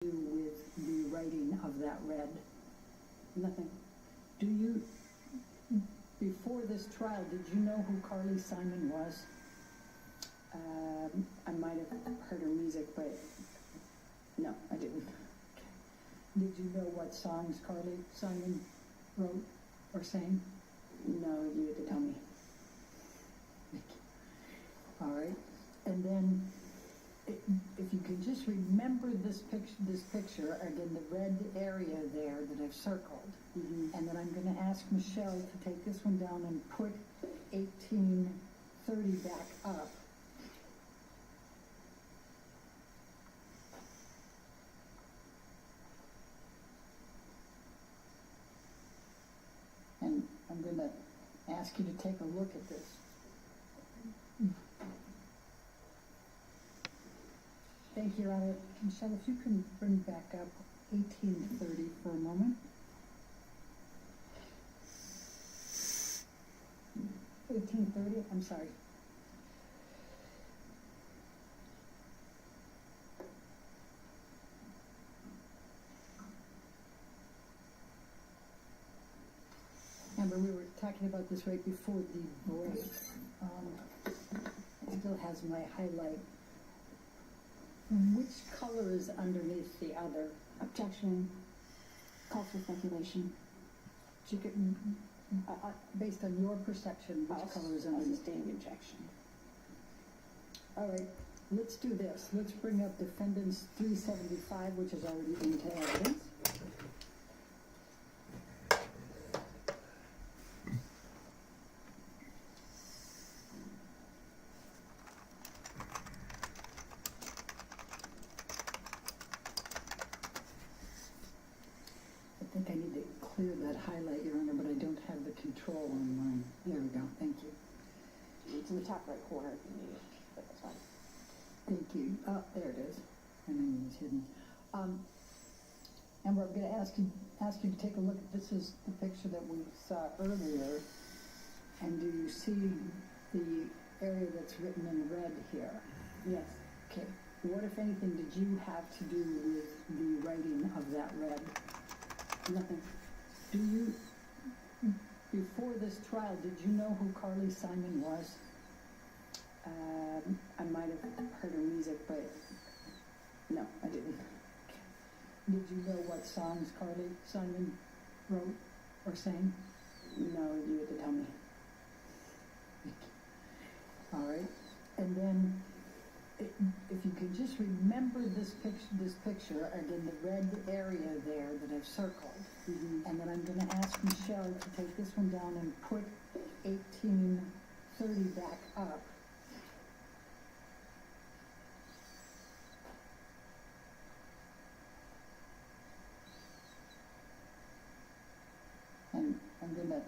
do with the writing of that red? Nothing. Do you, before this trial, did you know who Carly Simon was? I might have heard her music, but no, I didn't. Did you know what songs Carly Simon wrote or sang? No, you had to tell me. All right. And then, if you can just remember this picture, again, the red area there that I've circled, and then I'm going to ask Michelle to take this one down and put 1830 back up. And I'm going to ask you to take a look at this. Thank you, Your Honor. Michelle, if you can bring back up 1830 for a moment. 1830, I'm sorry. Remember, we were talking about this right before the break. It still has my highlight. Which color is underneath the other? Objection. Calls for speculation. Based on your perception, which color is underneath? Sustained objection. All right, let's do this. Let's bring up Defendants 375, which is already into evidence. I think I need to clear that highlight, Your Honor, but I don't have the control on mine. There we go, thank you. It's in the top right corner if you need it, but that's fine. Thank you. Oh, there it is. My name is hidden. And we're going to ask you to take a look. This is the picture that we saw earlier. And do you see the area that's written in red here? Yes. Okay. What, if anything, did you have to do with the writing of that red? Nothing. Do you, before this trial, did you know who Carly Simon was? I might have heard her music, but no, I didn't. Did you know what songs Carly Simon wrote or sang? No, you had to tell me. All right. And then, if you can just remember this picture, again, the red area there that I've circled, and then I'm going to ask Michelle to take this one down and put 1830 back up. And I'm going to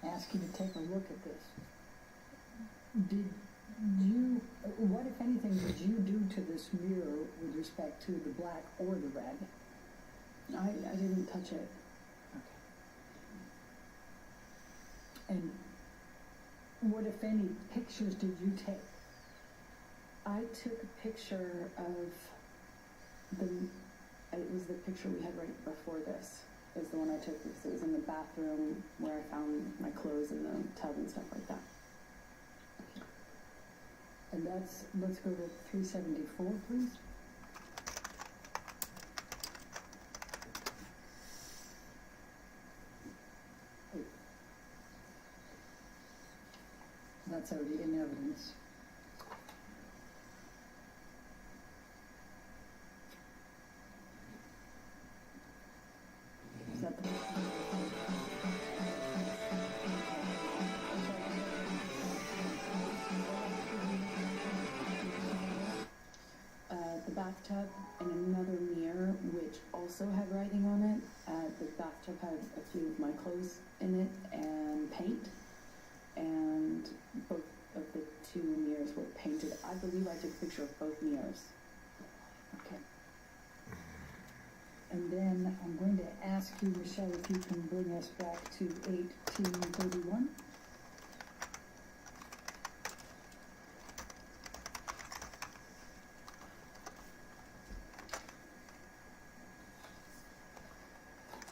ask you to take a look at this. What, if anything, did you do to this mirror with respect to the black or the red? I didn't touch it. Okay. And what, if any, pictures did you take? I took a picture of it was the picture we had right before this. Is the one I took because it was in the bathroom where I found my clothes in the tub and stuff like that. And let's go to 374, please. That's already in evidence. Is that the bathtub and another mirror which also had writing on it. The bathtub had a few of my clothes in it and paint, and both of the two mirrors were painted. I believe I took a picture of both mirrors. Okay. And then I'm going to ask you, Michelle, if you can bring us back to 1831.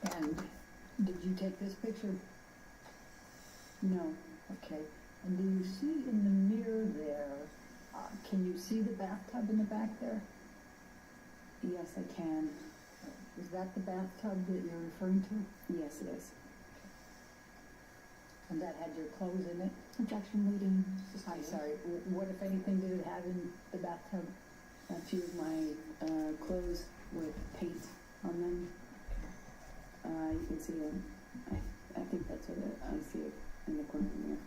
And did you take this picture? No. Okay. And do you see in the mirror there, can you see the bathtub in the back there? Yes, I can. Is that the bathtub that you're referring to? Yes, it is. And that had your clothes in it? Objection leading. I'm sorry, what if anything did it have in the bathtub? A few of my clothes with paint on them. You can see them. I think that's what I see it in the corner of the mirror.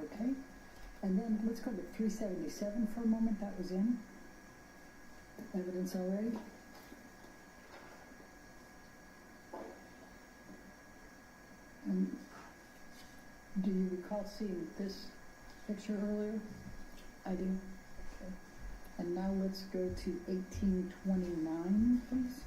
Okay. And then let's go to 377 for a moment. That was in evidence already. And do you recall seeing this picture earlier? I do. Okay. And now let's go to 1829, please.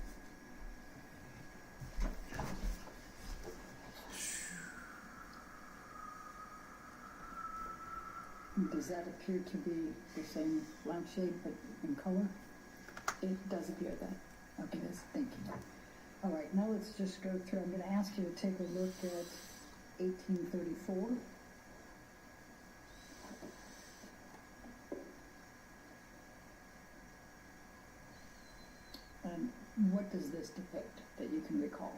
Does that appear to be the same lampshade but in color? It does appear that. Okay, thank you. All right, now let's just go through. I'm going to ask you to take a look at 1834. And what does this depict that you can recall?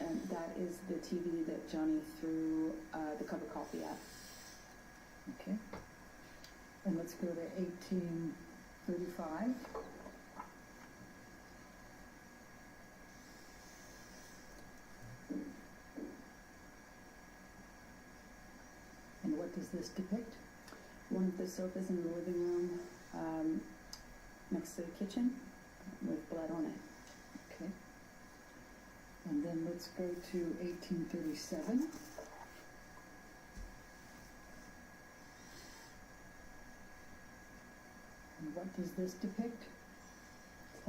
And that is the TV that Johnny threw the cup of coffee at. Okay. And let's go to 1835. And what does this depict? One of the sofas in the living room next to the kitchen with blood on it. Okay. And then let's go to 1837. And what does this depict? It's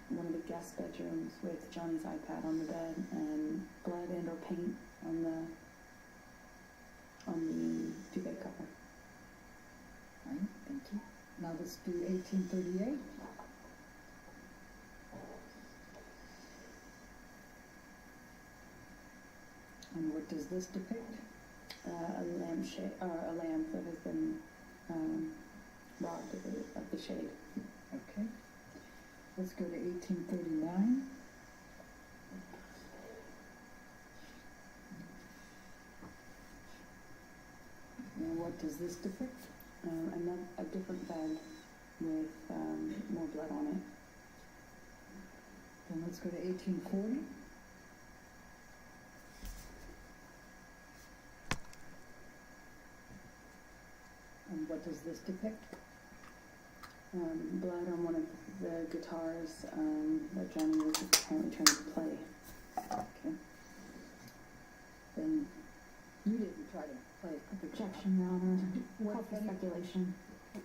one of the guest bedrooms with Johnny's iPad on the bed and blood and or paint on the duvet cover. All right, thank you. Now let's do 1838. And what does this depict? A lamp that has been robbed of the shade. Okay. Let's go to 1839. And what does this depict? A different bed with more blood on it. Then let's go to 1840. And what does this depict? Blood on one of the guitars that Johnny was apparently trying to play. Okay. Then you didn't try to play it. Objection, Your Honor. What Call for if any- speculation. I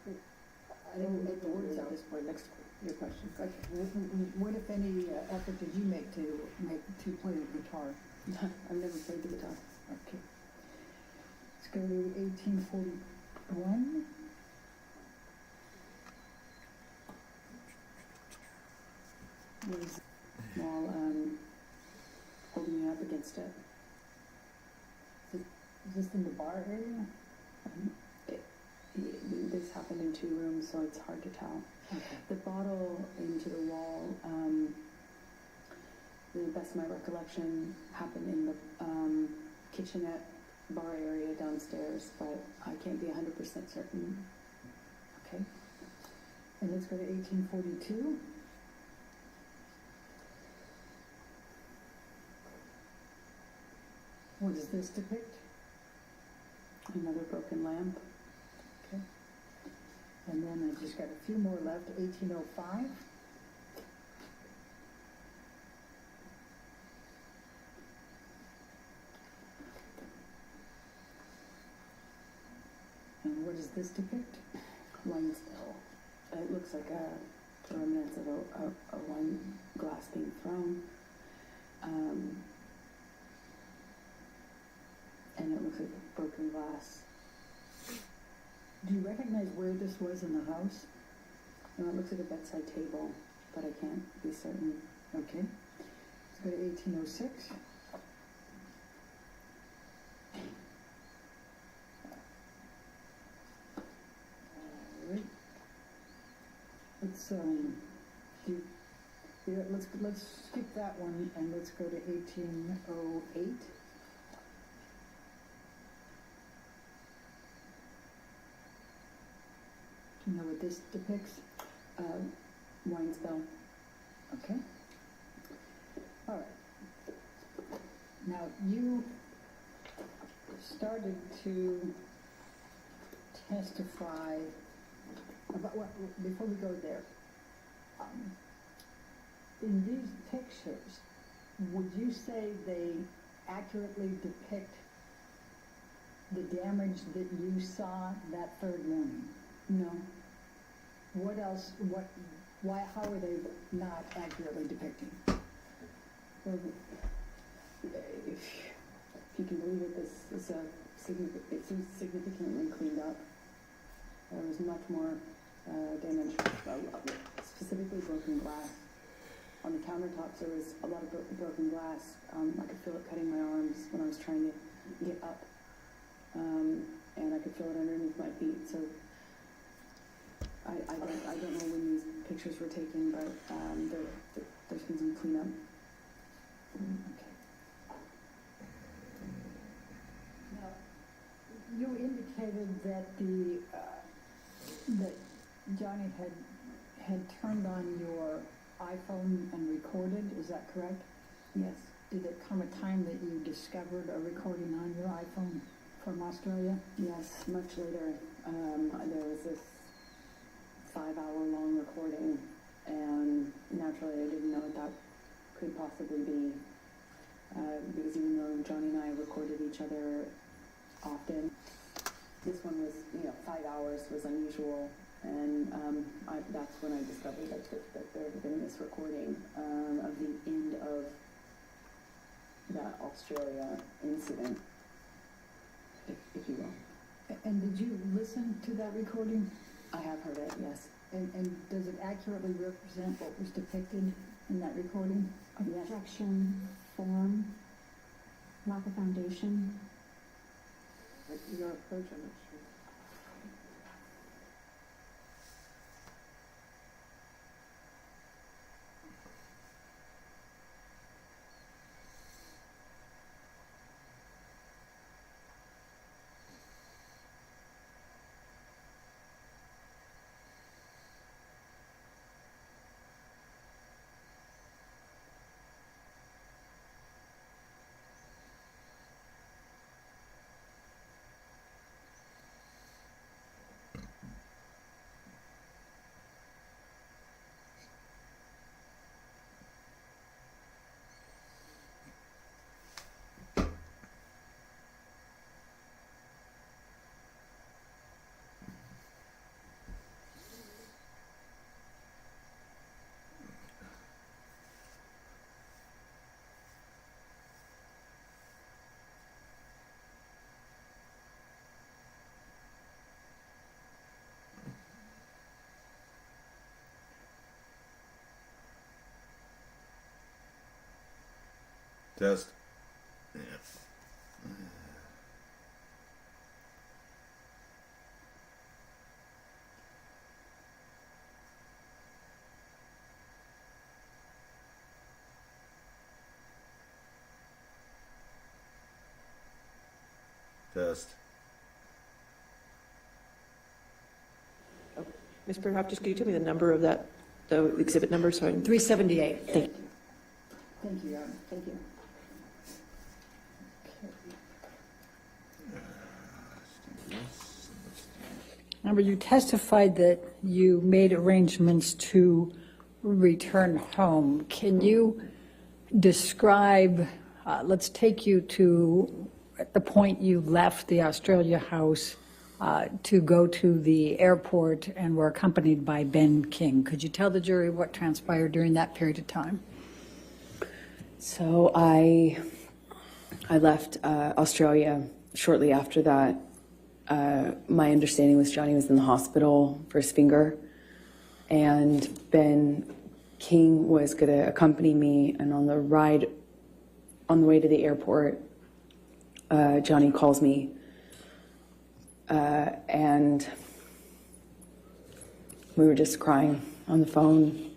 didn't make the words at this point. Next, your question. Okay. What if any effort did you make to play the guitar? I've never played the guitar. Okay. Let's go to 1841. Was while holding me up against it. Is this in the bar area? This happened in 2 rooms, so it's hard to tell. Okay. The bottle into the wall, to the best of my recollection, happened in the kitchenette bar area downstairs, but I can't be 100% certain. Okay. And let's go to 1842. What does this depict? Another broken lamp. Okay. And then I just got a few more left. 1805. And what does this depict? Wine spill. It looks like a remnants of a wine glass being thrown. And it looks like broken glass. Do you recognize where this was in the house? No, it looks like a bedside table, but I can't be certain. Okay. Let's go to 1806. All right. Let's let's skip that one and let's go to 1808. Do you know what this depicts? Wine spill. Okay. All right. Now, you started to testify about what, before we go there, in these pictures, would you say they accurately depict the damage that you saw that third morning? No. What else, how are they not accurately depicting? Well, if you can believe it, this is it seems significantly cleaned up. There was much more damage, specifically broken glass. On the countertops, there was a lot of broken glass. I could feel it cutting my arms when I was trying to get up, and I could feel it underneath my feet. So I don't know when these pictures were taken, but there's been some cleanup. Okay. Now, you indicated that that Johnny had turned on your iPhone and recorded. Is that correct? Yes. Did it come a time that you discovered a recording on your iPhone from Australia? Yes, much later. There was this 5-hour-long recording, and naturally I didn't know what that could possibly be, because even though Johnny and I recorded each other often, this one was, 5 hours was unusual, and that's when I discovered that there had been this recording of the end of that Australia incident, if you will. And did you listen to that recording? I have heard it, yes. And does it accurately represent what was depicted in that recording? Objection, form, lack of foundation. Your approach, I'm not sure. Test. Yeah. Test. Ms. Perhoff, just could you tell me the number of that, the exhibit number, so I can... 378. Thank you. Thank you, Aaron. Thank you. Remember, you testified that you made arrangements to return home. Can you describe, let's take you to at the point you left the Australia house to go to the airport and were accompanied by Ben King. Could you tell the jury what transpired during that period of time? So I left Australia shortly after that. My understanding was Johnny was in the hospital for his finger, and Ben King was going to accompany me, and on the way to the airport, Johnny calls me, and we were just crying on the phone.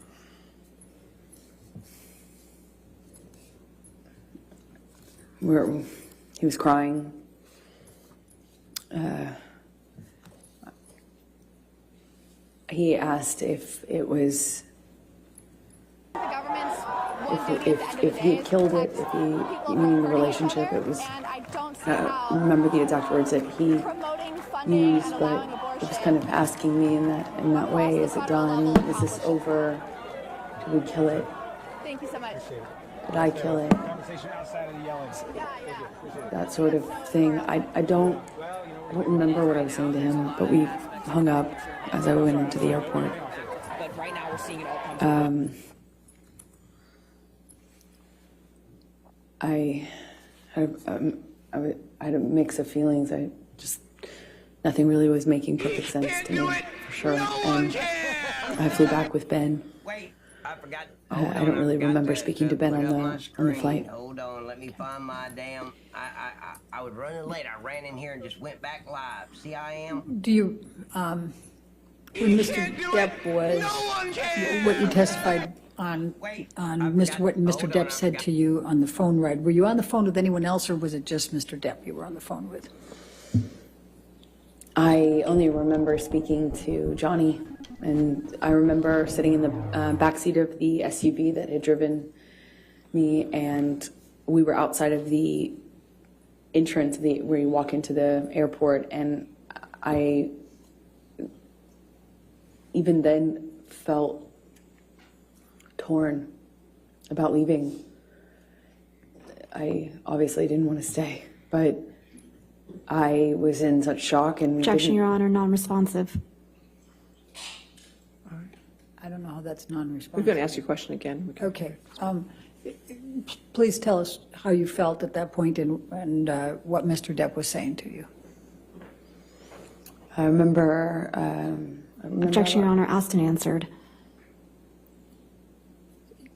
He was crying. He asked if it was, if he had killed it, if he knew the relationship. It was, I remember the exact words that he used, but it was kind of asking me in that way, is it done? Is this over? Did we kill it? Thank you so much. Did I kill it? That sort of thing. I don't remember what I was saying to him, but we hung up as I went into the airport. But right now we're seeing it all come I had a mix of feelings. Nothing really was making perfect sense to me, for sure. And I flew back with Ben. Wait, I forgot. I don't really remember speaking to Ben on the flight. Hold on, let me find my damn. I was running late. I ran in here and just went back live. See how I am? Do you, when Mr. Depp was, what you testified on what Mr. Depp said to you on the phone ride, were you on the phone with anyone else, or was it just Mr. Depp you were on the phone with? I only remember speaking to Johnny, and I remember sitting in the backseat of the SUV that had driven me, and we were outside of the entrance where you walk into the airport, and I even then felt torn about leaving. I obviously didn't want to stay, but I was in such shock and Objection, Your Honor, non-responsive. I don't know how that's non-responsive. We're going to ask you a question again. Okay. Please tell us how you felt at that point and what Mr. Depp was saying to you. I remember Objection, Your Honor, asked and answered.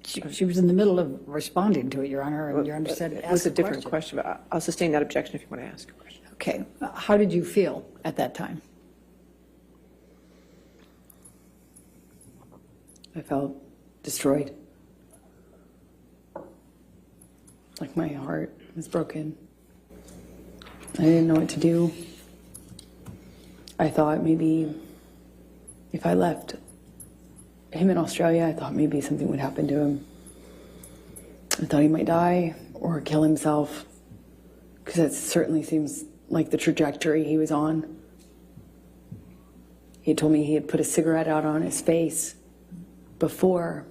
She was in the middle of responding to it, Your Honor, and Your Honor said It was a different question, but I'll sustain that objection if you want to ask a question. Okay. How did you feel at that time? I felt destroyed. Like my heart was broken. I didn't know what to do. I thought maybe if I left him in Australia, I thought maybe something would happen to him. I thought he might die or kill himself, because that certainly seems like the trajectory he was on. He told me he had put a cigarette out on his face before,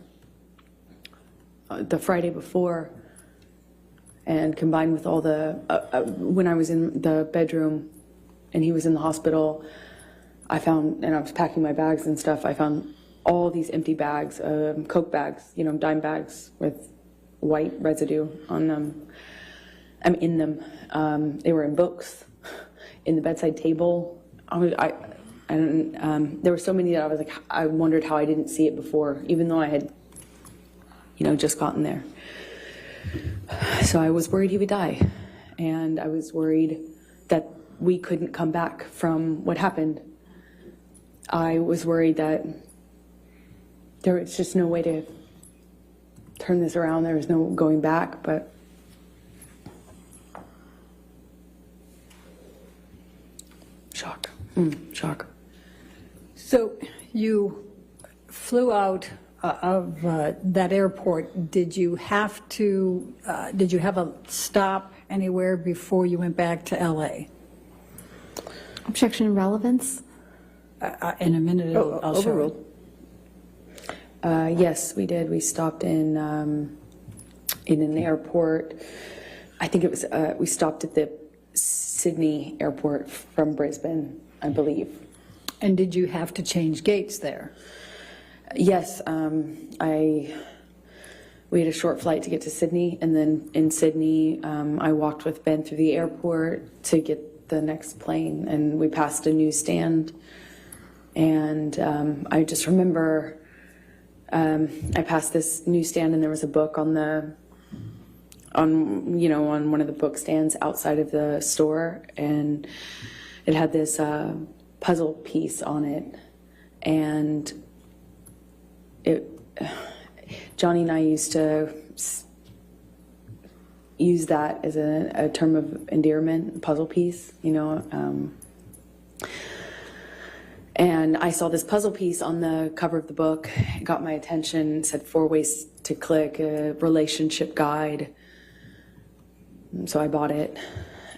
the Friday before, and combined with all the, when I was in the bedroom and he was in the hospital, I found, and I was packing my bags and stuff, I found all these empty bags, Coke bags, dime bags with white residue on them. In them. They were in books, in the bedside table. There were so many that I was like, I wondered how I didn't see it before, even though I had, just gotten there. So I was worried he would die, and I was worried that we couldn't come back from what happened. I was worried that there was just no way to turn this around. There was no going back, but shock. Shock. So you flew out of that airport. Did you have a stop anywhere before you went back to LA? Objection, relevance. In a minute, I'll show Overruled. Yes, we did. We stopped in an airport. I think it was, we stopped at the Sydney airport from Brisbane, I believe. And did you have to change gates there? Yes, we had a short flight to get to Sydney, and then in Sydney, I walked with Ben through the airport to get the next plane, and we passed a newsstand, and I just remember I passed this newsstand and there was a book on one of the book stands outside of the store, and it had this puzzle piece on it, and Johnny and I used to use that as a term of endearment, puzzle piece, and I saw this puzzle piece on the cover of the book. It got my attention. It said 4 ways to click, a relationship guide. So I bought it,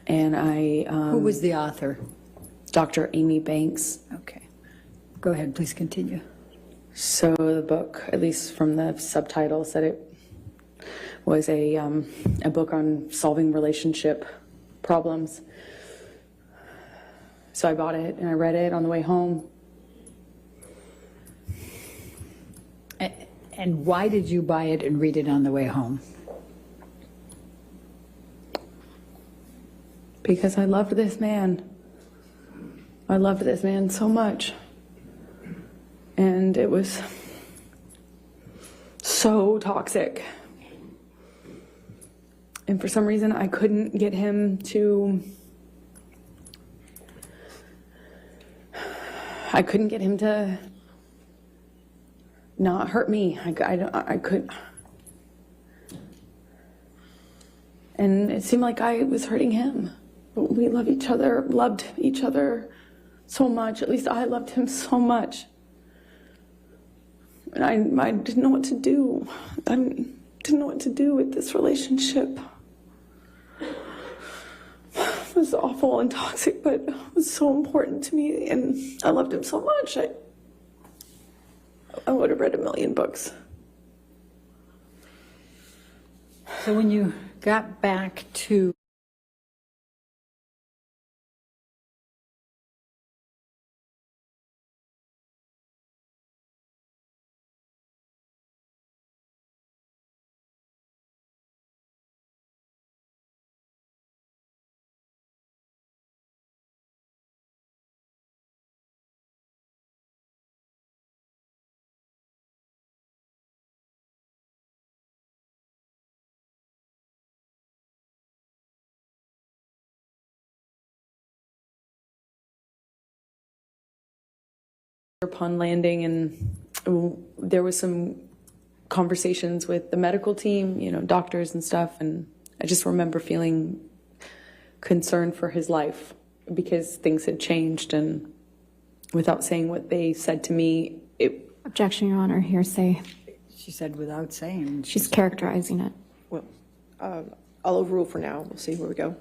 and Who was the author? Dr. Amy Banks. Okay. Go ahead, please continue. So the book, at least from the subtitle, said it was a book on solving relationship problems. So I bought it and I read it on the way home. And why did you buy it and read it on the way home? Because I loved this man. I loved this man so much. And it was so toxic. And for some reason, I couldn't get him to not hurt me. I could. And it seemed like I was hurting him. But we loved each other so much. At least I loved him so much. And I didn't know what to do. I didn't know what to do with this relationship. It was awful and toxic, but it was so important to me, and I loved him so much. I would have read 1,000,000 books. So when you got back to Upon landing, and there was some conversations with the medical team, doctors and stuff, and I just remember feeling concerned for his life because things had changed, and without saying what they said to me, Objection, Your Honor, hearsay. she said without saying. She's characterizing it. Well, I'll overrule for now. We'll see where we go.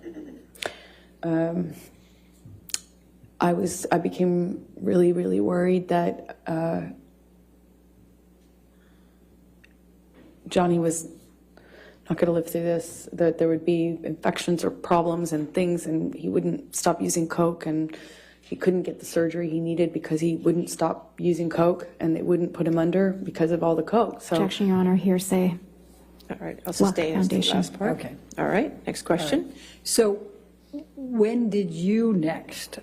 I became really, really worried that Johnny was not going to live through this, that there would be infections or problems and things, and he wouldn't stop using Coke, and he couldn't get the surgery he needed because he wouldn't stop using Coke, and they wouldn't put him under because of all the Coke. So, Objection, Your Honor, hearsay. All right, I'll sustain as the Foundation. last part. Okay. All right, next question. So when did you next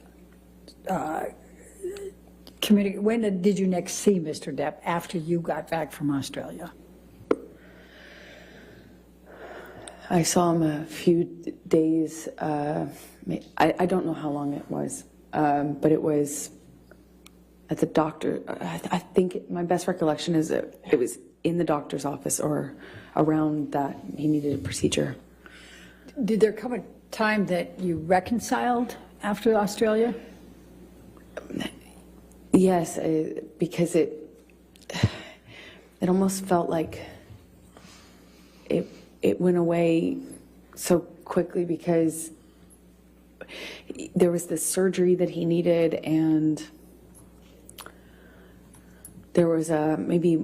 communicate? When did you next see Mr. Depp after you got back from Australia? I saw him a few days, I don't know how long it was, but it was at the doctor. I think my best recollection is that it was in the doctor's office or around that he needed a procedure. Did there come a time that you reconciled after Australia? Yes, because it almost felt like it went away so quickly because there was this surgery that he needed, and there was maybe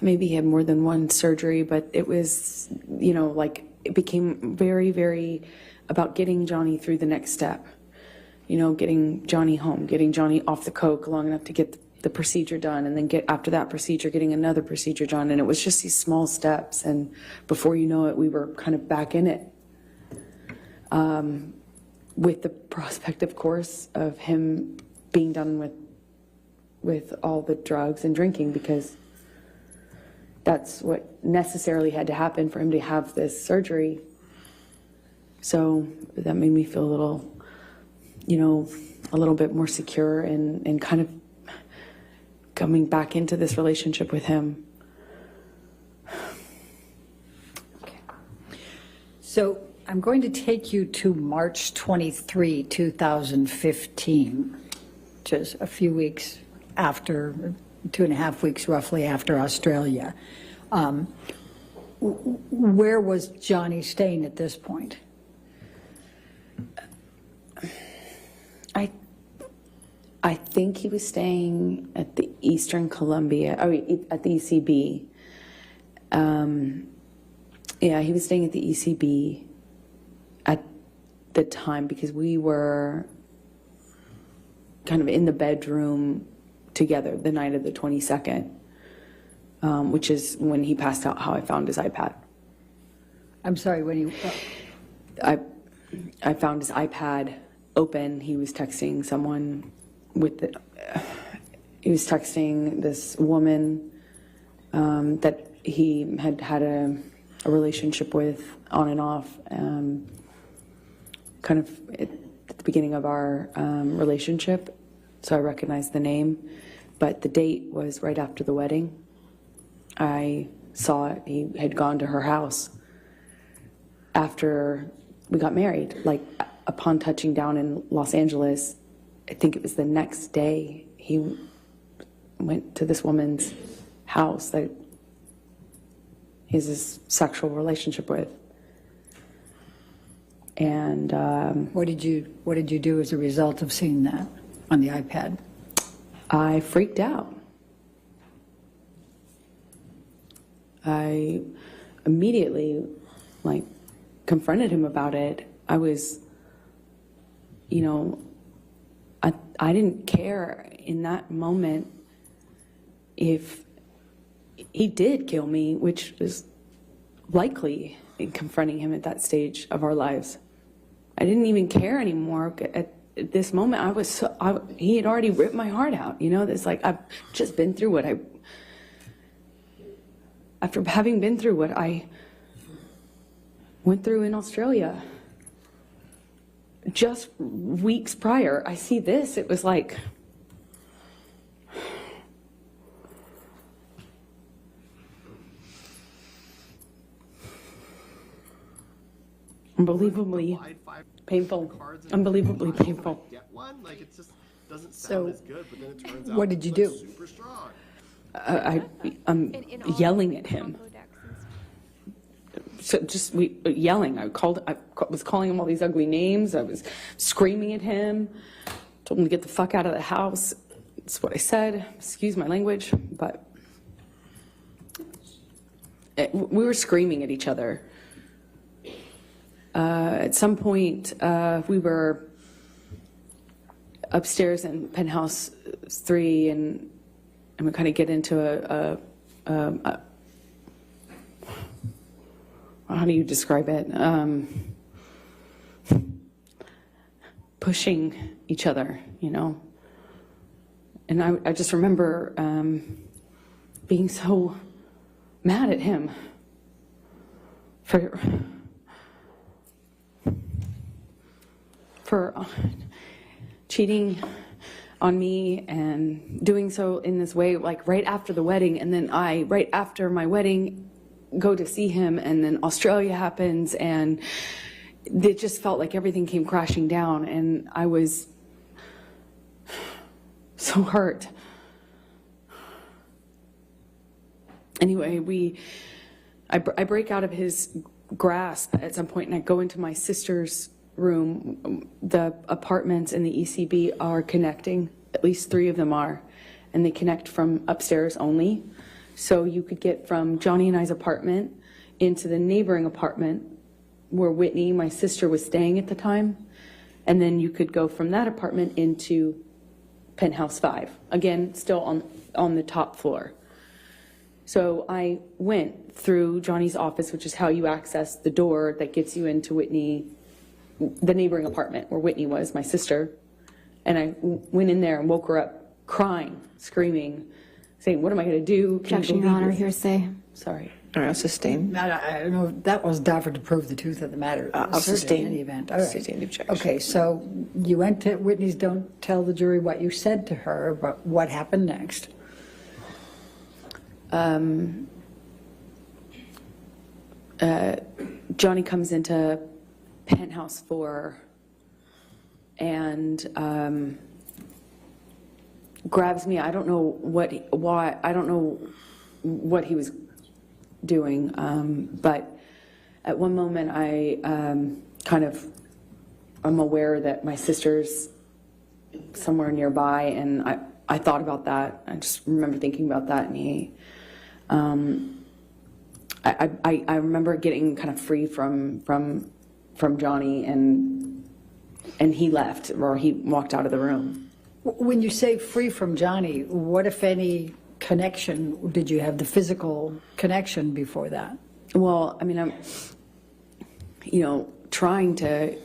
he had more than one surgery, but it was, it became very, very about getting Johnny through the next step. Getting Johnny home, getting Johnny off the Coke long enough to get the procedure done, and then after that procedure, getting another procedure done. And it was just these small steps. And before you know it, we were kind of back in it. With the prospect, of course, of him being done with all the drugs and drinking, because that's what necessarily had to happen for him to have this surgery. So that made me feel a little, a little bit more secure and kind of coming back into this relationship with him. So I'm going to take you to March 23, 2015, which is a few weeks after, 2.5 weeks roughly after Australia. Where was Johnny staying at this point? I think he was staying at the Eastern Columbia, at the ECB. Yeah, he was staying at the ECB at the time because we were kind of in the bedroom together the night of the 22nd, which is when he passed out, how I found his iPad. I'm sorry, when you... I found his iPad open. He was texting someone he was texting this woman that he had had a relationship with on and off, kind of at the beginning of our relationship. So I recognized the name, but the date was right after the wedding. I saw it. He had gone to her house after we got married. Like, upon touching down in Los Angeles, I think it was the next day, he went to this woman's house that he has this sexual relationship with. And What did you do as a result of seeing that on the iPad? I freaked out. I immediately, confronted him about it. I was, I didn't care in that moment if he did kill me, which is likely in confronting him at that stage of our lives. I didn't even care anymore. At this moment, he had already ripped my heart out. It's like, I've just been through after having been through what I went through in Australia. Just weeks prior, I see this. It was like, unbelievably painful. Unbelievably painful. Get one? It just doesn't sound So, as good, but then it turns out what did you do? super strong. I'm yelling at him. So just yelling. I was calling him all these ugly names. I was screaming at him. Told him to get the fuck out of the house. That's what I said. Excuse my language, but we were screaming at each other. At some point, we were upstairs in penthouse 3, and we kind of get into a how do you describe it? Pushing each other, And I just remember being so mad at him for cheating on me and doing so in this way, right after the wedding. And then right after my wedding, go to see him, and then Australia happens, and it just felt like everything came crashing down, and I was so hurt. Anyway, I break out of his grasp at some point, and I go into my sister's room. The apartments in the ECB are connecting, at least 3 of them are, and they connect from upstairs only. So you could get from Johnny and I's apartment into the neighboring apartment where Whitney, my sister, was staying at the time. And then you could go from that apartment into penthouse 5. Again, still on the top floor. So I went through Johnny's office, which is how you access the door that gets you into Whitney, the neighboring apartment where Whitney was, my sister. And I went in there and woke her up crying, screaming, saying, what am I going to do? Can you Objection, Your believe Honor, this? hearsay. Sorry. All right, I'll sustain. I don't know, that wasn't offered to prove the truth of the matter. I'll Asserted sustain. In any event, all right. Sustain the objection. Okay, so you went to Whitney's, don't tell the jury what you said to her, but what happened next? Johnny comes into penthouse 4 and grabs me. I don't know why. I don't know what he was doing, but at one moment I I'm aware that my sister's somewhere nearby, and I thought about that. I just remember thinking about that, and he. I remember getting kind of free from Johnny, and he left, or he walked out of the room. When you say free from Johnny, what, if any, connection did you have, the physical connection before that? Well, I mean, I'm, trying to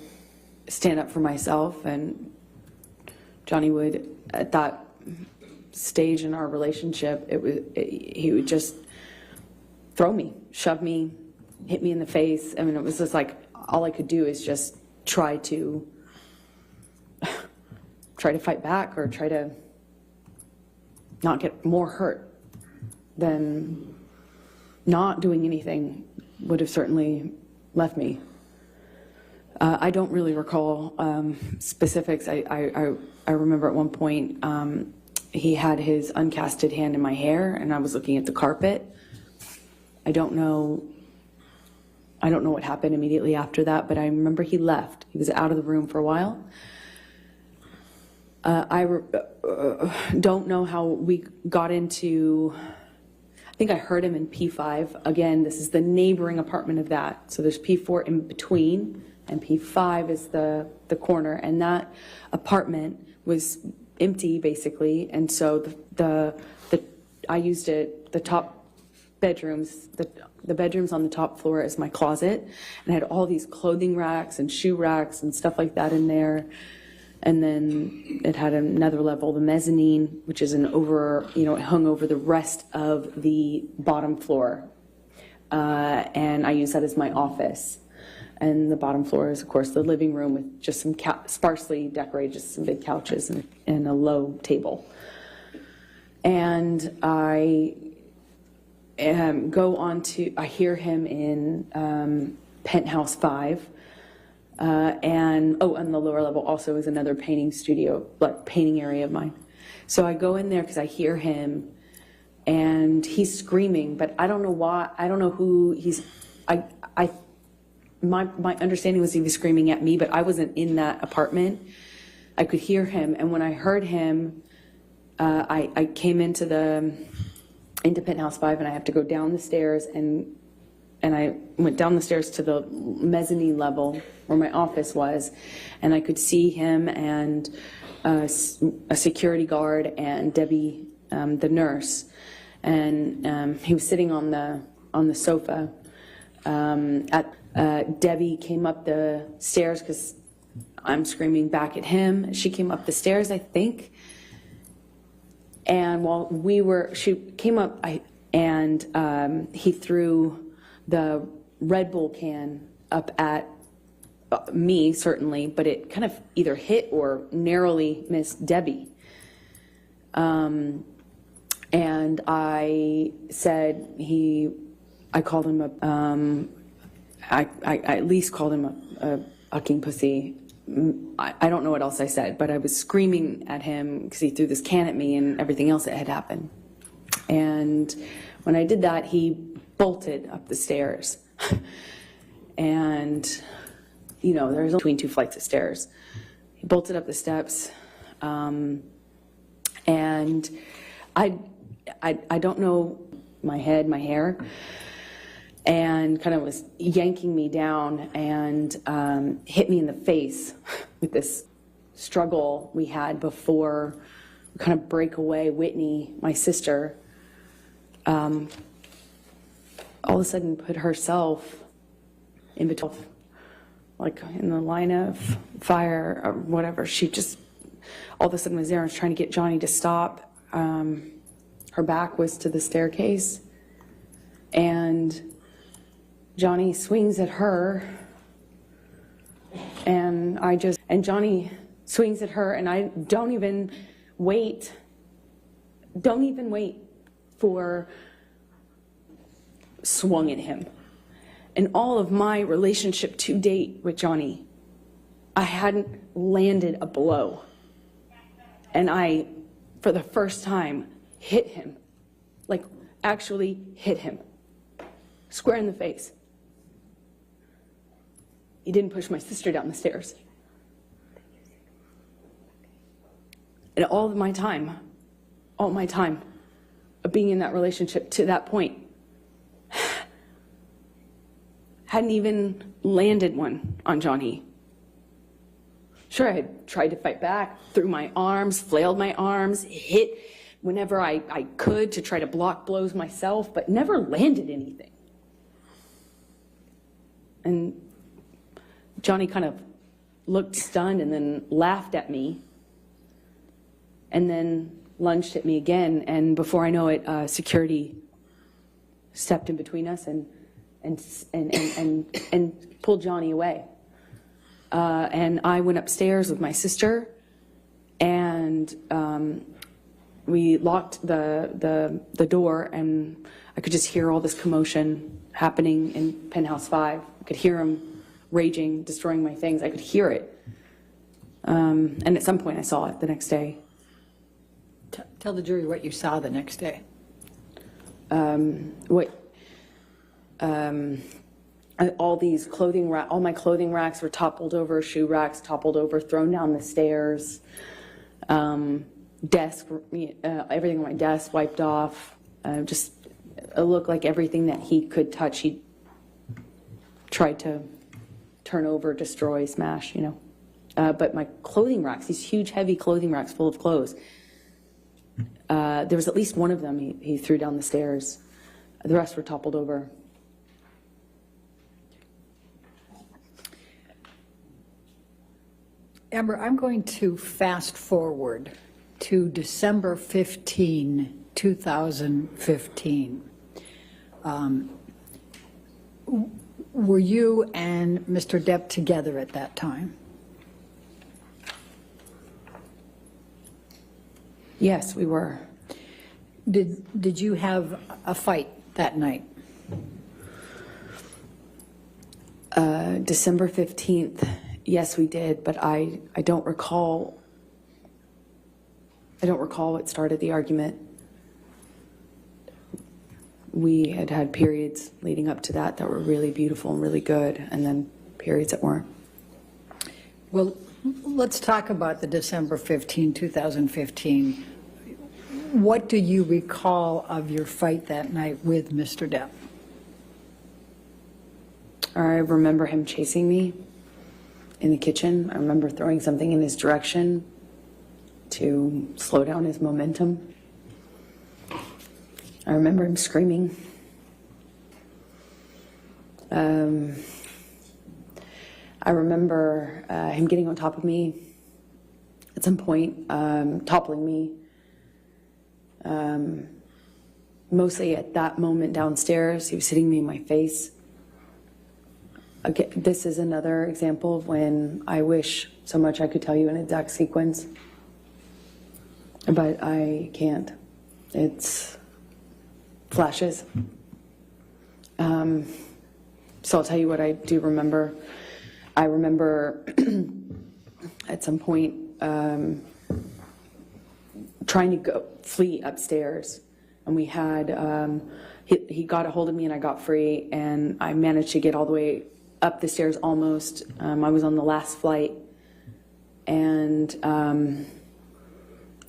stand up for myself, and Johnny would, at that stage in our relationship, he would just throw me, shove me, hit me in the face. I mean, it was just like, all I could do is just try to fight back, or try to not get more hurt than not doing anything would have certainly left me. I don't really recall specifics. I remember at one point he had his uncasted hand in my hair, and I was looking at the carpet. I don't know what happened immediately after that, but I remember he left. He was out of the room for a while. I don't know how we got into, I think I heard him in P5. Again, this is the neighboring apartment of that. So there's P4 in between, and P5 is the corner. And that apartment was empty, basically. And so I used it, the top bedrooms, the bedrooms on the top floor as my closet, and I had all these clothing racks and shoe racks and stuff like that in there. And then it had another level, the mezzanine, which is it hung over the rest of the bottom floor. And I use that as my office. And the bottom floor is, of course, the living room with just some sparsely decorated, just some big couches and a low table. And I I hear him in penthouse 5. And on the lower level also is another painting studio, like painting area of mine. So I go in there because I hear him, and he's screaming, but I don't know why. I don't know who he's. My understanding was he was screaming at me, but I wasn't in that apartment. I could hear him, and when I heard him, I came into penthouse 5, and I have to go down the stairs, and I went down the stairs to the mezzanine level where my office was, and I could see him and a security guard and Debbie, the nurse, and he was sitting on the sofa. Debbie came up the stairs because I'm screaming back at him. She came up the stairs, I think, and she came up, and he threw the Red Bull can up at me, certainly, but it kind of either hit or narrowly missed Debbie. And I said I called him I at least called him a fucking pussy. I don't know what else I said, but I was screaming at him because he threw this can at me and everything else that had happened. And when I did that, he bolted up the stairs. And, there's between 2 flights of stairs. He bolted up the steps. And I don't know my head, my hair, and kind of was yanking me down and hit me in the face with this struggle we had before we kind of break away. Whitney, my sister, all of a sudden put herself in between, like in the line of fire or whatever. She just all of a sudden was there and was trying to get Johnny to stop. Her back was to the staircase, and Johnny swings at her, and Johnny swings at her, and I don't even wait for swung at him. In all of my relationship to date with Johnny, I hadn't landed a blow. And I, for the first time, hit him. Like, actually hit him. Square in the face. He didn't push my sister down the stairs. And all my time of being in that relationship to that point, hadn't even landed one on Johnny. Sure, I had tried to fight back, threw my arms, flailed my arms, hit whenever I could to try to block blows myself, but never landed anything. And Johnny kind of looked stunned and then laughed at me and then lunged at me again. And before I know it, security stepped in between us and pulled Johnny away. And I went upstairs with my sister, and we locked the door, and I could just hear all this commotion happening in Penthouse 5. I could hear him raging, destroying my things. I could hear it. And at some point I saw it the next day. Tell the jury what you saw the next day. All my clothing racks were toppled over, shoe racks toppled over, thrown down the stairs. Desk, everything on my desk wiped off. Just it looked like everything that he could touch, he tried to turn over, destroy, smash, But my clothing racks, these huge, heavy clothing racks full of clothes, there was at least one of them he threw down the stairs. The rest were toppled over. Amber, I'm going to fast forward to December 15, 2015. Were you and Mr. Depp together at that time? Yes, we were. Did you have a fight that night? December 15th, yes, we did, but I don't recall. I don't recall what started the argument. We had had periods leading up to that were really beautiful and really good, and then periods that weren't. Well, let's talk about the December 15, 2015. What do you recall of your fight that night with Mr. Depp? I remember him chasing me in the kitchen. I remember throwing something in his direction to slow down his momentum. I remember him screaming. I remember him getting on top of me at some point, toppling me. Mostly at that moment downstairs, he was hitting me in my face. Again, this is another example of when I wish so much I could tell you an exact sequence, but I can't. It's flashes. So I'll tell you what I do remember. I remember at some point trying to flee upstairs, and we had he got a hold of me and I got free, and I managed to get all the way up the stairs almost. I was on the last flight, and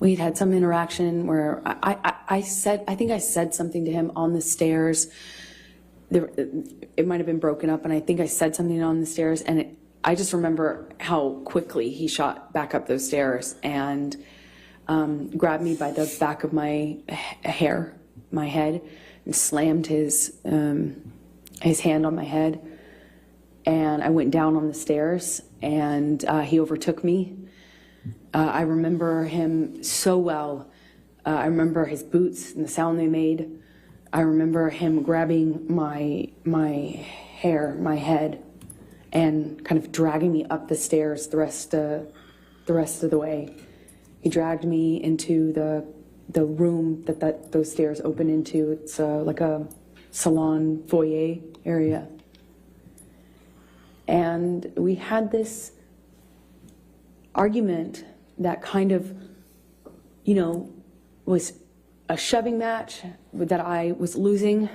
we'd had some interaction where I think I said something to him on the stairs. It might have been broken up, and I think I said something on the stairs, and I just remember how quickly he shot back up those stairs and grabbed me by the back of my head, and slammed his hand on my head. And I went down on the stairs, and he overtook me. I remember him so well. I remember his boots and the sound they made. I remember him grabbing my hair, my head, and kind of dragging me up the stairs the rest of the way. He dragged me into the room that those stairs open into. It's like a salon foyer area. And we had this argument that kind of, you know, was a shoving match that I was losing.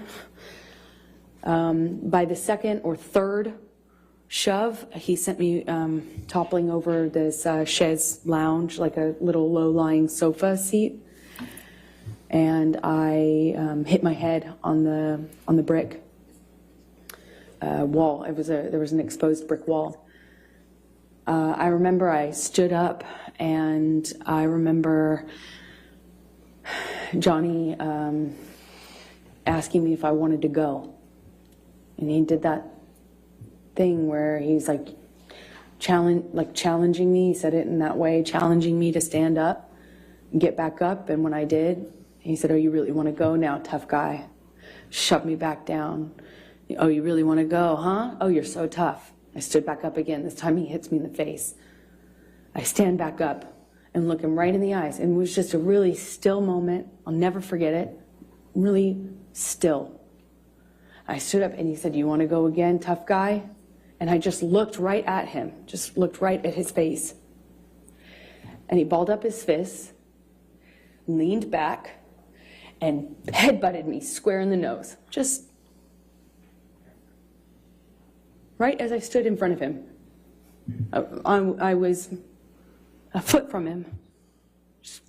By the second or third shove, he sent me toppling over this chaise lounge, like a little low-lying sofa seat. And I hit my head on the brick wall. There was an exposed brick wall. I remember I stood up, and I remember Johnny asking me if I wanted to go. And he did that thing where he's like challenging me. He said it in that way, challenging me to stand up and get back up. And when I did, he said, "Oh, you really want to go now, tough guy?" Shoved me back down. "Oh, you really want to go, huh? Oh, you're so tough." I stood back up again. This time he hits me in the face. I stand back up and look him right in the eyes. And it was just a really still moment. I'll never forget it. Really still. I stood up and he said, "You want to go again, tough guy?" And I just looked right at him, just looked right at his face. And he balled up his fists, leaned back, and headbutted me square in the nose. Just right as I stood in front of him. I was a foot from him. Just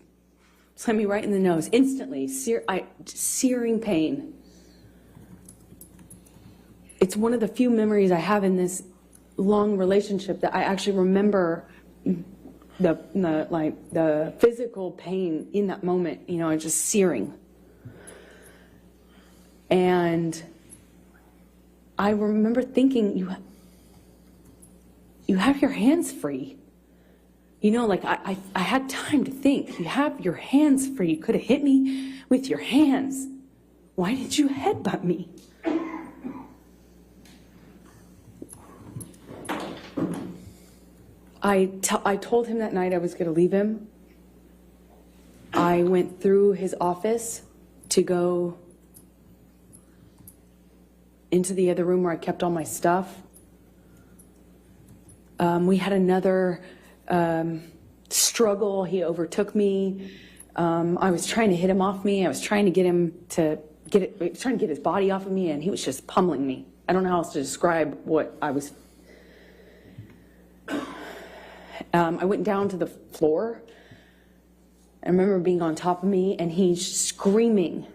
slammed me right in the nose. Instantly, searing pain. It's one of the few memories I have in this long relationship that I actually remember the physical pain in that moment, you know, just searing. And I remember thinking, you have your hands free. You know, like I had time to think. You have your hands free. You could have hit me with your hands. Why did you headbutt me? I told him that night I was going to leave him. I went through his office to go into the other room where I kept all my stuff. We had another struggle. He overtook me. I was trying to hit him off me. I was trying to get him to trying to get his body off of me, and he was just pummeling me. I don't know how else to describe what I was. I went down to the floor. I remember being on top of me, and he's screaming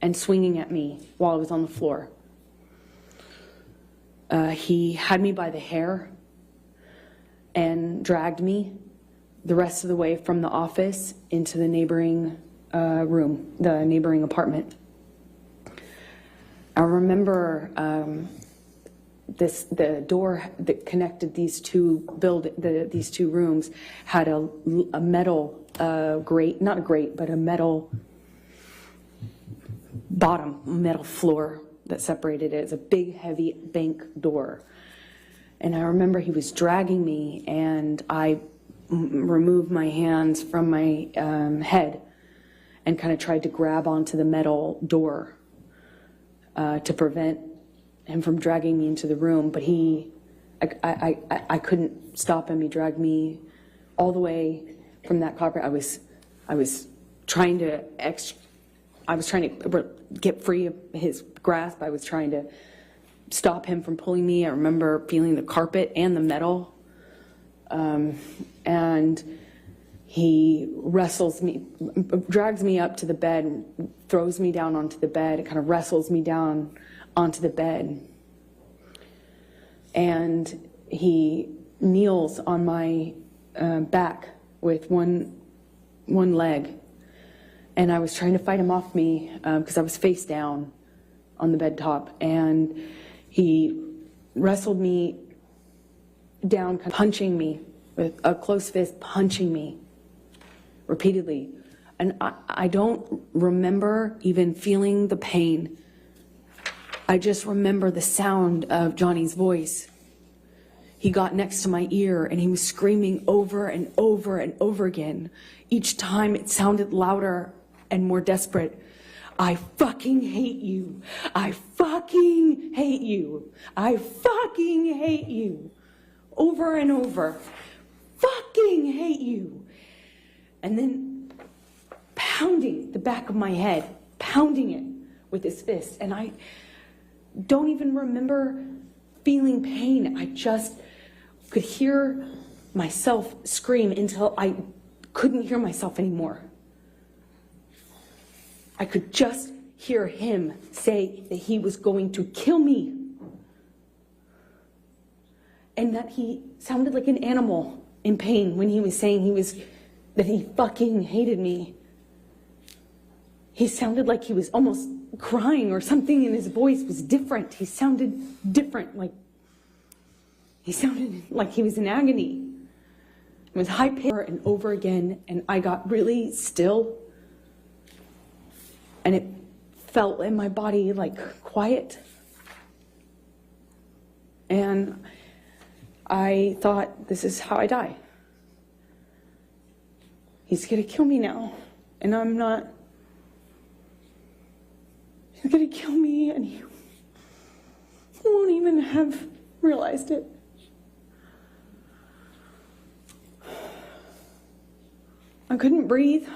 and swinging at me while I was on the floor. He had me by the hair and dragged me the rest of the way from the office into the neighboring room, the neighboring apartment. I remember the door that connected these two rooms had a metal grate, not a grate, but a metal bottom, metal floor that separated it. It's a big, heavy bank door. And I remember he was dragging me, and I removed my hands from my head and kind of tried to grab onto the metal door to prevent him from dragging me into the room. But I couldn't stop him. He dragged me all the way from that carpet. I was trying to get free of his grasp. I was trying to stop him from pulling me. I remember feeling the carpet and the metal. And he wrestles me, drags me up to the bed, throws me down onto the bed. It kind of wrestles me down onto the bed. And he kneels on my back with one leg. And I was trying to fight him off me because I was face down on the bed top. And he wrestled me down, punching me with a closed fist, punching me repeatedly. And I don't remember even feeling the pain. I just remember the sound of Johnny's voice. He got next to my ear and he was screaming over and over and over again. Each time it sounded louder and more desperate. I fucking hate you. I fucking hate you. I fucking hate you. Over and over. Fucking hate you. And then pounding the back of my head, pounding it with his fist. And I don't even remember feeling pain. I just could hear myself scream until I couldn't hear myself anymore. I could just hear him say that he was going to kill me. And that he sounded like an animal in pain when he was saying that he fucking hated me. He sounded like he was almost crying, or something in his voice was different. He sounded different, he sounded like he was in agony. It was high pitched and over again, and I got really still. And it felt in my body like quiet. And I thought, this is how I die. He's gonna kill me now, and I'm not. He's gonna kill me, and he won't even have realized it. I couldn't breathe.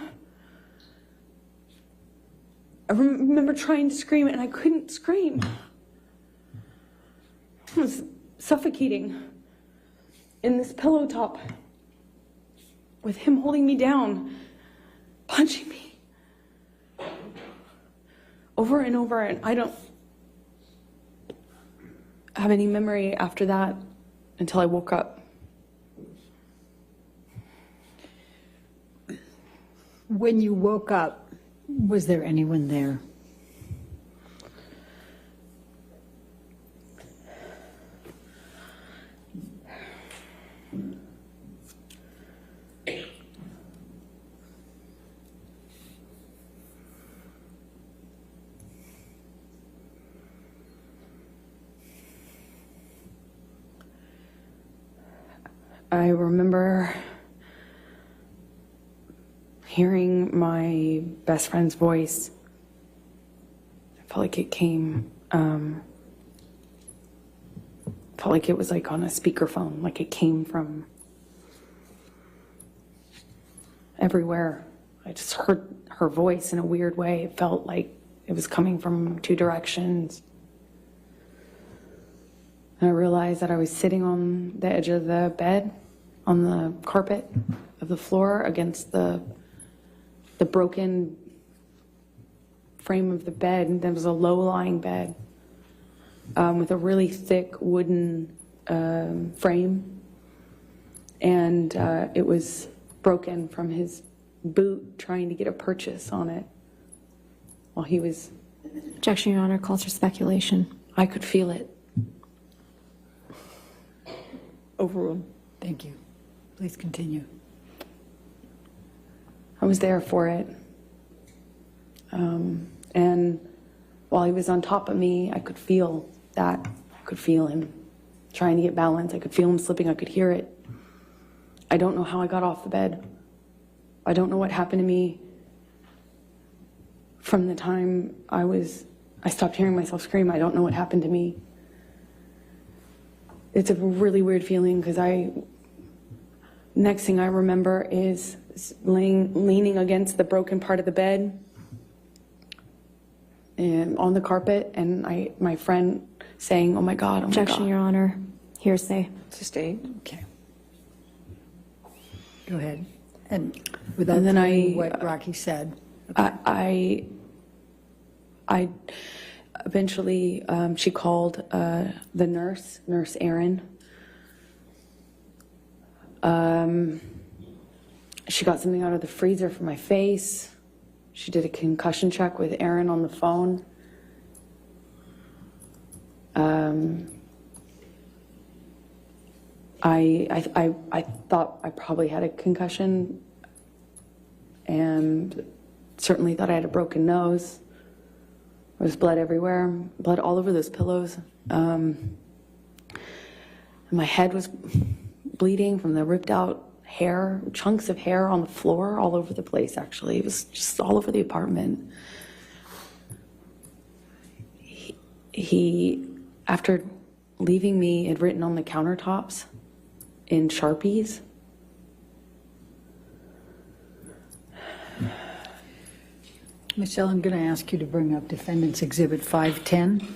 I remember trying to scream, and I couldn't scream. I was suffocating in this pillow top with him holding me down, punching me over and over, and I don't have any memory after that until I woke up. When you woke up, was there anyone there? I remember hearing my best friend's voice. I felt like it came, felt like it was like on a speakerphone, like it came from everywhere. I just heard her voice in a weird way. It felt like it was coming from two directions. And I realized that I was sitting on the edge of the bed, on the carpet of the floor against the broken frame of the bed. And there was a low-lying bed with a really thick wooden frame. And it was broken from his boot trying to get a purchase on it while he was... Objection, Your Honor, calls for speculation. I could feel it. Overruled. Thank you. Please continue. I was there for it. And while he was on top of me, I could feel that. I could feel him trying to get balance. I could feel him slipping. I could hear it. I don't know how I got off the bed. I don't know what happened to me from the time I stopped hearing myself scream. I don't know what happened to me. It's a really weird feeling because next thing I remember is leaning against the broken part of the bed and on the carpet, and my friend saying, "Oh my God, oh my God." Objection, Your Honor. Hearsay. Sustained. Okay. Go ahead. And without And then saying what Rocky said. I eventually, she called the nurse, Nurse Erin. She got something out of the freezer for my face. She did a concussion check with Erin on the phone. I thought I probably had a concussion, and certainly thought I had a broken nose. There was blood everywhere, blood all over those pillows. My head was bleeding from the ripped out hair, chunks of hair on the floor all over the place, actually. It was just all over the apartment. He, after leaving me, had written on the countertops in Sharpies. Michelle, I'm going to ask you to bring up Defendants Exhibit 510.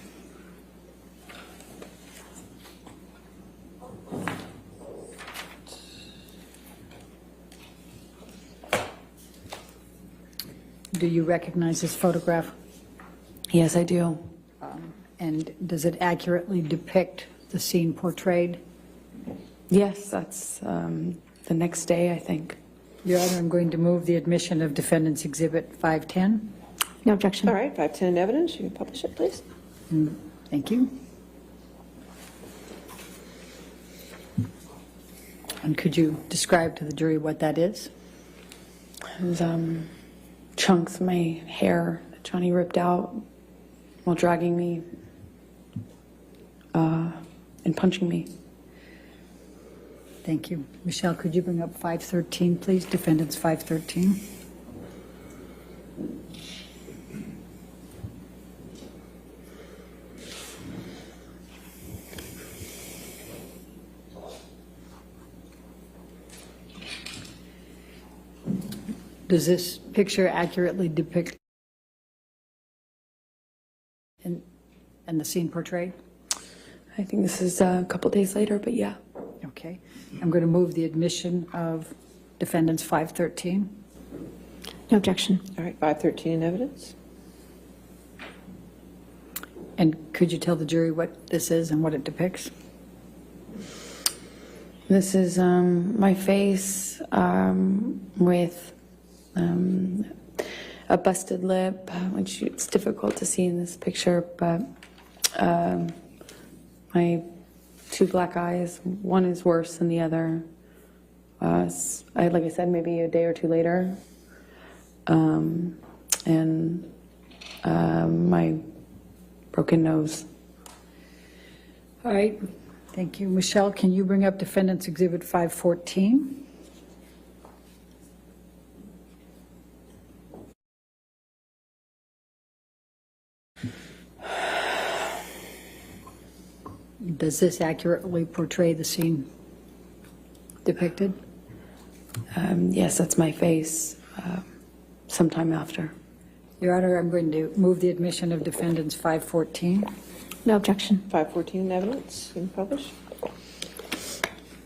Do you recognize this photograph? Yes, I do. And does it accurately depict the scene portrayed? Yes, that's the next day, I think. Your Honor, I'm going to move the admission of Defendants Exhibit 510. No objection. All right, 510 in evidence. You can publish it, please. Thank you. And could you describe to the jury what that is? It was chunks of my hair that Johnny ripped out while dragging me and punching me. Thank you. Michelle, could you bring up 513, please? Defendants 513. Does this picture accurately depict and the scene portrayed? I think this is a couple days later, but yeah. Okay. I'm going to move the admission of Defendants 513. No objection. All right, 513 in evidence. And could you tell the jury what this is and what it depicts? This is my face with a busted lip, which it's difficult to see in this picture, but my two black eyes, one is worse than the other. Like I said, maybe a day or two later. And my broken nose. All right. Thank you. Michelle, can you bring up Defendants Exhibit 514? Does this accurately portray the scene depicted? Yes, that's my face sometime after. Your Honor, I'm going to move the admission of Defendants 514. No objection. 514 in evidence. You can publish.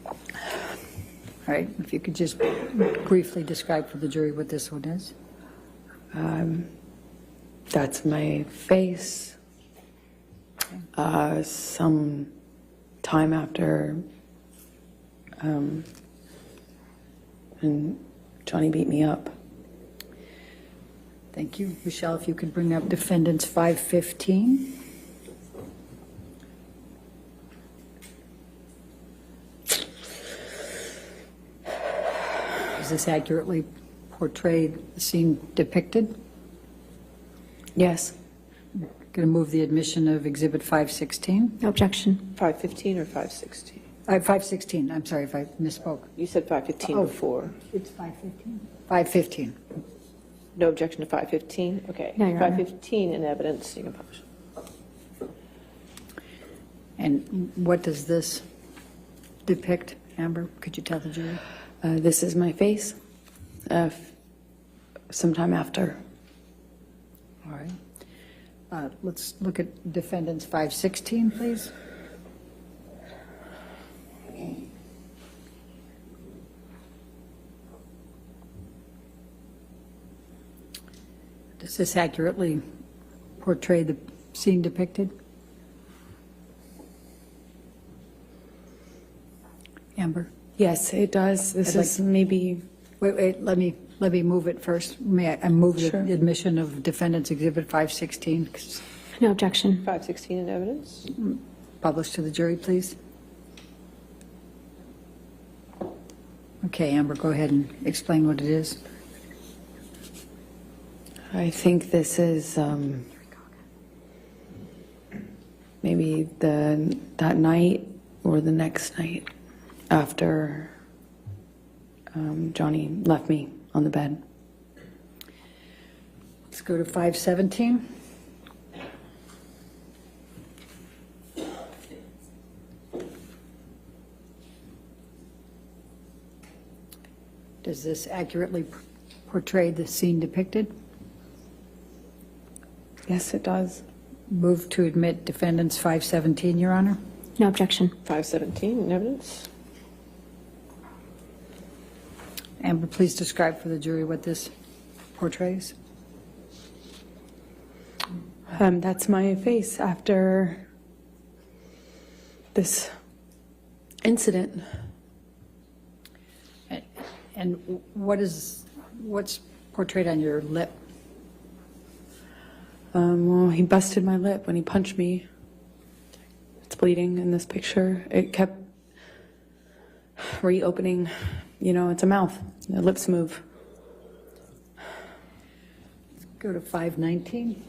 All right. If you could just briefly describe for the jury what this one is. That's my face. Some time after, and Johnny beat me up. Thank you. Michelle, if you could bring up Defendants 515. Does this accurately portray the scene depicted? Yes. Going to move the admission of Exhibit 516. No objection. 515 or 516? 516. I'm sorry if I misspoke. You said 515 Oh. before. It's 515. 515. No objection to 515? Okay. No, Your Honor. 515 in evidence. You can publish. And what does this depict, Amber? Could you tell the jury? This is my face sometime after. All right. Let's look at Defendants 516, please. Does this accurately portray the scene depicted? Amber? Yes, it does. This I'd is maybe. Wait, let me move it first. May I move Sure. the admission of Defendants Exhibit 516, No objection. 516 in evidence. published to the jury, please? Okay, Amber, go ahead and explain what it is. I think this is maybe that night or the next night after Johnny left me on the bed. Let's go to 517. Does this accurately portray the scene depicted? Yes, it does. Move to admit defendants 517, Your Honor. No objection. 517 in evidence. Amber, please describe for the jury what this portrays. That's my face after this incident. And what's portrayed on your lip? Well, he busted my lip when he punched me. It's bleeding in this picture. It kept reopening. You know, it's a mouth. The lips move. Go to 519.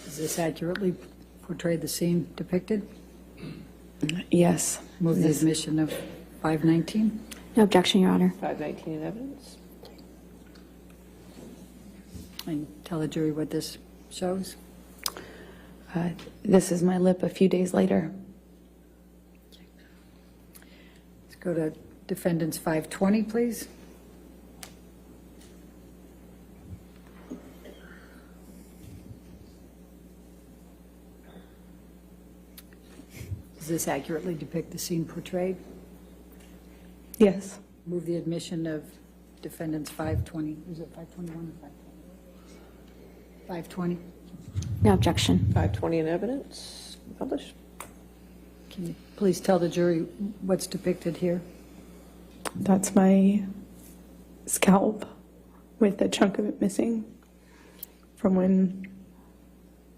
Does this accurately portray the scene depicted? Yes. Move the This- admission of 519. No objection, Your Honor. 519 in evidence. And tell the jury what this shows. This is my lip a few days later. Let's go to defendants 520, please. Does this accurately depict the scene portrayed? Yes. Move the admission of defendants 520. Is it 521 or 520? 520. No objection. 520 in evidence. Publish. Can you please tell the jury what's depicted here? That's my scalp with a chunk of it missing from when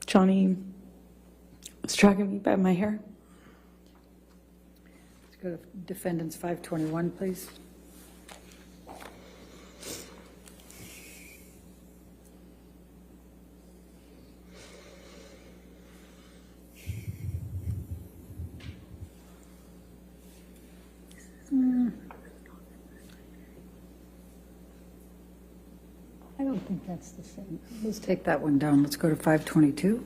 Johnny was dragging me by my hair. Let's go to defendants 521, please. I don't think that's the same. Let's take that one down. Let's go to 522.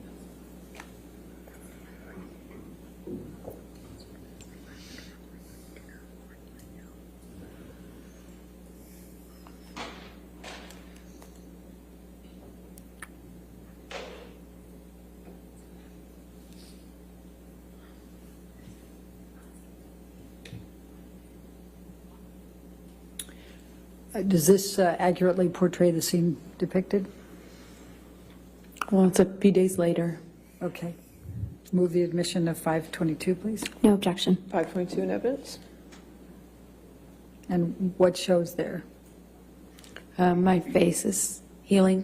Does this accurately portray the scene depicted? Well, it's a few days later. Okay. Move the admission of 522, please. No objection. 522 in evidence. And what shows there? My face is healing.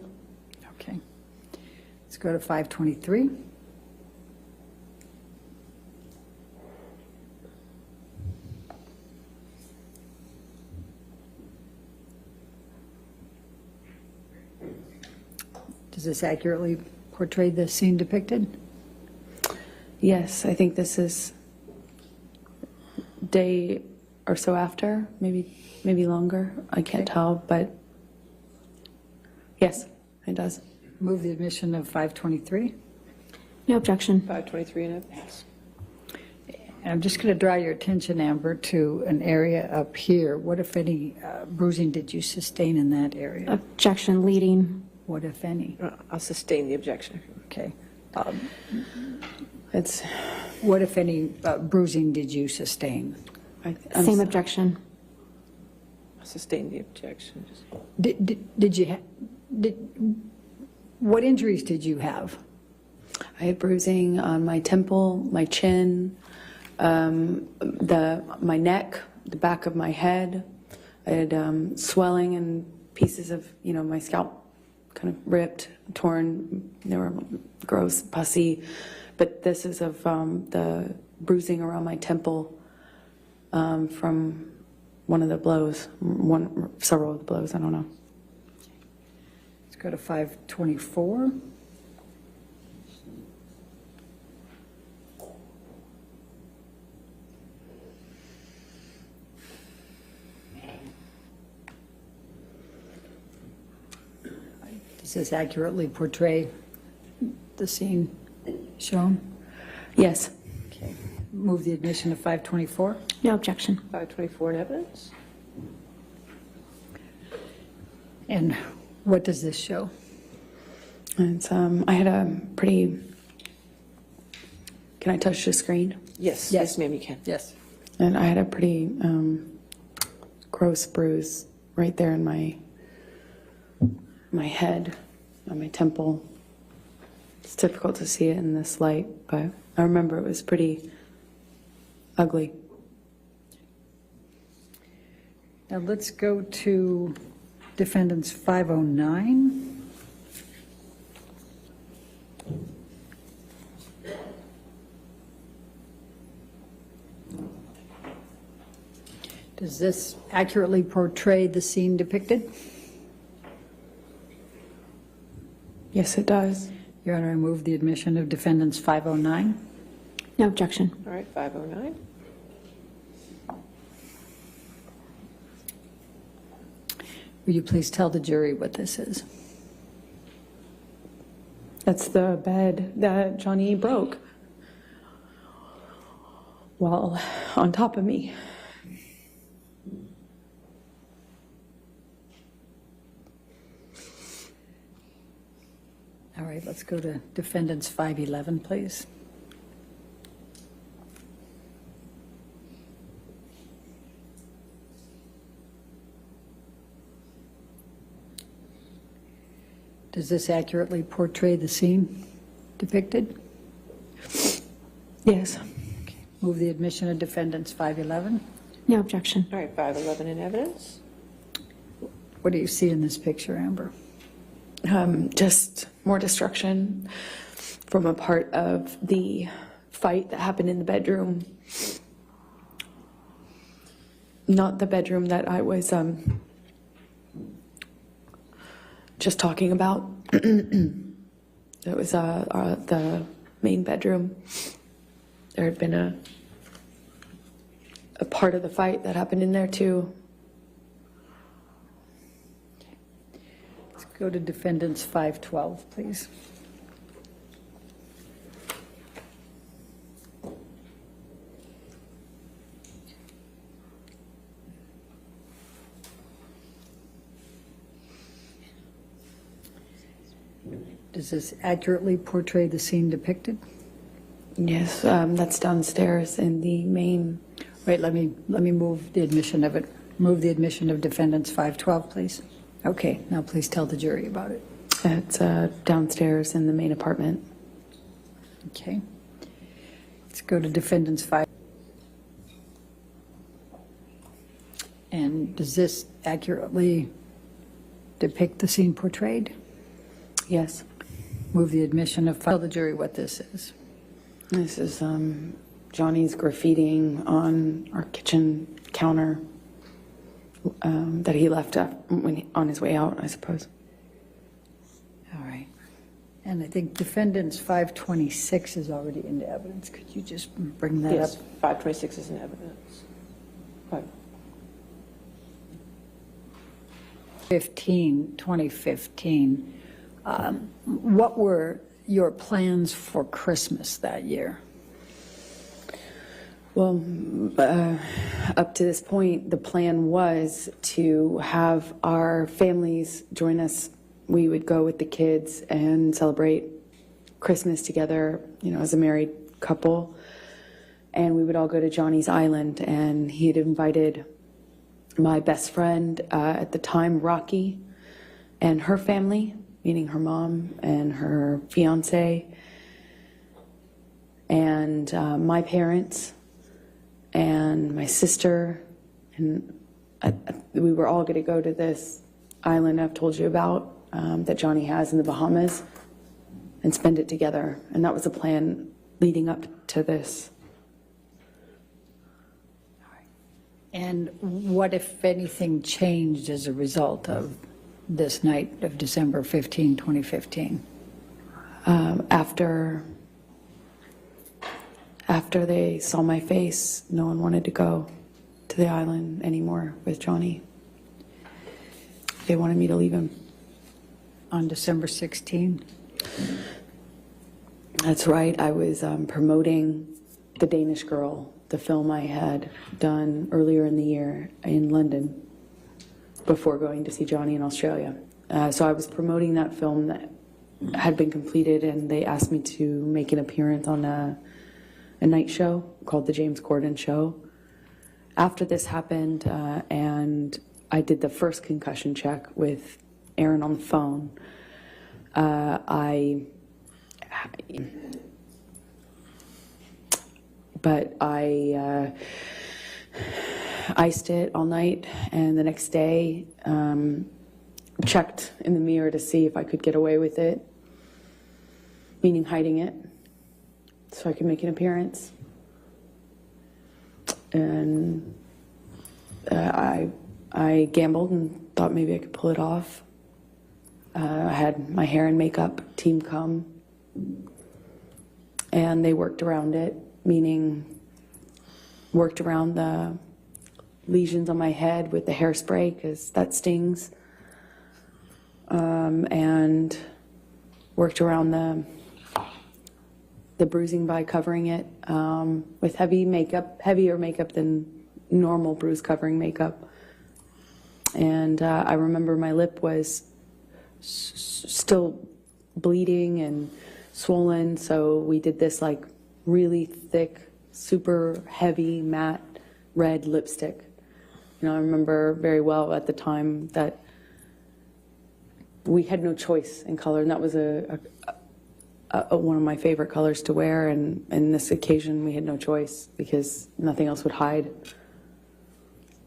Okay. Let's go to 523. Does this accurately portray the scene depicted? Yes, I think this is day or so after, maybe longer. I can't tell, but yes, it does. Move the admission of 523. No objection. 523 in evidence. And I'm just going to draw your attention, Amber, to an area up here. What, if any, bruising did you sustain in that area? Objection leading. What, if any? I'll sustain the objection. Okay. It's What, if any, bruising did you sustain? Same objection. I'll sustain the objection. What injuries did you have? I had bruising on my temple, my chin, my neck, the back of my head. I had swelling and pieces of, my scalp kind of ripped, torn. They were gross, pussy. But this is of the bruising around my temple from one of the blows, several of the blows, I don't know. Let's go to 524. Does this accurately portray the scene shown? Yes. Okay. Move the admission of 524. No objection. 524 in evidence? And what does this show? It's, I had a pretty, can I touch the screen? Yes. Yes. Yes, ma'am, you can. Yes. And I had a pretty gross bruise right there in my head, on my temple. It's difficult to see it in this light, but I remember it was pretty ugly. Now let's go to Defendants 509. Does this accurately portray the scene depicted? Yes, it does. Your Honor, I move the admission of Defendants 509. No objection. All right, 509. Will you please tell the jury what this is? That's the bed that Johnny broke while on top of me. All right, let's go to Defendants 511, please. Does this accurately portray the scene depicted? Yes. Move the admission of Defendants 511. No objection. All right, 511 in evidence? What do you see in this picture, Amber? Just more destruction from a part of the fight that happened in the bedroom. Not the bedroom that I was just talking about. It was the main bedroom. There had been a part of the fight that happened in there too. Let's go to Defendants 512, please. Does this accurately portray the scene depicted? Yes, that's downstairs in the main. Wait, let me move the admission of it. Move the admission of Defendants 512, please. Okay, now please tell the jury about it. It's downstairs in the main apartment. Okay. Let's go to Defendants 5. And does this accurately depict the scene portrayed? Yes. Move the admission of, tell the jury what this is. This is Johnny's graffitiing on our kitchen counter that he left on his way out, I suppose. All right. And I think Defendants 526 is already into evidence. Could you just bring that Yes, up? 526 is in evidence. 2015. What were your plans for Christmas that year? Well, up to this point, the plan was to have our families join us. We would go with the kids and celebrate Christmas together, as a married couple. And we would all go to Johnny's Island, and he had invited my best friend at the time, Rocky, and her family, meaning her mom and her fiance, and my parents, and my sister, and we were all going to go to this island I've told you about that Johnny has in the Bahamas and spend it together. And that was the plan leading up to this. And what, if anything, changed as a result of this night of December 15, 2015? After they saw my face, no one wanted to go to the island anymore with Johnny. They wanted me to leave him. On December 16? That's right. I was promoting The Danish Girl, the film I had done earlier in the year in London before going to see Johnny in Australia. So I was promoting that film that had been completed, and they asked me to make an appearance on a night show called The James Corden Show. After this happened, and I did the first concussion check with Aaron on the phone, I iced it all night, and the next day checked in the mirror to see if I could get away with it, meaning hiding it, so I could make an appearance. And I gambled and thought maybe I could pull it off. I had my hair and makeup team come, and they worked around it, meaning worked around the lesions on my head with the hairspray, because that stings, and worked around the bruising by covering it with heavier makeup than normal bruise covering makeup. And I remember my lip was still bleeding and swollen, so we did this like really thick, super heavy, matte red lipstick. You know, I remember very well at the time that we had no choice in color, and that was one of my favorite colors to wear, and in this occasion we had no choice because nothing else would hide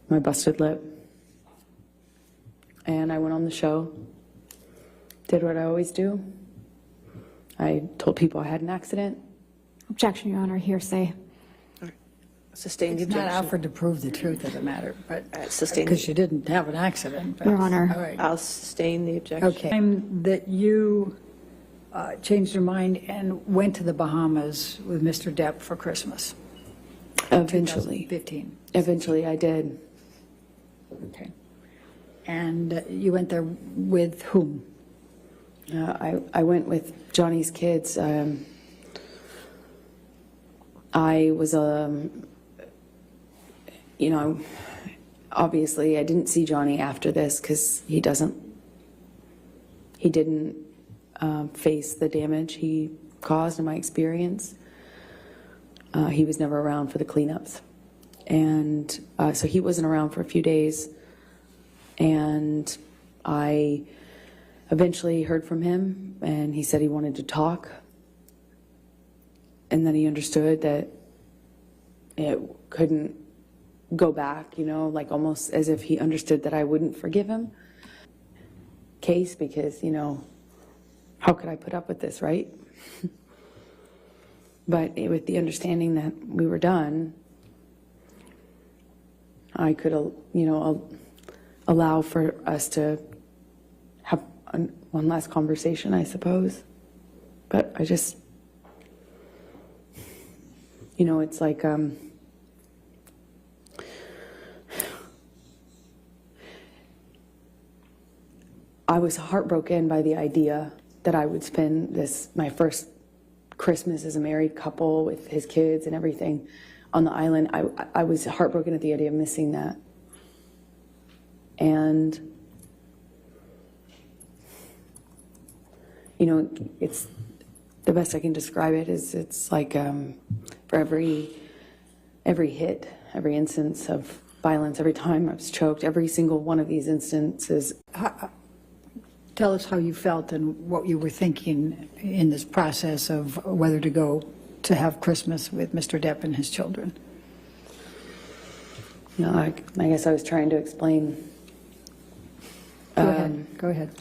my busted lip. And I went on the show, did what I always do. I told people I had an accident. Objection, Your Honor, hearsay. Sustain the It's not objection. offered to prove the truth of the matter, but, Sustain. because you didn't have an accident. but- Your Honor. All right. I'll sustain the objection. Okay. Time that you changed your mind and went to the Bahamas with Mr. Depp for Christmas? Eventually. 2015. Eventually I did. Okay. And you went there with whom? I went with Johnny's kids. I was, you know, obviously I didn't see Johnny after this because he didn't face the damage he caused in my experience. He was never around for the cleanups. And so he wasn't around for a few days. And I eventually heard from him, and he said he wanted to talk. And then he understood that it couldn't go back, you know, like almost as if he understood that I wouldn't forgive him. Case, because, you know, how could I put up with this, right? But with the understanding that we were done, I could, you know, allow for us to have one last conversation, I suppose. But I just, you know, it's like, I was heartbroken by the idea that I would spend my first Christmas as a married couple with his kids and everything on the island. I was heartbroken at the idea of missing that. And, you know, it's the best I can describe it is it's like for every hit, every instance of violence, every time I was choked, every single one of these instances. Tell us how you felt and what you were thinking in this process of whether to go to have Christmas with Mr. Depp and his children. You know, I guess I was trying to explain Go ahead.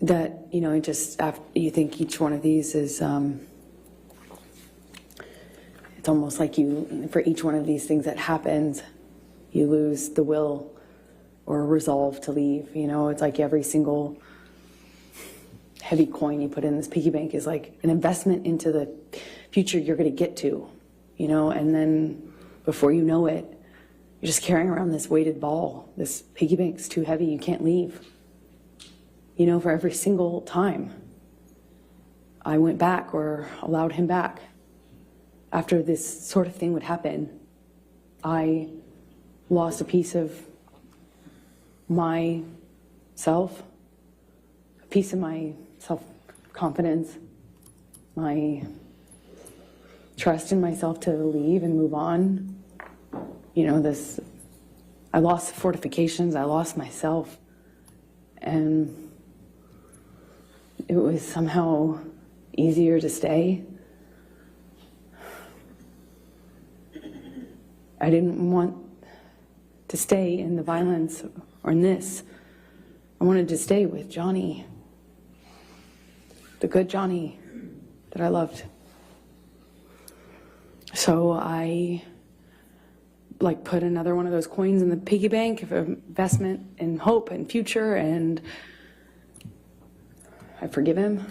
That, you know, just after you think each one of these is, it's almost like for each one of these things that happens, you lose the will or resolve to leave. You know, it's like every single heavy coin you put in this piggy bank is like an investment into the future you're going to get to, you know, and then before you know it, you're just carrying around this weighted ball. This piggy bank's too heavy, you can't leave. You know, for every single time I went back or allowed him back after this sort of thing would happen, I lost a piece of myself, a piece of my self-confidence, my trust in myself to leave and move on. You know, I lost fortifications, I lost myself, and it was somehow easier to stay. I didn't want to stay in the violence or in this. I wanted to stay with Johnny, the good Johnny that I loved. So I put another one of those coins in the piggy bank of investment in hope and future, and I forgive him.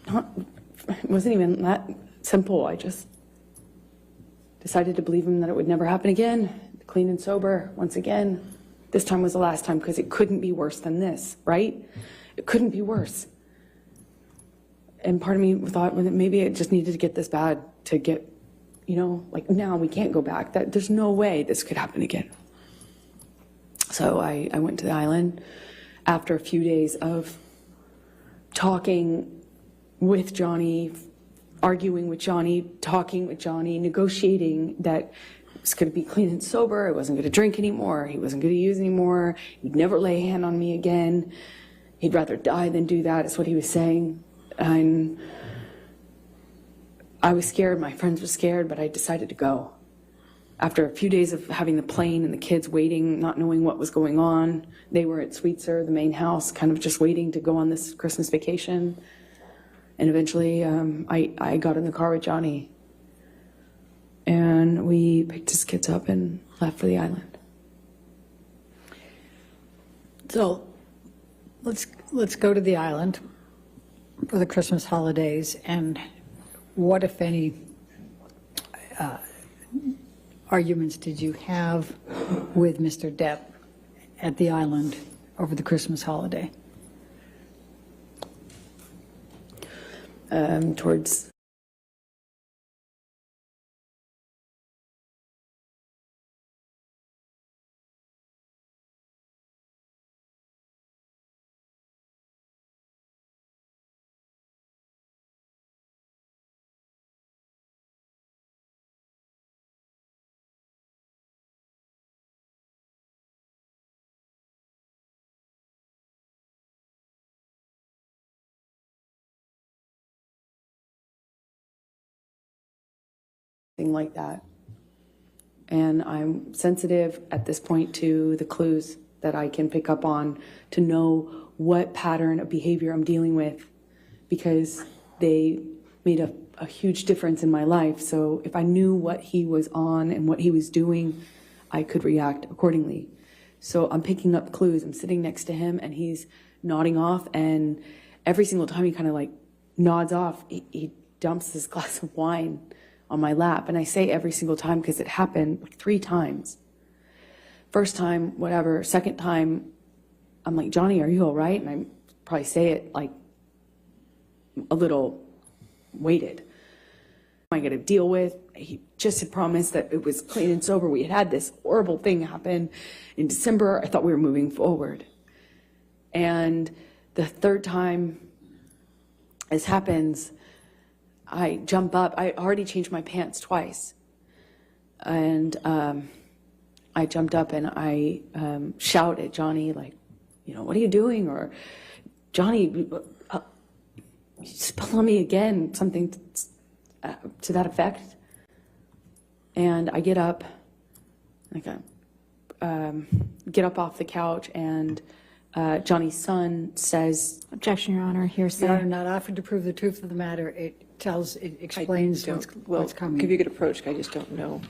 It wasn't even that simple. I just decided to believe him that it would never happen again, clean and sober once again. This time was the last time because it couldn't be worse than this, right? It couldn't be worse. And part of me thought that maybe it just needed to get this bad to get, you know, like now we can't go back. That there's no way this could happen again. So I went to the island after a few days of talking with Johnny, arguing with Johnny, talking with Johnny, negotiating that it was going to be clean and sober. I wasn't going to drink anymore. He wasn't going to use anymore. He'd never lay a hand on me again. He'd rather die than do that, is what he was saying. And I was scared. My friends were scared, but I decided to go. After a few days of having the plane and the kids waiting, not knowing what was going on, they were at Sweetser, the main house, kind of just waiting to go on this Christmas vacation. And eventually I got in the car with Johnny, and we picked his kids up and left for the island. So let's go to the island for the Christmas holidays. And what, if any, arguments did you have with Mr. Depp at the island over the Christmas holiday? Towards thing like that. And I'm sensitive at this point to the clues that I can pick up on to know what pattern of behavior I'm dealing with, because they made a huge difference in my life. So if I knew what he was on and what he was doing, I could react accordingly. So I'm picking up clues. I'm sitting next to him and he's nodding off, and every single time he kind of like nods off, he dumps this glass of wine on my lap. And I say every single time because it happened like 3 times. First time, whatever. Second time, I'm like, Johnny, are you all right? And I probably say it like a little weighted. I got to deal with. He just had promised that it was clean and sober. We had this horrible thing happen in December. I thought we were moving forward. And the third time this happens, I jump up. I already changed my pants twice. And I jumped up and I shout at Johnny, like, you know, what are you doing? Or, Johnny, you spilled on me again, something to that effect. And I get up, like get up off the couch, and Johnny's son says, Objection, Your Honor, hearsay. Your Honor, not offered to prove the truth of the matter. It explains what's coming. Give you a good approach, I just don't know.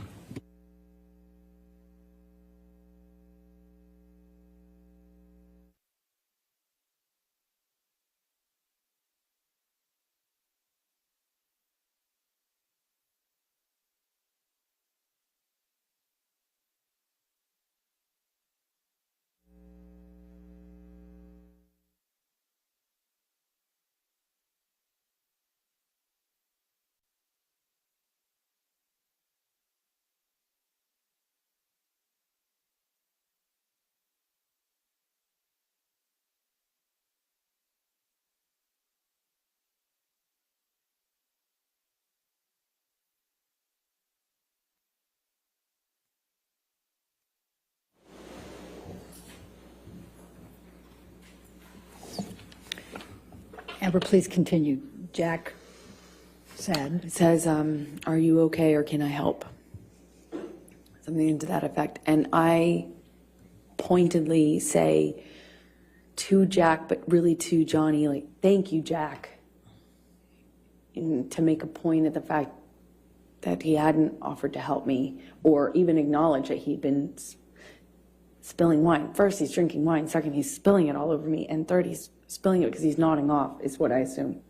Amber, please continue. Jack said. it says, are you okay or can I help? Something to that effect. And I pointedly say to Jack, but really to Johnny, like, thank you, Jack. And to make a point of the fact that he hadn't offered to help me or even acknowledge that he'd been spilling wine. First, he's drinking wine. Second, he's spilling it all over me. And third, he's spilling it because he's nodding off, is what I assume.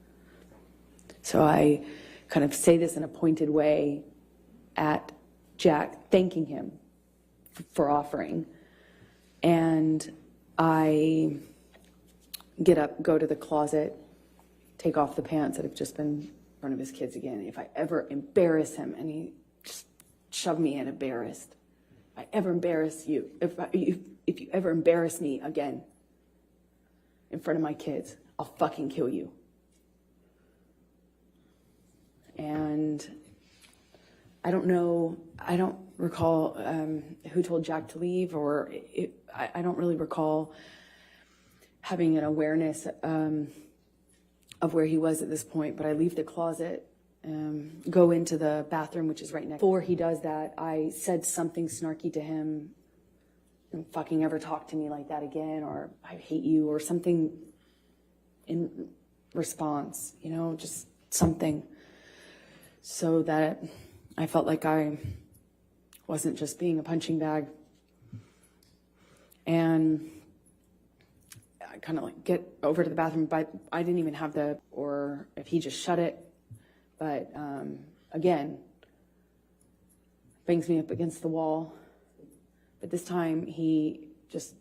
So I kind of say this in a pointed way at Jack, thanking him for offering. And I get up, go to the closet, take off the pants that have just been in front of his kids again. If I ever embarrass him, and he just shoved me in embarrassed. If I ever embarrass you, if you ever embarrass me again in front of my kids, I'll fucking kill you. And I don't recall who told Jack to leave, or I don't really recall having an awareness of where he was at this point, but I leave the closet, go into the bathroom, which is right next. Before he does that, I said something snarky to him, don't fucking ever talk to me like that again, or I hate you, or something in response, just something, so that I felt like I wasn't just being a punching bag. And I kind of like get over to the bathroom, but I didn't even have or if he just shut it. But again, bangs me up against the wall. But this time he just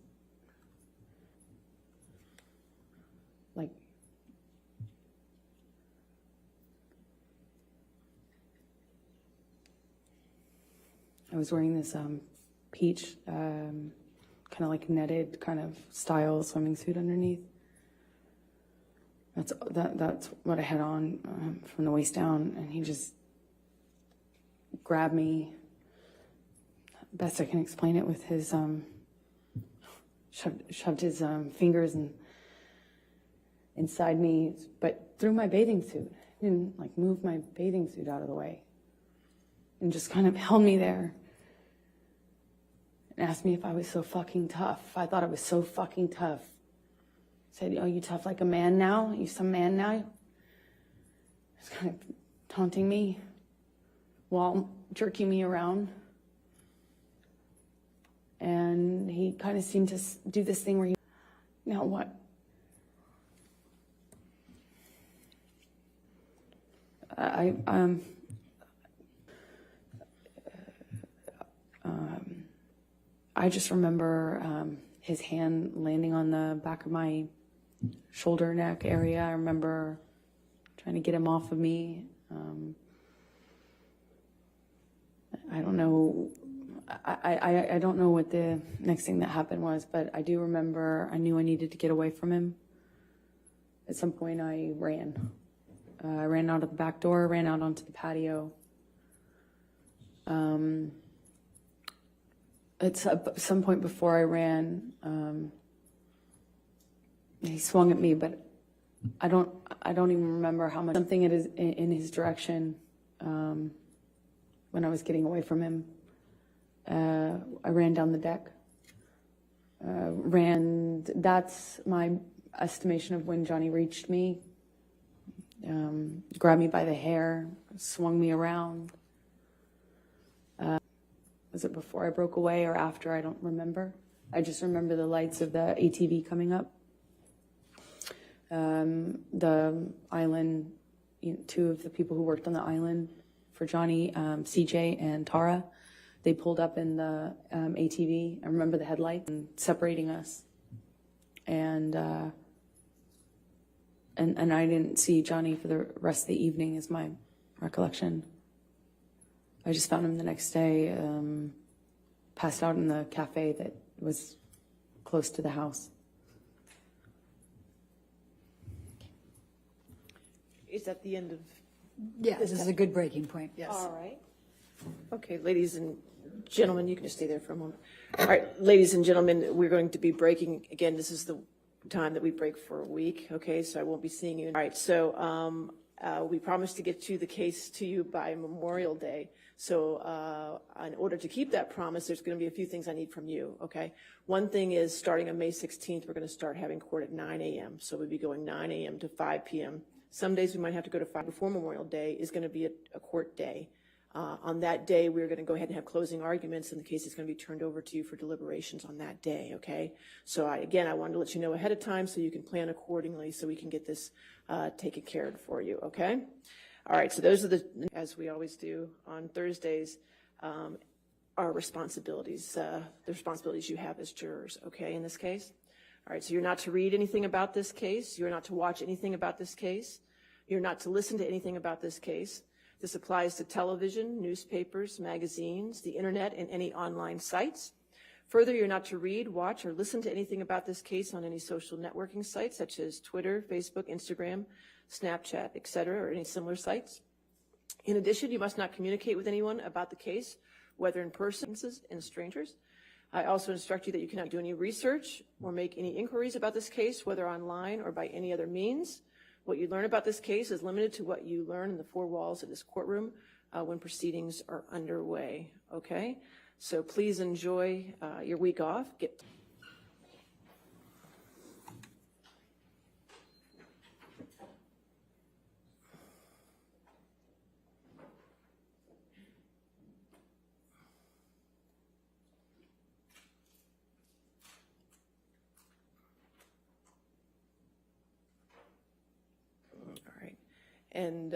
I was wearing this peach, kind of like netted kind of style swimming suit underneath. That's what I had on from the waist down, and he just grabbed me. Best I can explain it with his shoved his fingers inside me, but through my bathing suit. He didn't like move my bathing suit out of the way, and just kind of held me there. And asked me if I was so fucking tough. I thought I was so fucking tough. Said, oh, you tough like a man now? You some man now? He's kind of taunting me while jerking me around. And he kind of seemed to do this thing where he, now what? I just remember his hand landing on the back of my shoulder neck area. I remember trying to get him off of me. I don't know. I don't know what the next thing that happened was, but I do remember I knew I needed to get away from him. At some point I ran. I ran out of the back door, ran out onto the patio. At some point before I ran, he swung at me, but I don't even remember how much. Something in his direction when I was getting away from him. I ran down the deck ran. That's my estimation of when Johnny reached me. Grabbed me by the hair, swung me around. Was it before I broke away or after? I don't remember. I just remember the lights of the ATV coming up. The island, two of the people who worked on the island for Johnny, CJ and Tara, they pulled up in the ATV. I remember the headlight and separating us. And I didn't see Johnny for the rest of the evening is my recollection. I just found him the next day, passed out in the cafe that was close to the house. Is that the end of? Yeah, this is a good breaking point, yes. All right. Okay, ladies and gentlemen, you can just stay there for a moment. All right, ladies and gentlemen, we're going to be breaking, again, this is the time that we break for a week, okay, so I won't be seeing you. All right, so we promised to get the case to you by Memorial Day. So in order to keep that promise, there's going to be a few things I need from you, okay? One thing is starting on May 16th, we're going to start having court at 9 a.m. So we'll be going 9 a.m. to 5 p.m. Some days we might have to go to 5 before Memorial Day is going to be a court day. On that day, we're going to go ahead and have closing arguments, and the case is going to be turned over to you for deliberations on that day, okay? So I wanted to let you know ahead of time so you can plan accordingly so we can get this taken care of for you, okay? All right, so those are as we always do on Thursdays, our responsibilities, the responsibilities you have as jurors, okay, in this case? All right, so you're not to read anything about this case. You're not to watch anything about this case. You're not to listen to anything about this case. This applies to television, newspapers, magazines, the internet, and any online sites. Further, you're not to read, watch, or listen to anything about this case on any social networking sites such as Twitter, Facebook, Instagram, Snapchat, etc., or any similar sites. In addition, you must not communicate with anyone about the case, whether in person and strangers. I also instruct you that you cannot do any research or make any inquiries about this case, whether online or by any other means. What you learn about this case is limited to what you learn in the four walls of this courtroom when proceedings are underway, okay? So please enjoy your week off. And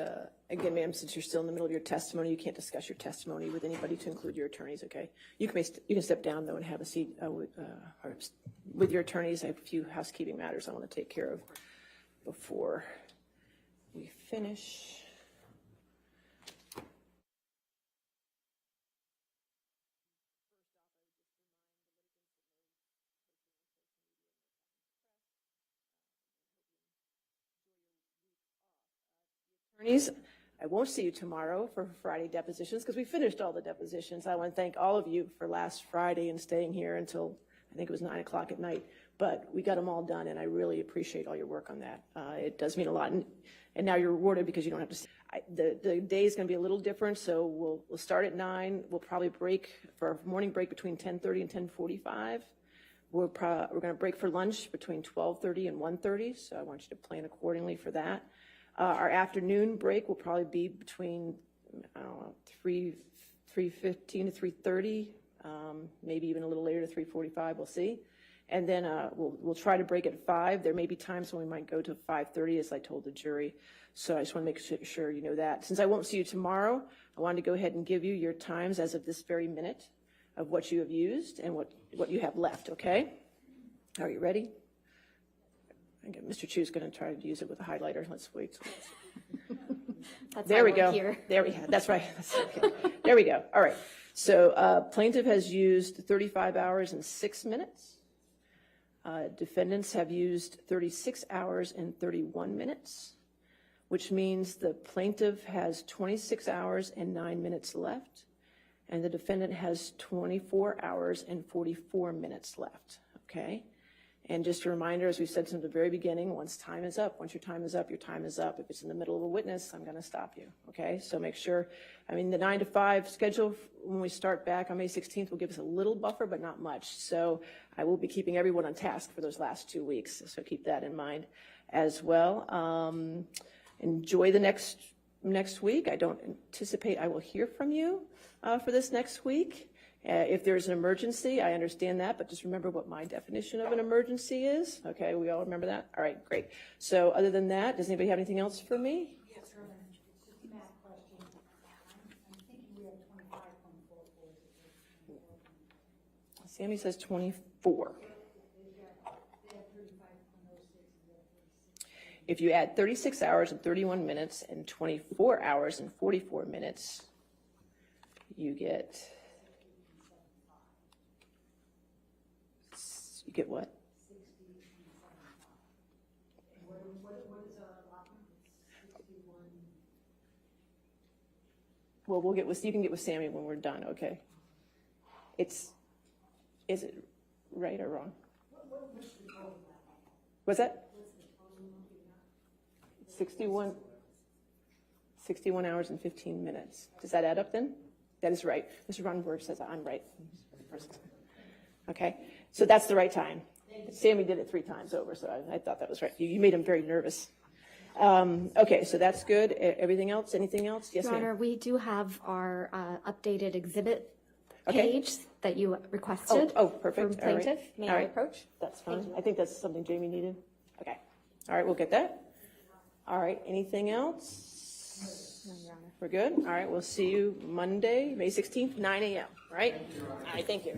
again, ma'am, since you're still in the middle of your testimony, you can't discuss your testimony with anybody to include your attorneys, okay? You can step down, though, and have a seat with your attorneys. I have a few housekeeping matters I want to take care of before we finish. Attorneys, I won't see you tomorrow for Friday depositions because we finished all the depositions. I want to thank all of you for last Friday and staying here until I think it was 9 o'clock at night. But we got them all done, and I really appreciate all your work on that. It does mean a lot. And now you're rewarded because you don't have to. The day is going to be a little different, so we'll start at 9. We'll probably break for our morning break between 10:30 and 10:45. We're going to break for lunch between 12:30 and 1:30, so I want you to plan accordingly for that. Our afternoon break will probably be between, I don't know, 3:15 to 3:30, maybe even a little later to 3:45, we'll see. And then we'll try to break at 5. There may be times when we might go to 5:30, as I told the jury. So I just want to make sure you know that. Since I won't see you tomorrow, I wanted to go ahead and give you your times as of this very minute of what you have used and what you have left, okay? Are you ready? Mr. Chu's going to try to use it with a highlighter. Let's wait. There we go. There we go. That's right. Okay. There we go. All right. So plaintiff has used 35 hours and 6 minutes. Defendants have used 36 hours and 31 minutes, which means the plaintiff has 26 hours and 9 minutes left, and the defendant has 24 hours and 44 minutes left. Okay. And just a reminder, as we said from the very beginning, once time is up, once your time is up, your time is up. If it's in the middle of a witness, I'm going to stop you, okay? So make sure, I mean, the 9 to 5 schedule, when we start back on May 16th, will give us a little buffer, but not much. So I will be keeping everyone on task for those last 2 weeks, so keep that in mind as well. Enjoy the next week. I don't anticipate I will hear from you for this next week. If there's an emergency, I understand that, but just remember what my definition of an emergency is. Okay, we all remember that? All right, great. So other than that, does anybody have anything else for me? Yes, sir. It's just a math question. I'm thinking we have 25.44. Sammy says 24. If you add 36 hours and 31 minutes and 24 hours and 44 minutes, you get what? What is our allotment? 61. Well, you can get with Sammy when we're done, okay? Is it right or wrong? What's that? 61 hours and 15 minutes. Does that add up then? That is right. Mr. Ronenberg says I'm right. Okay, so that's the right time. Sammy did it 3 times over, so I thought that was right. You made him very nervous. Okay, so that's good. Everything else? Anything else? Yes, Your ma'am. Honor, we do have our updated exhibit Okay. page that you requested. Oh, perfect. From All right. plaintiff. May All I right. approach? That's fine. I think that's something Jamie needed. Okay. All right, we'll get that. All right, anything else? No, Your Honor. We're good? All right, we'll see you Monday, May 16th, 9 a.m., right? All right, thank you.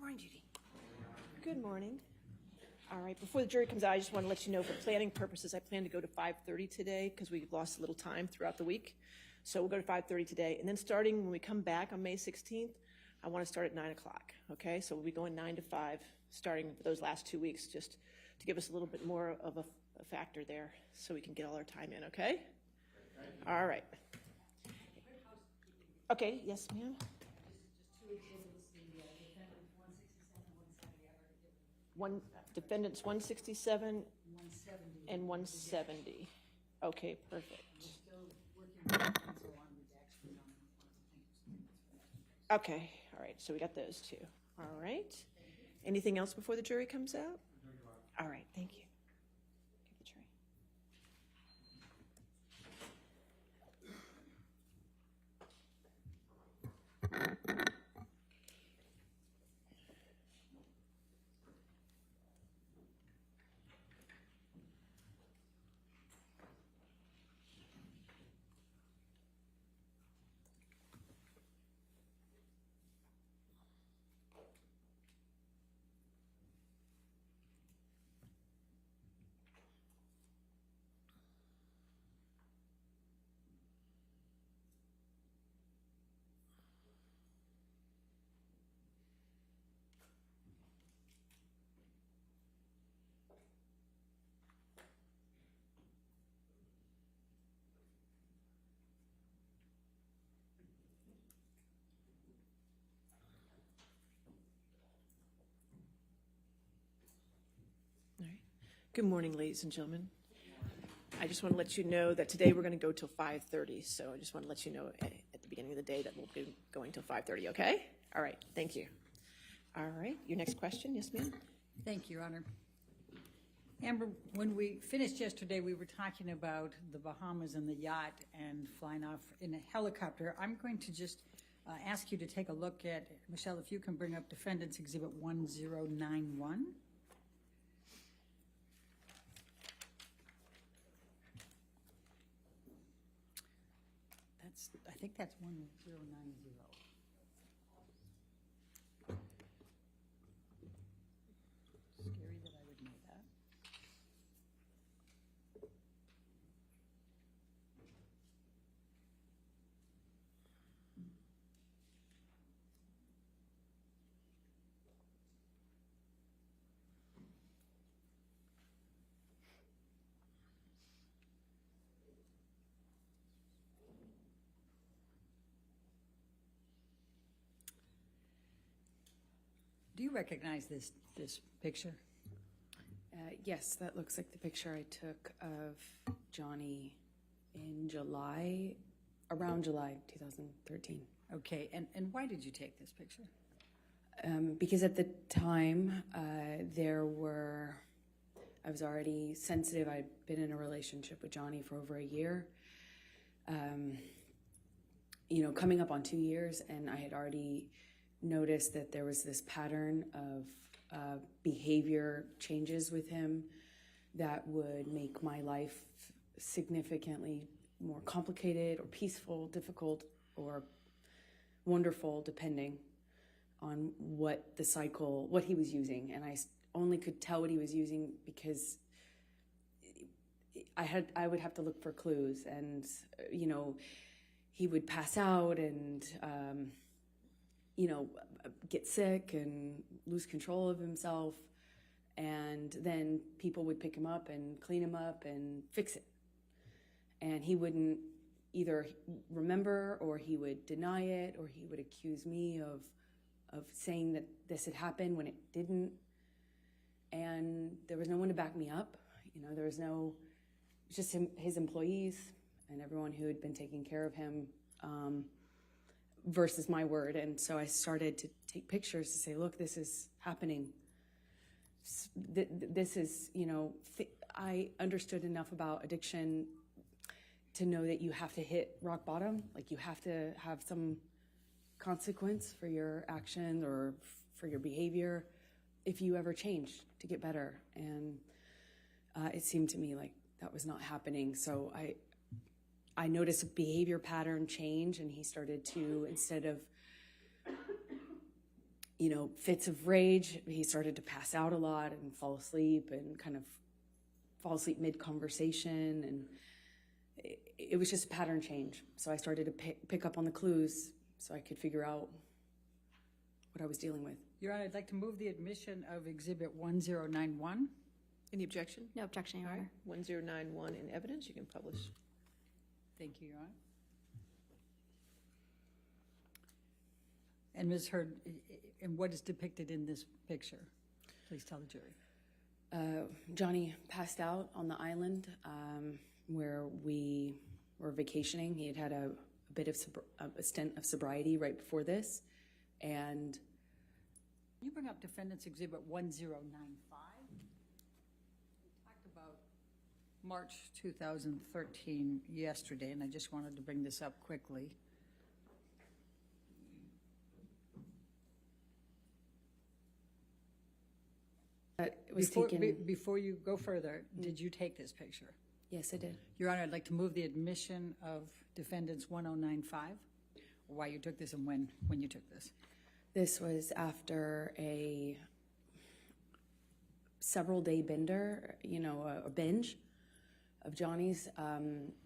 morning, Judy. Good morning. All right, before the jury comes out, I just want to let you know for planning purposes, I plan to go to 5:30 today because we lost a little time throughout the week. So we'll go to 5:30 today. And then starting when we come back on May 16th, I want to start at 9 o'clock, okay? So we'll be going 9 to 5, starting for those last 2 weeks, just to give us a little bit more of a factor there so we can get all our time in, okay? All right. Okay, yes, ma'am? Defendants 167 and 170. Okay, perfect. Okay, all right, so we got those two. All right. Anything else before the jury comes out? All right, thank you. Give the tray. All right. Good morning, ladies and gentlemen. I just want to let you know that today we're going to go till 5:30. So I just want to let you know at the beginning of the day that we'll be going till 5:30, okay? All right, thank you. All right, your next question, yes, ma'am? Thank you, Your Honor. Amber, when we finished yesterday, we were talking about the Bahamas and the yacht and flying off in a helicopter. I'm going to just ask you to take a look at, Michelle, if you can bring up Defendants Exhibit 1091. I think that's 1090. Scary that I would know that. Do you recognize this picture? Yes, that looks like the picture I took of Johnny in July, around July 2013. Okay, and why did you take this picture? Because at the time, I was already sensitive. I'd been in a relationship with Johnny for over a year, coming up on 2 years, and I had already noticed that there was this pattern of behavior changes with him that would make my life significantly more complicated or peaceful, difficult, or wonderful, depending on what he was using. And I only could tell what he was using because I would have to look for clues, and he would pass out and get sick and lose control of himself, and then people would pick him up and clean him up and fix it, and he wouldn't either remember, or he would deny it, or he would accuse me of saying that this had happened when it didn't, and there was no one to back me up. There was just his employees and everyone who had been taking care of him, versus my word. And so I started to take pictures to say, look, this is happening. This is, I understood enough about addiction to know that you have to hit rock bottom. Like, you have to have some consequence for your action or for your behavior if you ever change to get better. And it seemed to me like that was not happening. So I noticed a behavior pattern change, and he started to, instead of, fits of rage. He started to pass out a lot and fall asleep and kind of fall asleep mid-conversation. And it was just a pattern change. So I started to pick up on the clues so I could figure out what I was dealing with. Your Honor, I'd like to move the admission of Exhibit 1091. Any objection? No objection, Your Honor. 1091 in evidence, you can publish. Thank you, Your Honor. And Ms. Hurd, and what is depicted in this picture? Please tell the jury. Johnny passed out on the island where we were vacationing. He had had a bit of a stint of sobriety right before this. And Can you bring up Defendants Exhibit 1095? We talked about March 2013 yesterday, and I just wanted to bring this up quickly. it was taken. Before you go further, did you take this picture? Yes, I did. Your Honor, I'd like to move the admission of Defendants 1095, why you took this and when you took this. This was after a several day bender, a binge of Johnny's.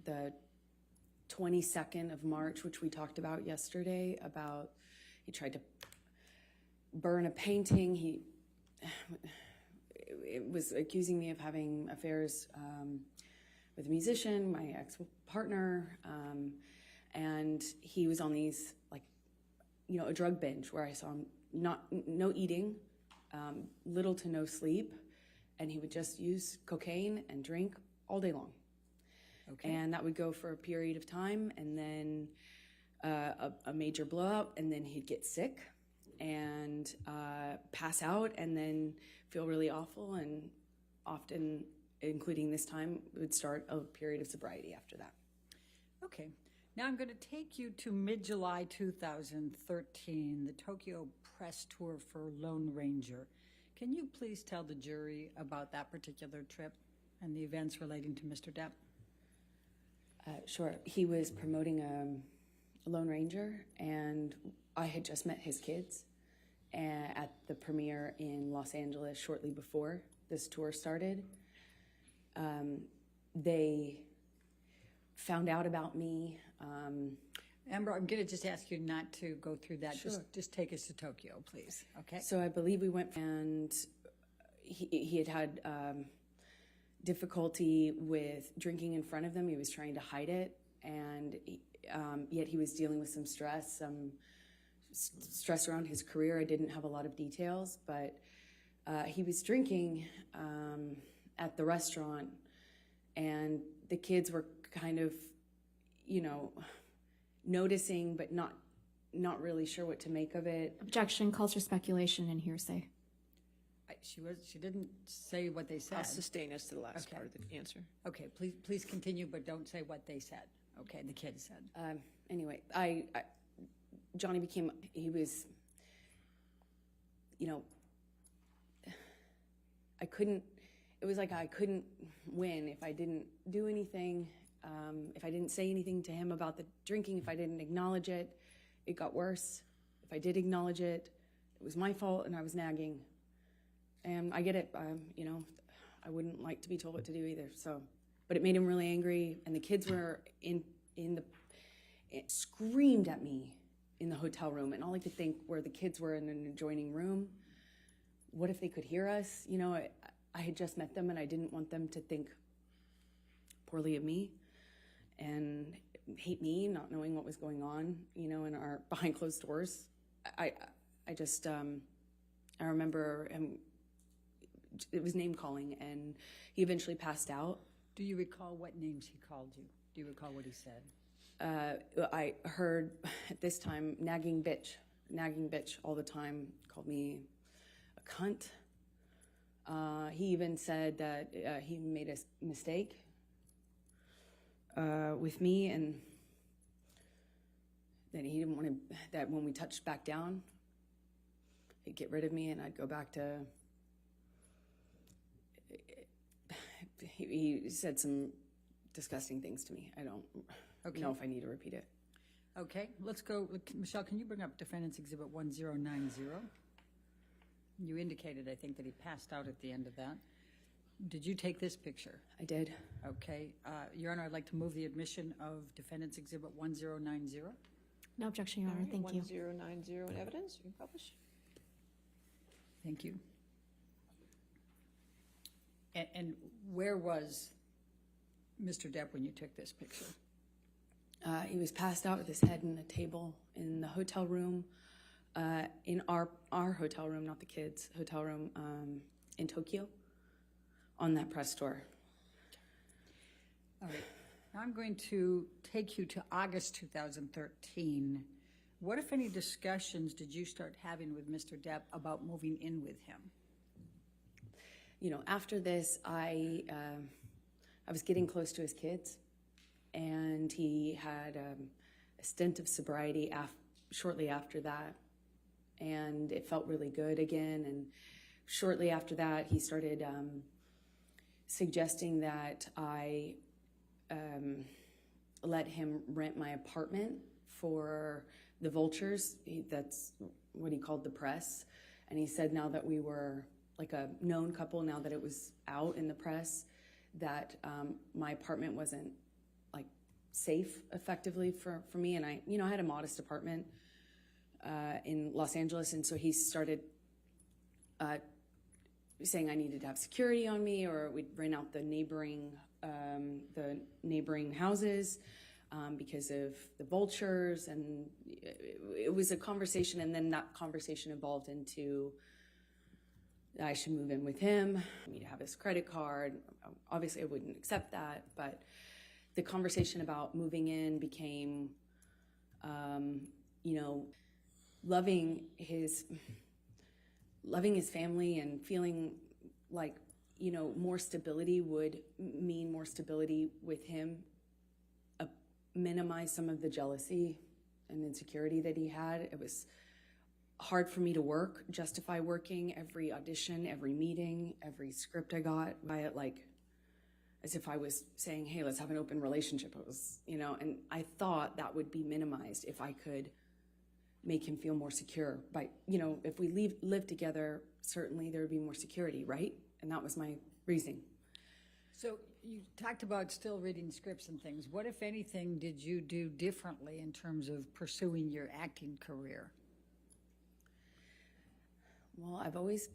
The 22nd of March, which we talked about yesterday, about he tried to burn a painting. He was accusing me of having affairs with a musician, my ex-partner, and he was on these, a drug binge where I saw him no eating, little to no sleep, and he would just use cocaine and drink all day long. Okay. And that would go for a period of time, and then a major blowout, and then he'd get sick and pass out, and then feel really awful, and often, including this time, would start a period of sobriety after that. Okay. Now I'm going to take you to mid-July 2013, the Tokyo press tour for Lone Ranger. Can you please tell the jury about that particular trip and the events relating to Mr. Depp? Sure. He was promoting a Lone Ranger, and I had just met his kids at the premiere in Los Angeles shortly before this tour started. They found out about me. Amber, I'm going to just ask you not to go through that. Sure. Just take us to Tokyo, please. Okay. So I believe we went, and he had difficulty with drinking in front of them. He was trying to hide it, and yet he was dealing with some stress around his career. I didn't have a lot of details, but he was drinking at the restaurant, and the kids were kind of, noticing, but not really sure what to make of it. Objection calls for speculation and hearsay. She didn't say what they said. I'll sustain us to the last part of the answer. Okay, please continue, but don't say what they said. Okay, the kids said. Anyway, Johnny he was, it was like I couldn't win if I didn't do anything, if I didn't say anything to him about the drinking, if I didn't acknowledge it, it got worse. If I did acknowledge it, it was my fault and I was nagging. And I get it, I wouldn't like to be told what to do either, but it made him really angry, and the kids were screamed at me in the hotel room, and all I could think were the kids were in an adjoining room. What if they could hear us? I had just met them, and I didn't want them to think poorly of me and hate me, not knowing what was going on, in our behind closed doors. I remember him. It was name calling, and he eventually passed out. Do you recall what names he called you? Do you recall what he said? I heard at this time nagging bitch all the time. Called me a cunt. He even said that he made a mistake with me, and that he didn't want that when we touched back down, he'd get rid of me, and I'd go back to. He said some disgusting things to me. I don't know if I need to repeat it. Okay, let's go. Michelle, can you bring up Defendants Exhibit 1090? You indicated, I think, that he passed out at the end of that. Did you take this picture? I did. Okay. Your Honor, I'd like to move the admission of Defendants Exhibit 1090. No objection, Your Honor. Thank you. 1090 in evidence. You can publish. Thank you. And where was Mr. Depp when you took this picture? He was passed out with his head in a table in the hotel room, in our hotel room, not the kids' hotel room, in Tokyo, on that press tour. All right. Now I'm going to take you to August 2013. What, if any, discussions did you start having with Mr. Depp about moving in with him? You know, after this, I was getting close to his kids, and he had a stint of sobriety shortly after that, and it felt really good again. And shortly after that, he started suggesting that I let him rent my apartment for the vultures. That's what he called the press. And he said now that we were like a known couple, now that it was out in the press, that my apartment wasn't like safe effectively for me. And I had a modest apartment in Los Angeles. And so he started saying I needed to have security on me, or we'd rent out the neighboring houses because of the vultures. And it was a conversation, and then that conversation evolved into I should move in with him, me to have his credit card. Obviously, I wouldn't accept that, but the conversation about moving in became, loving his family and feeling like, more stability would mean more stability with him, minimize some of the jealousy and insecurity that he had. It was hard for me to justify working every audition, every meeting, every script I got by it, like as if I was saying, hey, let's have an open relationship. It was, and I thought that would be minimized if I could make him feel more secure by, if we live together, certainly there would be more security, right? And that was my reasoning. So you talked about still reading scripts and things. What, if anything, did you do differently in terms of pursuing your acting career? Well, I've always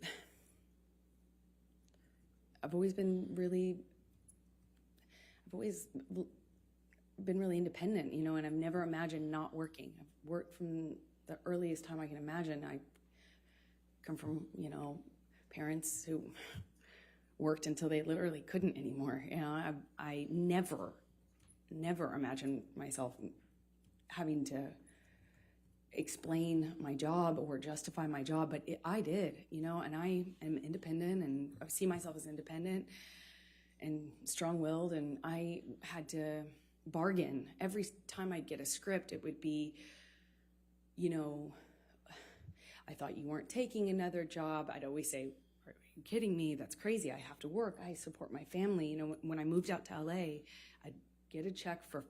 been really independent, and I've never imagined not working. I've worked from the earliest time I can imagine. I come from, parents who worked until they literally couldn't anymore. I never imagined myself having to explain my job or justify my job, but I did, and I am independent, and I see myself as independent and strong-willed, and I had to bargain. Every time I'd get a script, it would be, I thought you weren't taking another job. I'd always say, are you kidding me? That's crazy. I have to work. I support my family. When I moved out to LA, I'd get a check for,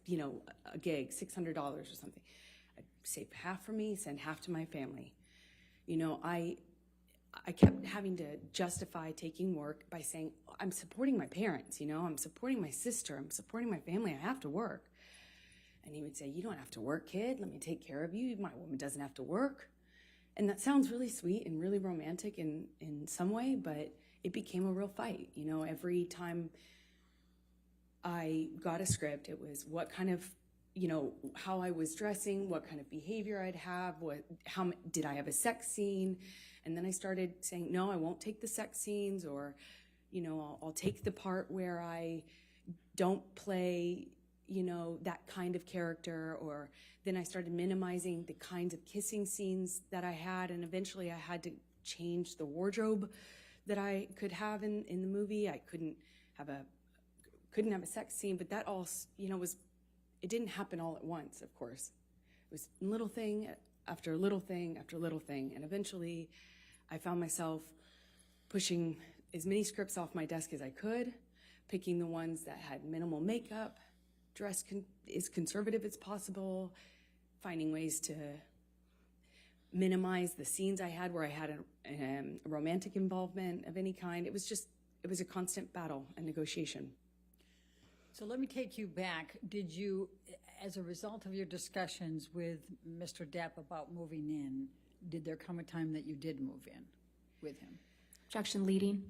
a gig, $600 or something. I'd save half for me, send half to my family. I kept having to justify taking work by saying, I'm supporting my parents, I'm supporting my sister, I'm supporting my family, I have to work. And he would say, you don't have to work, kid, let me take care of you, my woman doesn't have to work. And that sounds really sweet and really romantic in some way, but it became a real fight. Every time I got a script, it was what kind of, how I was dressing, what kind of behavior I'd have, how did I have a sex scene? And then I started saying, no, I won't take the sex scenes, or, I'll take the part where I don't play, that kind of character. Or then I started minimizing the kinds of kissing scenes that I had. And eventually I had to change the wardrobe that I could have in the movie. I couldn't have a sex scene, but that all, it didn't happen all at once, of course. It was little thing after little thing after little thing. And eventually I found myself pushing as many scripts off my desk as I could, picking the ones that had minimal makeup, dress as conservative as possible, finding ways to minimize the scenes I had where I had a romantic involvement of any kind. It was a constant battle and negotiation. So let me take you back. Did you, as a result of your discussions with Mr. Depp about moving in, did there come a time that you did move in with him? Objection leading.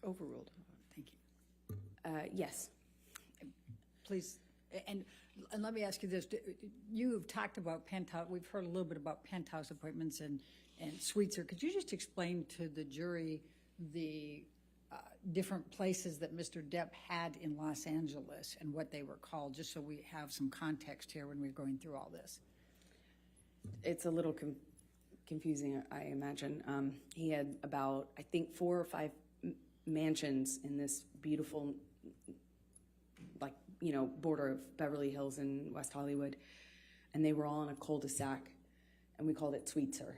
Overruled. Thank you. Yes. Please, and let me ask you this. You've talked about penthouse, we've heard a little bit about penthouse appointments and suites. Could you just explain to the jury the different places that Mr. Depp had in Los Angeles and what they were called, just so we have some context here when we're going through all this? It's a little confusing, I imagine. He had about, I think, 4 or 5 mansions in this beautiful, border of Beverly Hills and West Hollywood, and they were all in a cul-de-sac, and we called it Sweetser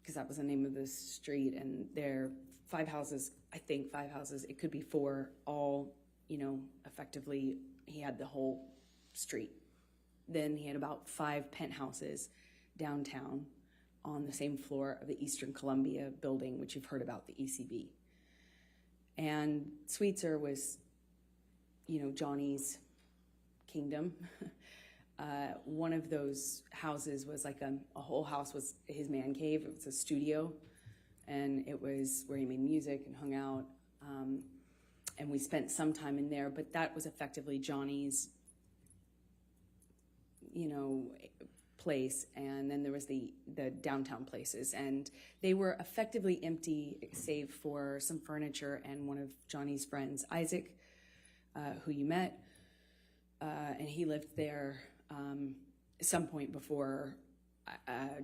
because that was the name of the street. And there, 5 houses, I think 5 houses. It could be 4. All, effectively, he had the whole street. Then he had about 5 penthouses downtown on the same floor of the Eastern Columbia building, which you've heard about, the ECB. And Sweetser was, Johnny's kingdom. One of those houses was like a whole house was his man cave. It was a studio, and it was where he made music and hung out. And we spent some time in there, but that was effectively Johnny's, place. And then there was the downtown places, and they were effectively empty save for some furniture and one of Johnny's friends, Isaac, who you met, and he lived there at some point before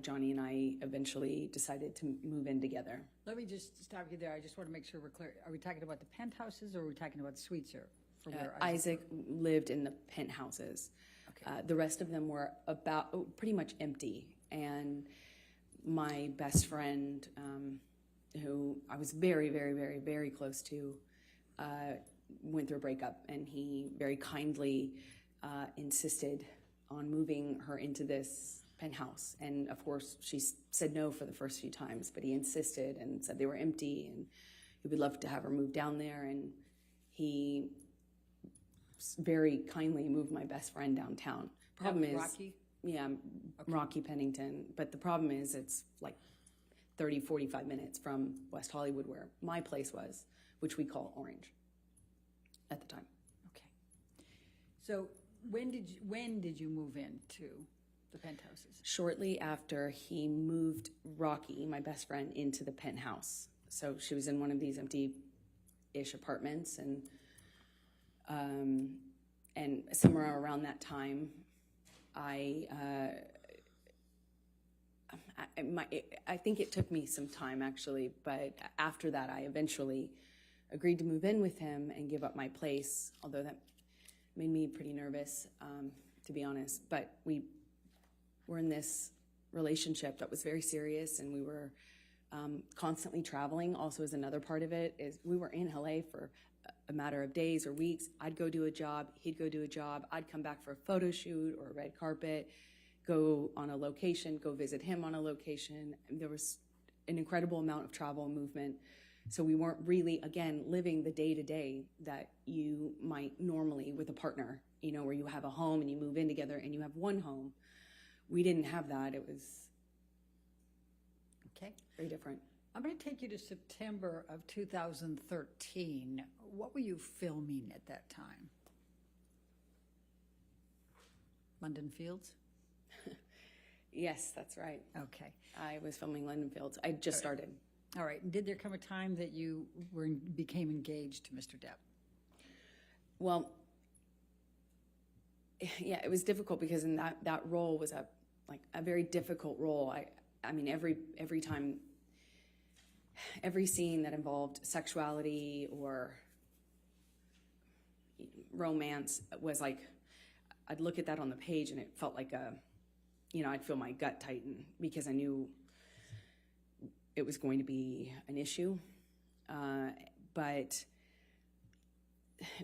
Johnny and I eventually decided to move in together. Let me just stop you there. I just want to make sure we're clear. Are we talking about the penthouses or are we talking about Sweetser? For where Isaac lived in the penthouses. Okay. The rest of them were pretty much empty. And my best friend, who I was very, very, very, very close to, went through a breakup, and he very kindly insisted on moving her into this penthouse. And of course, she said no for the first few times, but he insisted and said they were empty and he would love to have her move down there. And he very kindly moved my best friend downtown. Problem is, Rocky? Yeah, okay. Rocky Pennington. But the problem is it's like 30, 45 minutes from West Hollywood where my place was, which we call Orange at the time. Okay. So when did you move into the penthouses? Shortly after he moved Rocky, my best friend, into the penthouse. So she was in one of these empty-ish apartments, and somewhere around that time, I think it took me some time actually, but after that, I eventually agreed to move in with him and give up my place, although that made me pretty nervous, to be honest. But we were in this relationship that was very serious, and we were constantly traveling. Also, as another part of it is we were in LA for a matter of days or weeks. I'd go do a job, he'd go do a job, I'd come back for a photo shoot or a red carpet, go on a location, go visit him on a location. And there was an incredible amount of travel and movement. So we weren't really, again, living the day-to-day that you might normally with a partner, where you have a home and you move in together and you have one home. We didn't have that. It was okay, very different. I'm going to take you to September of 2013. What were you filming at that time? London Fields? Yes, that's right. Okay. I was filming London Fields. I just started. All right. And did there come a time that you became engaged to Mr. Depp? Well, yeah, it was difficult because in that role was a very difficult role. I mean, every time, every scene that involved sexuality or romance was like, I'd look at that on the page and it felt like I'd feel my gut tighten because I knew it was going to be an issue. But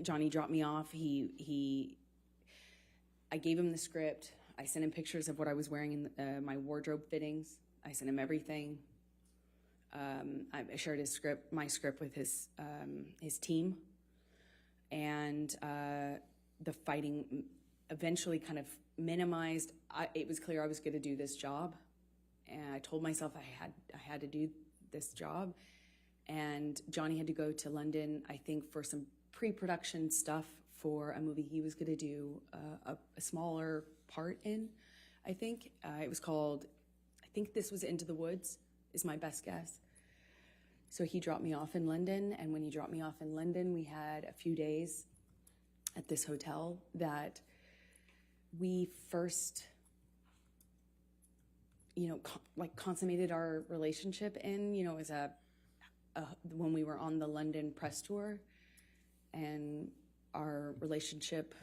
Johnny dropped me off. I gave him the script. I sent him pictures of what I was wearing in my wardrobe fittings. I sent him everything. I shared my script with his team, and the fighting eventually kind of minimized. It was clear I was going to do this job, and I told myself I had to do this job. And Johnny had to go to London, I think, for some pre-production stuff for a movie he was going to do a smaller part in. I think it was called. I think this was Into the Woods, is my best guess. So he dropped me off in London, and when he dropped me off in London, we had a few days at this hotel that we first, consummated our relationship in, as when we were on the London press tour, and our relationship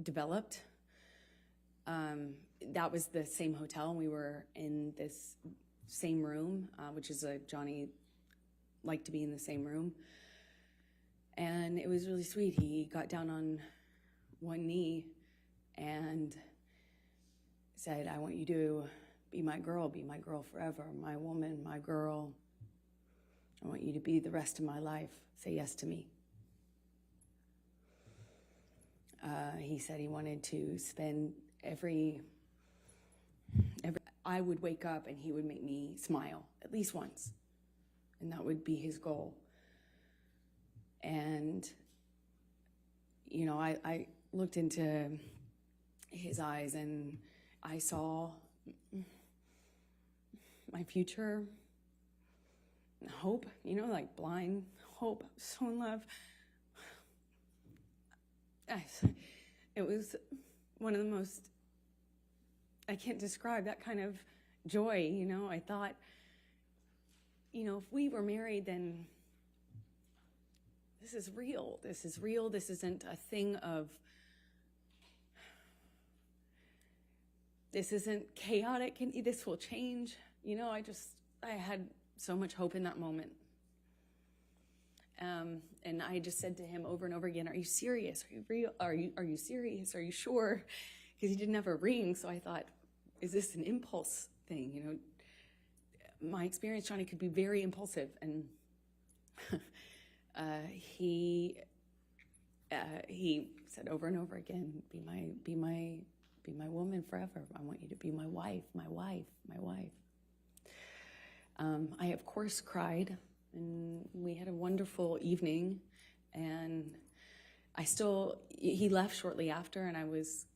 developed. That was the same hotel, and we were in this same room, which is Johnny liked to be in the same room. And it was really sweet. He got down on one knee and said, I want you to be my girl forever, my woman, my girl. I want you to be the rest of my life. Say yes to me. He said he wanted to spend every I would wake up and he would make me smile at least once. And that would be his goal. And, I looked into his eyes and I saw my future, hope, like blind hope. I was so in love. It was one of the most, I can't describe that kind of joy, I thought, if we were married, then this is real. This isn't a thing of, this isn't chaotic, and this will change. I had so much hope in that moment. And I just said to him over and over again, are you serious? Are you real? Are you serious? Are you sure? Because he didn't have a ring, so I thought, is this an impulse thing? My experience, Johnny, could be very impulsive, and he said over and over again, be my woman forever. I want you to be my wife, my wife, my wife. I, of course, cried, and we had a wonderful evening, and he left shortly after, and I was,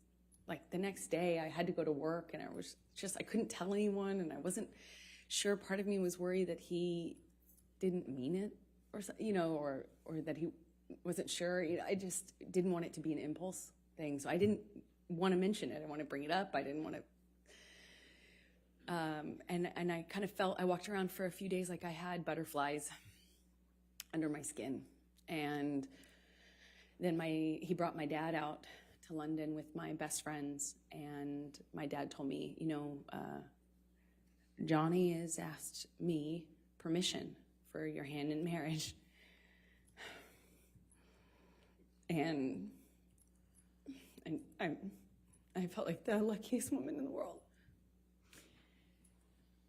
the next day I had to go to work, and I couldn't tell anyone, and I wasn't sure. Part of me was worried that he didn't mean it, or that he wasn't sure. I just didn't want it to be an impulse thing, so I didn't want to mention it. I didn't want to bring it up. I didn't want to. And I kind of I walked around for a few days like I had butterflies under my skin. And then he brought my dad out to London with my best friends. And my dad told me, Johnny has asked me permission for your hand in marriage. And I felt like the luckiest woman in the world.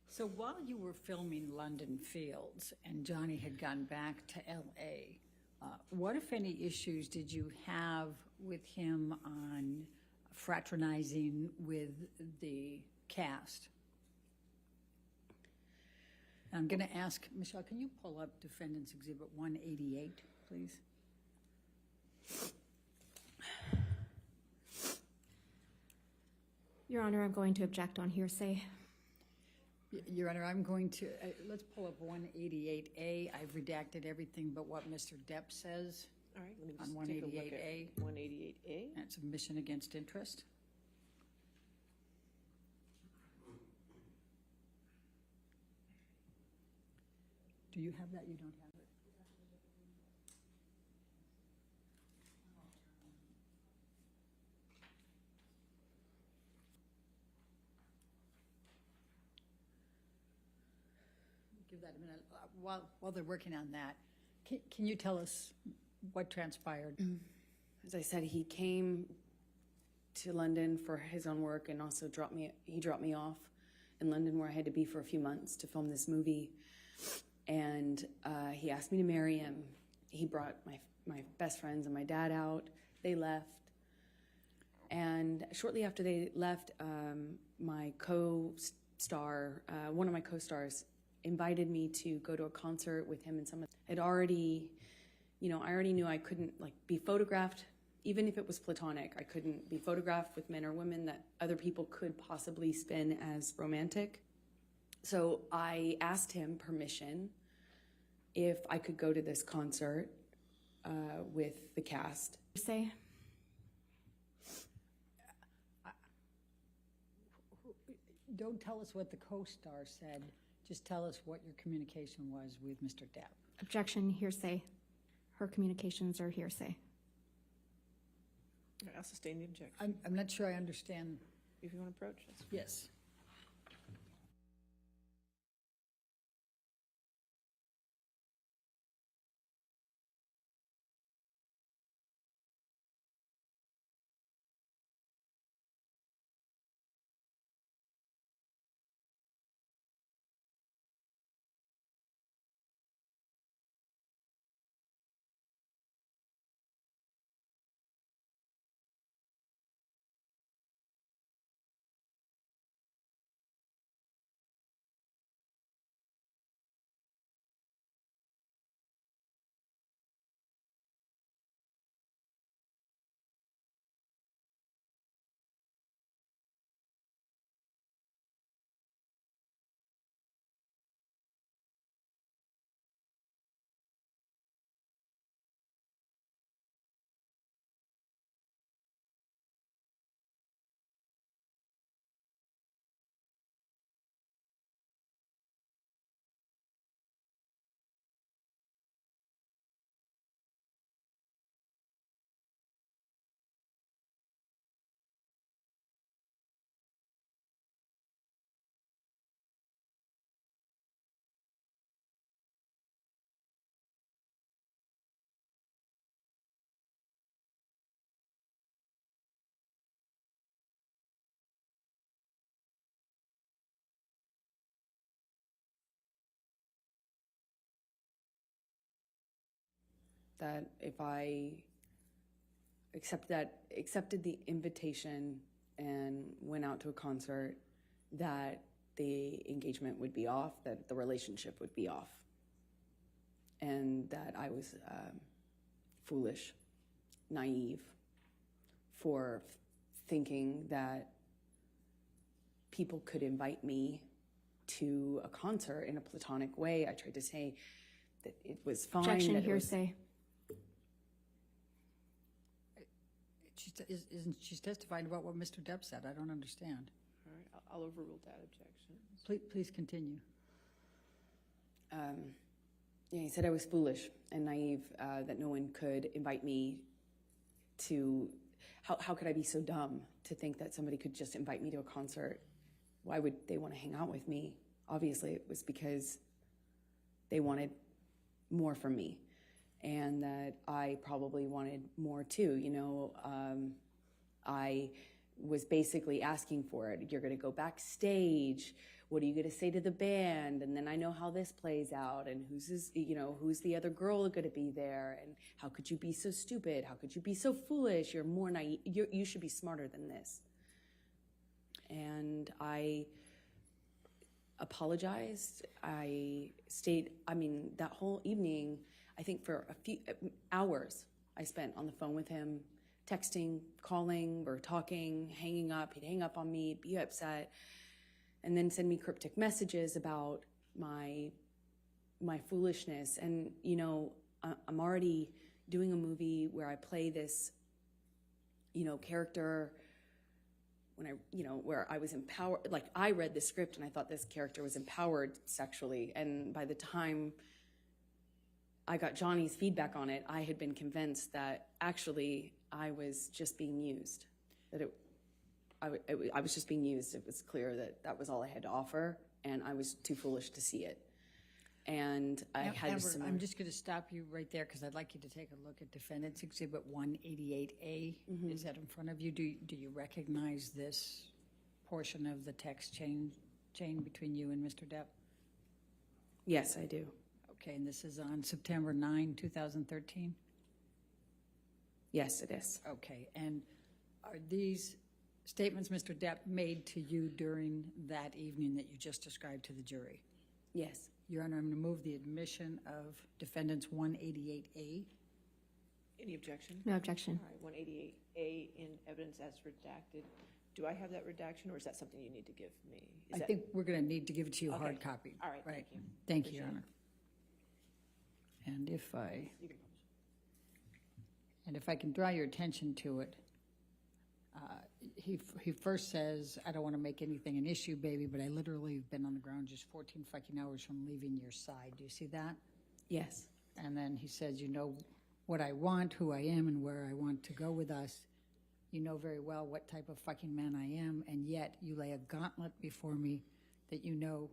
So while you were filming London Fields and Johnny had gone back to L.A., what, if any, issues did you have with him on fraternizing with the cast? I'm going to ask, Michelle, can you pull up Defendants Exhibit 188, please? Your Honor, I'm going to object on hearsay. Your Honor, I'm going to, let's pull up 188A. I've redacted everything but what Mr. Depp says. All right, let me On just take a look 188A. at 188A. That's submission against interest. Do you have that? You don't have it? Give that a minute. While they're working on that, can you tell us what transpired? As I said, he came to London for his own work, and also he dropped me off in London, where I had to be for a few months to film this movie. And he asked me to marry him. He brought my best friends and my dad out. They left. And shortly after they left, my co-star, one of my co-stars, invited me to go to a concert with him and someone. I already knew I couldn't be photographed, even if it was platonic. I couldn't be photographed with men or women that other people could possibly spin as romantic. So I asked him permission if I could go to this concert with the cast. Say. Don't tell us what the co-star said. Just tell us what your communication was with Mr. Depp. Objection, hearsay. Her communications are hearsay. I'll sustain the objection. I'm not sure I understand. If you want to approach this. Yes. That if I accepted the invitation and went out to a concert, that the engagement would be off, that the relationship would be off, and that I was foolish, naive, for thinking that people could invite me to a concert in a platonic way. I tried to say that it was fine. Objection, hearsay. She's testifying about what Mr. Depp said. I don't understand. All right, I'll overrule that objection. Please continue. He said I was foolish and naive, that no one could invite me to. How could I be so dumb to think that somebody could just invite me to a concert? Why would they want to hang out with me? Obviously, it was because they wanted more from me, and that I probably wanted more too. I was basically asking for it. You're going to go backstage. What are you going to say to the band? And then I know how this plays out, and who's the other girl going to be there? And how could you be so stupid? How could you be so foolish? You're more naive. You should be smarter than this. And I apologized. That whole evening, I think for a few hours, I spent on the phone with him, texting, calling, or talking, hanging up. He'd hang up on me, be upset, and then send me cryptic messages about my foolishness. And, I'm already doing a movie where I play this, character where I was empowered. Like, I read the script and I thought this character was empowered sexually. And by the time I got Johnny's feedback on it, I had been convinced that actually I was just being used. I was just being used. It was clear that that was all I had to offer, and I was too foolish to see it. and I had Amber, similar. I'm just going to stop you right there because I'd like you to take a look at Defendants Exhibit 188A. Is that in front of you? Do you recognize this portion of the text chain between you and Mr. Depp? Yes, I do. Okay, and this is on September 9, 2013? Yes, it is. Okay, and are these statements Mr. Depp made to you during that evening that you just described to the jury? Yes. Your Honor, I'm going to move the admission of Defendants 188A. Any objection? No objection. All right, 188A in evidence as redacted. Do I have that redaction, or is that something you need to give me? I think we're going to need to give it to you Okay. hard copy. All right, thank you. Thank you, Your Honor. And if I... You can publish. And if I can draw your attention to it, he first says, I don't want to make anything an issue, baby, but I literally have been on the ground just 14 fucking hours from leaving your side. Do you see that? Yes. And then he says, you know what I want, who I am, and where I want to go with us. You know very well what type of fucking man I am, and yet you lay a gauntlet before me that you know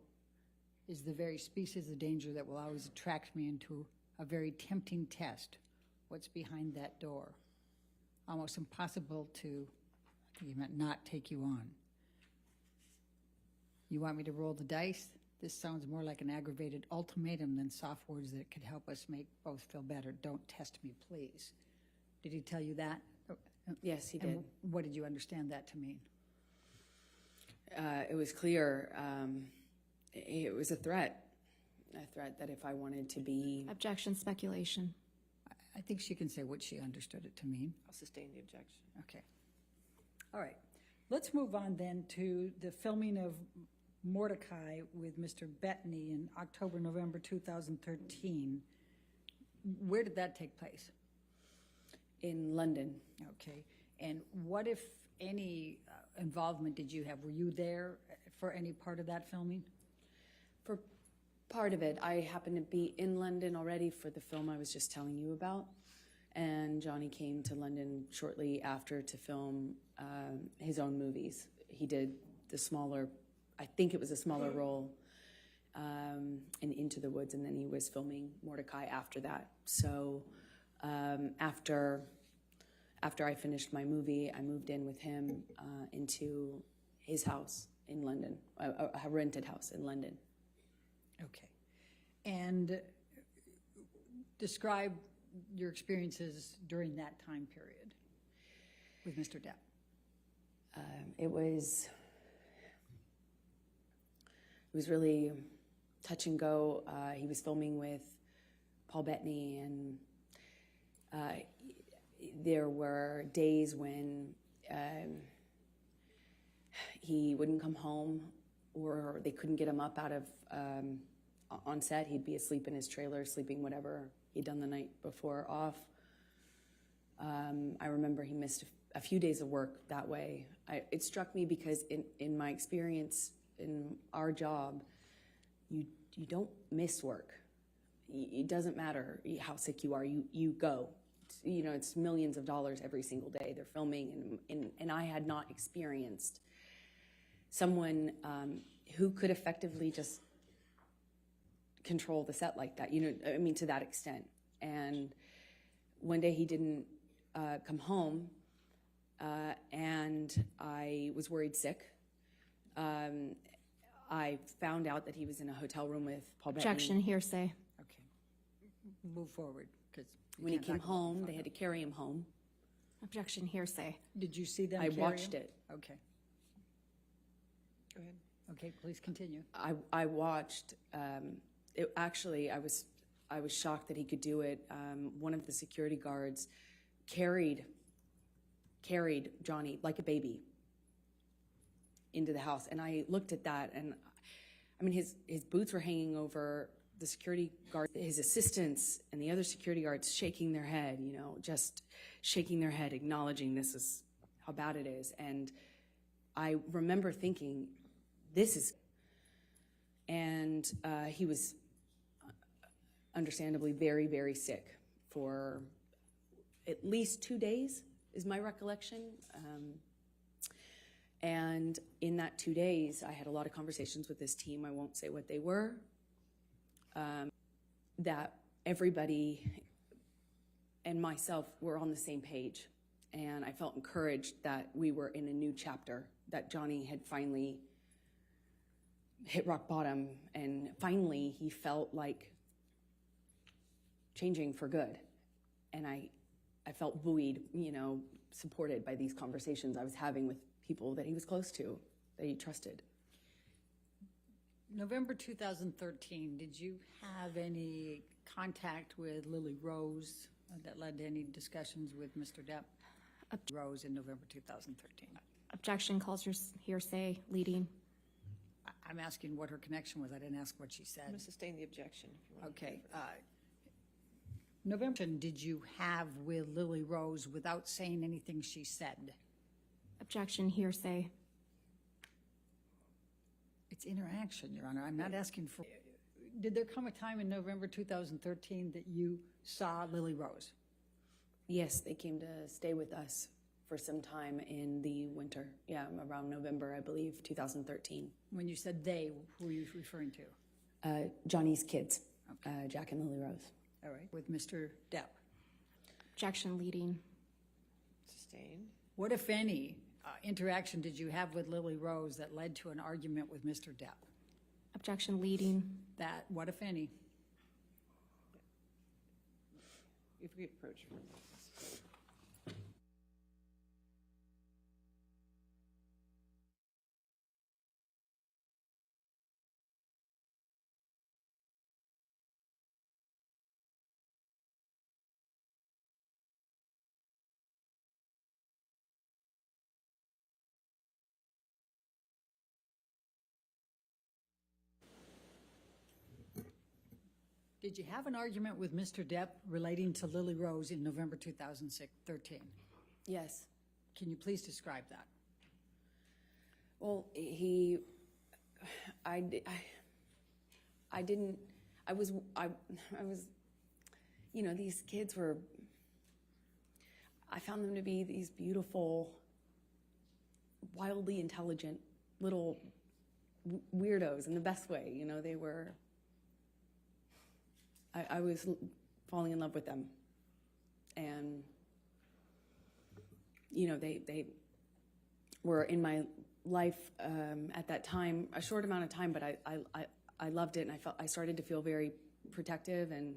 is the very species of danger that will always attract me into a very tempting test. What's behind that door? Almost impossible to, I think he meant not take you on. You want me to roll the dice? This sounds more like an aggravated ultimatum than soft words that could help us make both feel better. Don't test me, please. Did he tell you that? Yes, he And did. what did you understand that to mean? It was clear. It was a threat that if I wanted to be. Objection, speculation. I think she can say what she understood it to mean. I'll sustain the objection. Okay. All right. Let's move on then to the filming of Mordecai with Mr. Bettany in October, November 2013. Where did that take place? In London. Okay. And what, if any, involvement did you have? Were you there for any part of that filming? For part of it, I happened to be in London already for the film I was just telling you about. And Johnny came to London shortly after to film his own movies. He did the smaller, I think it was a smaller role in Into the Woods, and then he was filming Mordecai after that. So after I finished my movie, I moved in with him into his house in London, a rented house in London. Okay. And describe your experiences during that time period with Mr. Depp. It was really touch and go. He was filming with Paul Bettany, and there were days when he wouldn't come home, or they couldn't get him up out of on set. He'd be asleep in his trailer, sleeping whatever he'd done the night before off. I remember he missed a few days of work that way. It struck me because in my experience in our job, you don't miss work. It doesn't matter how sick you are. You go. It's millions of dollars every single day they're filming, and I had not experienced someone who could effectively just control the set like that, to that extent. And one day he didn't come home, and I was worried sick. I found out that he was in a hotel room with Paul Bettany. Objection, hearsay. Okay. Move forward, because When he came home, they had to carry him home. Objection, hearsay. Did you see them? I carry watched him? it. Okay. Go ahead. Okay, please continue. I watched. I was shocked that he could do it. One of the security guards carried Johnny like a baby into the house, and I looked at that, and his boots were hanging over the security guard, his assistants and the other security guards shaking their head, just shaking their head, acknowledging this is how bad it is. And I remember thinking, and he was understandably very, very sick for at least 2 days, is my recollection. And in that 2 days, I had a lot of conversations with this team. I won't say what they were. that everybody and myself were on the same page. And I felt encouraged that we were in a new chapter, that Johnny had finally hit rock bottom, and finally he felt like changing for good. And I felt buoyed, supported by these conversations I was having with people that he was close to, that he trusted. November 2013, did you have any contact with Lily Rose that led to any discussions with Mr. Depp? Rose in November 2013. Objection, calls hearsay, leading. I'm asking what her connection was. I didn't ask what she I'm said. going to sustain the objection. If you want. Okay. November, did you have with Lily Rose without saying anything she said? Objection, hearsay. It's interaction, Your Honor. I'm not asking for... Did there come a time in November 2013 that you saw Lily Rose? Yes, they came to stay with us for some time in the winter. Yeah, around November, I believe, 2013. When you said they, who were you referring to? Johnny's kids, Jack and Lily Rose. All right. With Mr. Depp. Objection, leading. Sustained. What, if any, interaction did you have with Lily Rose that led to an argument with Mr. Depp? Objection, leading. That, what, if any? If we approach for Did you have an argument with Mr. Depp relating to Lily Rose in November 2013? Yes. Can you please describe that? Well, I was, these kids were, I found them to be these beautiful, wildly intelligent little weirdos in the best way. They were, I was falling in love with them. And, they were in my life at that time, a short amount of time, but I loved it, and I started to feel very protective, and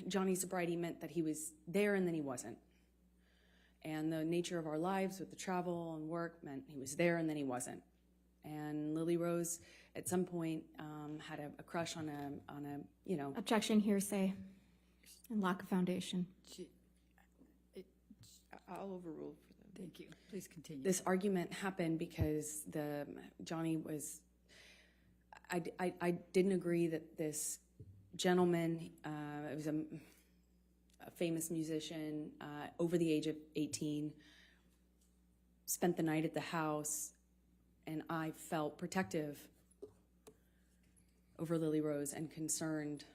Johnny's sobriety meant that he was there and then he wasn't, and the nature of our lives with the travel and work meant he was there and then he wasn't. And Lily Rose at some point had a crush on a Objection, hearsay, and lack of foundation. I'll overrule for them. Thank you. Please continue. This argument happened because Johnny was, I didn't agree that this gentleman, it was a famous musician, over the age of 18, spent the night at the house, and I felt protective over Lily Rose and concerned.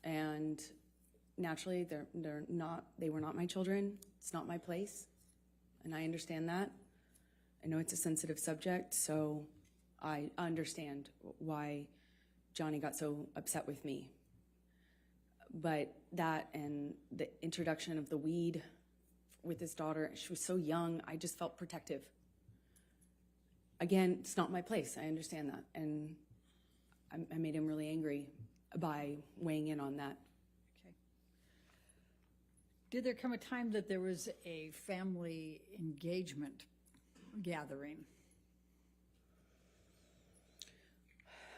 And naturally, they were not my children. It's not my place, and I understand that. I know it's a sensitive subject, so I understand why Johnny got so upset with me. But that and the introduction of the weed with his daughter, she was so young, I just felt protective. Again, it's not my place, I understand that, and I made him really angry by weighing in on that. Did there come a time that there was a family engagement gathering?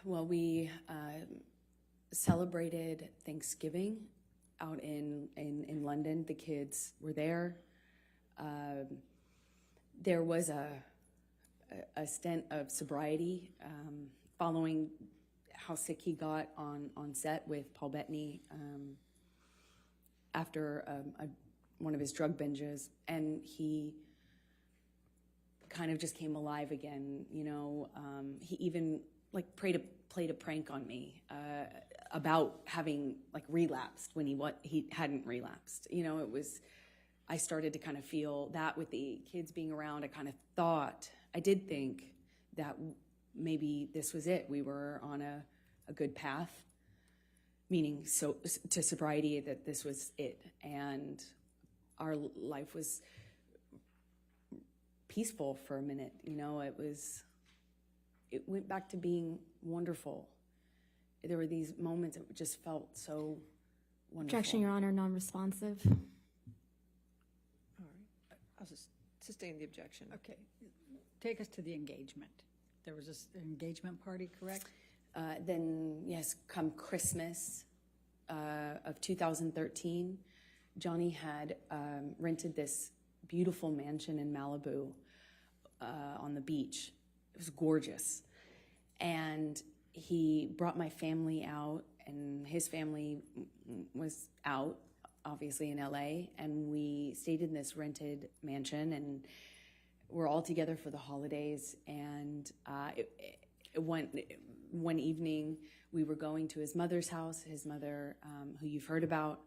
Well, we celebrated Thanksgiving out in London. The kids were there. There was a stint of sobriety following how sick he got on set with Paul Bettany after one of his drug binges, and he kind of just came alive again. He even played a prank on me about having relapsed when he hadn't relapsed. It was, I started to kind of feel that with the kids being around. I did think that maybe this was it. We were on a good path, meaning to sobriety, that this was it. And our life was peaceful for a minute. It went back to being wonderful. There were these moments that just felt so wonderful. Objection, Your Honor, non-responsive. All right. I'll just sustain the objection. Okay. Take us to the engagement. There was an engagement party, correct? Then, yes, come Christmas of 2013, Johnny had rented this beautiful mansion in Malibu on the beach. It was gorgeous. And he brought my family out, and his family was out, obviously, in LA. And we stayed in this rented mansion, and we're all together for the holidays. And one evening, we were going to his mother's house. His mother, who you've heard about,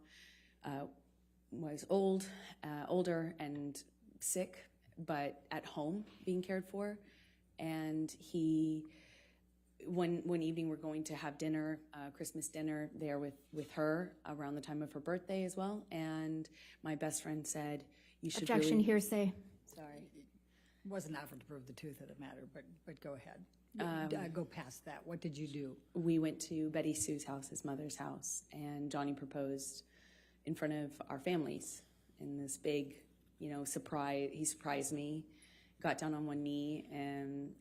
was older and sick, but at home being cared for. And one evening we're going to have dinner, Christmas dinner there with her around the time of her birthday as well. And my best friend said, "You should." Objection, hearsay. Sorry. Wasn't offered to prove the truth of the matter, but go ahead. Go past that. What did you do? We went to Betty Sue's house, his mother's house, and Johnny proposed in front of our families in this big, surprise. He surprised me, got down on one knee, and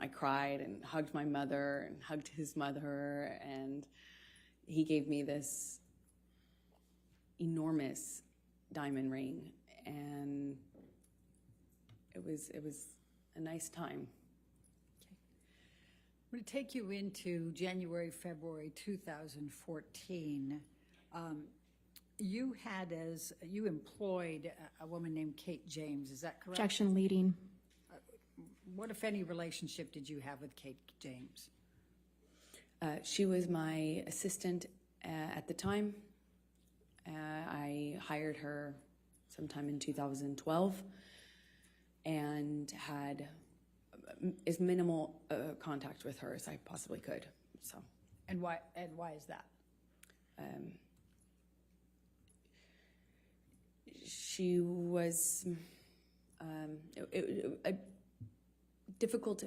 I cried and hugged my mother and hugged his mother, and he gave me this enormous diamond ring, and it was a nice time. I'm going to take you into January, February 2014. You employed a woman named Kate James, is that correct? Objection, leading. What, if any, relationship did you have with Kate James? She was my assistant at the time. I hired her sometime in 2012 and had as minimal contact with her as I possibly could. So. And why is that? She was difficult,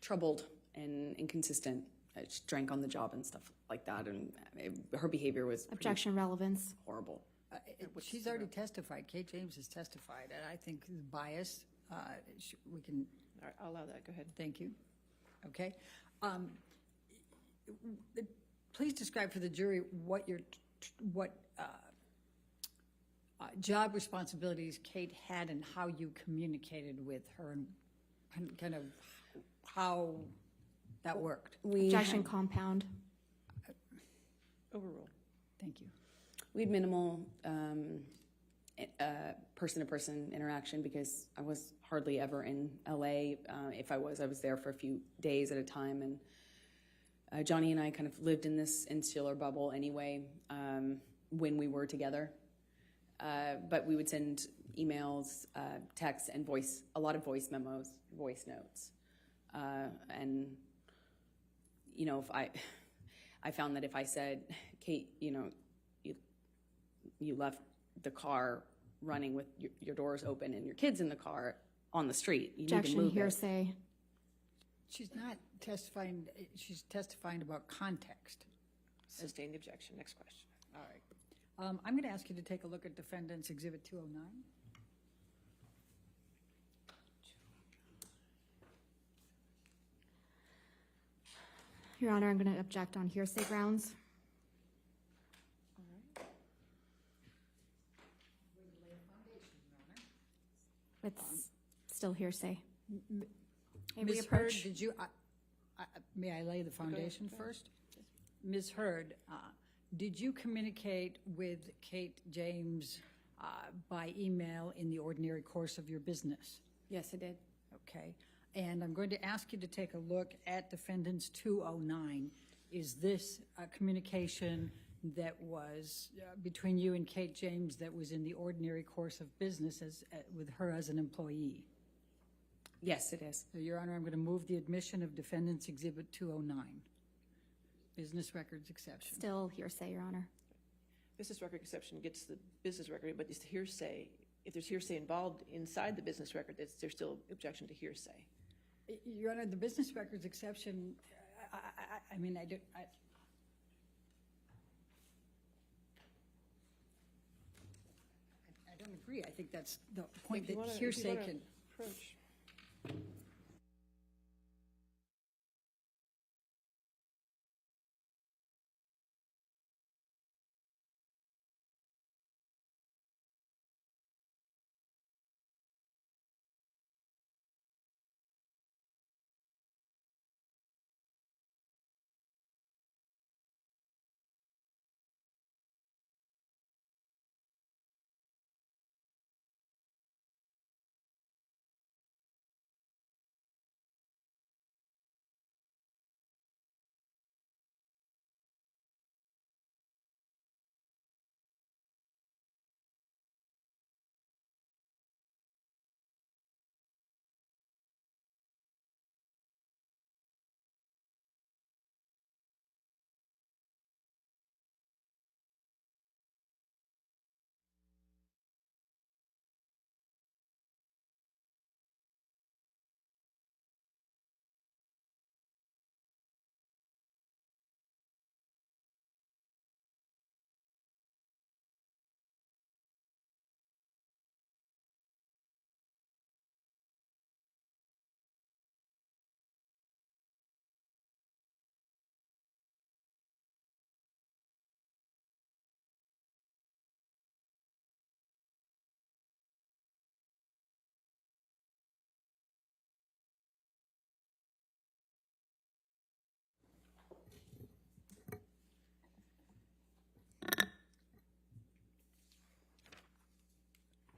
troubled, and inconsistent. She drank on the job and stuff like that, and her behavior was Objection, relevance. horrible. She's already testified. Kate James has testified, and I think the bias, we can... All right, I'll allow that. Go ahead. Thank you. Okay. Please describe for the jury what job responsibilities Kate had and how you communicated with her and kind of how that worked. Objection, compound. Overruled. Thank you. We had minimal person-to-person interaction because I was hardly ever in LA. If I was there for a few days at a time. And Johnny and I kind of lived in this insular bubble anyway when we were together. But we would send emails, texts, and a lot of voice memos, voice notes. And, if I found that if I said, Kate, you left the car running with your doors open and your kids in the car on the street. You Objection, need to move hearsay. She's not testifying. She's testifying about context. Sustain the objection. Next question. All right. I'm going to ask you to take a look at Defendants Exhibit 209. Your Honor, I'm going to object on hearsay grounds. It's still hearsay. May we Ms. Hurd, approach? did you? May I lay the foundation first? Ms. Hurd, did you communicate with Kate James by email in the ordinary course of your business? Yes, I did. Okay. And I'm going to ask you to take a look at Defendants 209. Is this a communication that was between you and Kate James that was in the ordinary course of business with her as an employee? Yes, it is. So, Your Honor, I'm going to move the admission of Defendants Exhibit 209, business records exception. Still hearsay, Your Honor. Business record exception gets the business record, but it's hearsay. If there's hearsay involved inside the business record, there's still objection to hearsay. Your Honor, the business records exception, I mean, I don't agree. I think that's the point, If you that wanna- hearsay if you wanna can. approach.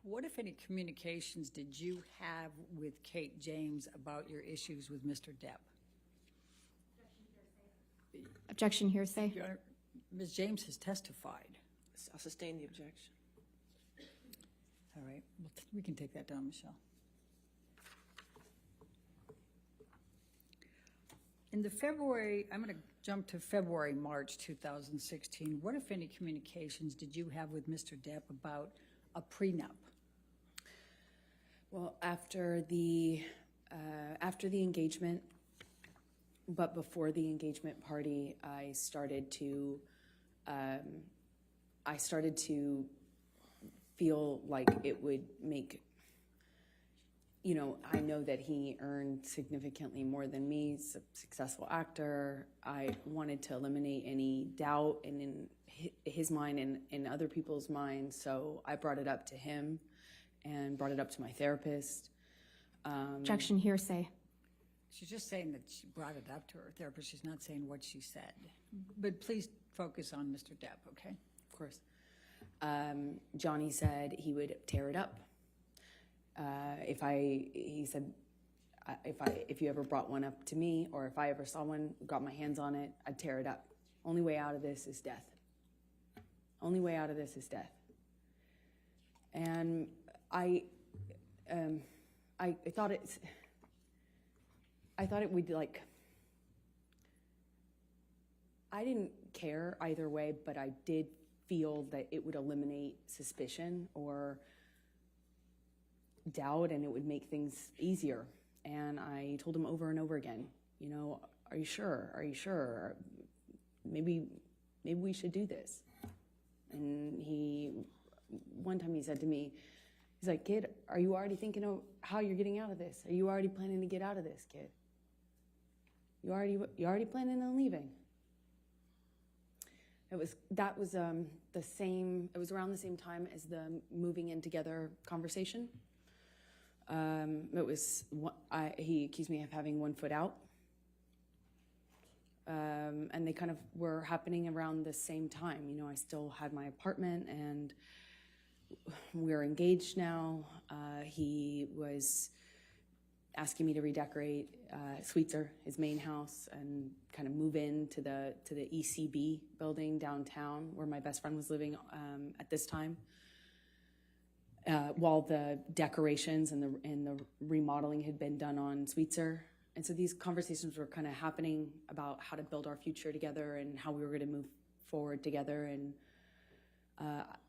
What, if any, communications did you have with Kate James about your issues with Mr. Depp? Objection hearsay. Your Honor, Ms. James has testified. I'll sustain the objection. All right, well, we can take that down, Michelle. In the February, I'm going to jump to February, March 2016. What, if any, communications did you have with Mr. Depp about a prenup? Well, after the engagement, but before the engagement party, I started to feel like it would make, I know that he earned significantly more than me, he's a successful actor. I wanted to eliminate any doubt in his mind and in other people's minds, so I brought it up to him and brought it up to my therapist. Objection hearsay. She's just saying that she brought it up to her therapist. She's not saying what she said. But please focus on Mr. Depp, okay? Of course. Johnny said he would tear it up. He said, if you ever brought one up to me, or if I ever saw one, got my hands on it, I'd tear it up. Only way out of this is death. Only way out of this is death. And I thought it would, like, I didn't care either way, but I did feel that it would eliminate suspicion or doubt, and it would make things easier. And I told him over and over again, are you sure? Are you sure? Maybe we should do this. And one time he said to me, he's like, kid, are you already thinking of how you're getting out of this? Are you already planning to get out of this, kid? You already planning on leaving? It was around the same time as the moving in together conversation. He accused me of having 1 foot out. And they kind of were happening around the same time. I still had my apartment and we're engaged now. He was asking me to redecorate Sweetser, his main house, and kind of move into the ECB building downtown where my best friend was living at this time. while the decorations and the remodeling had been done on Sweetser. And so these conversations were kind of happening about how to build our future together and how we were going to move forward together. And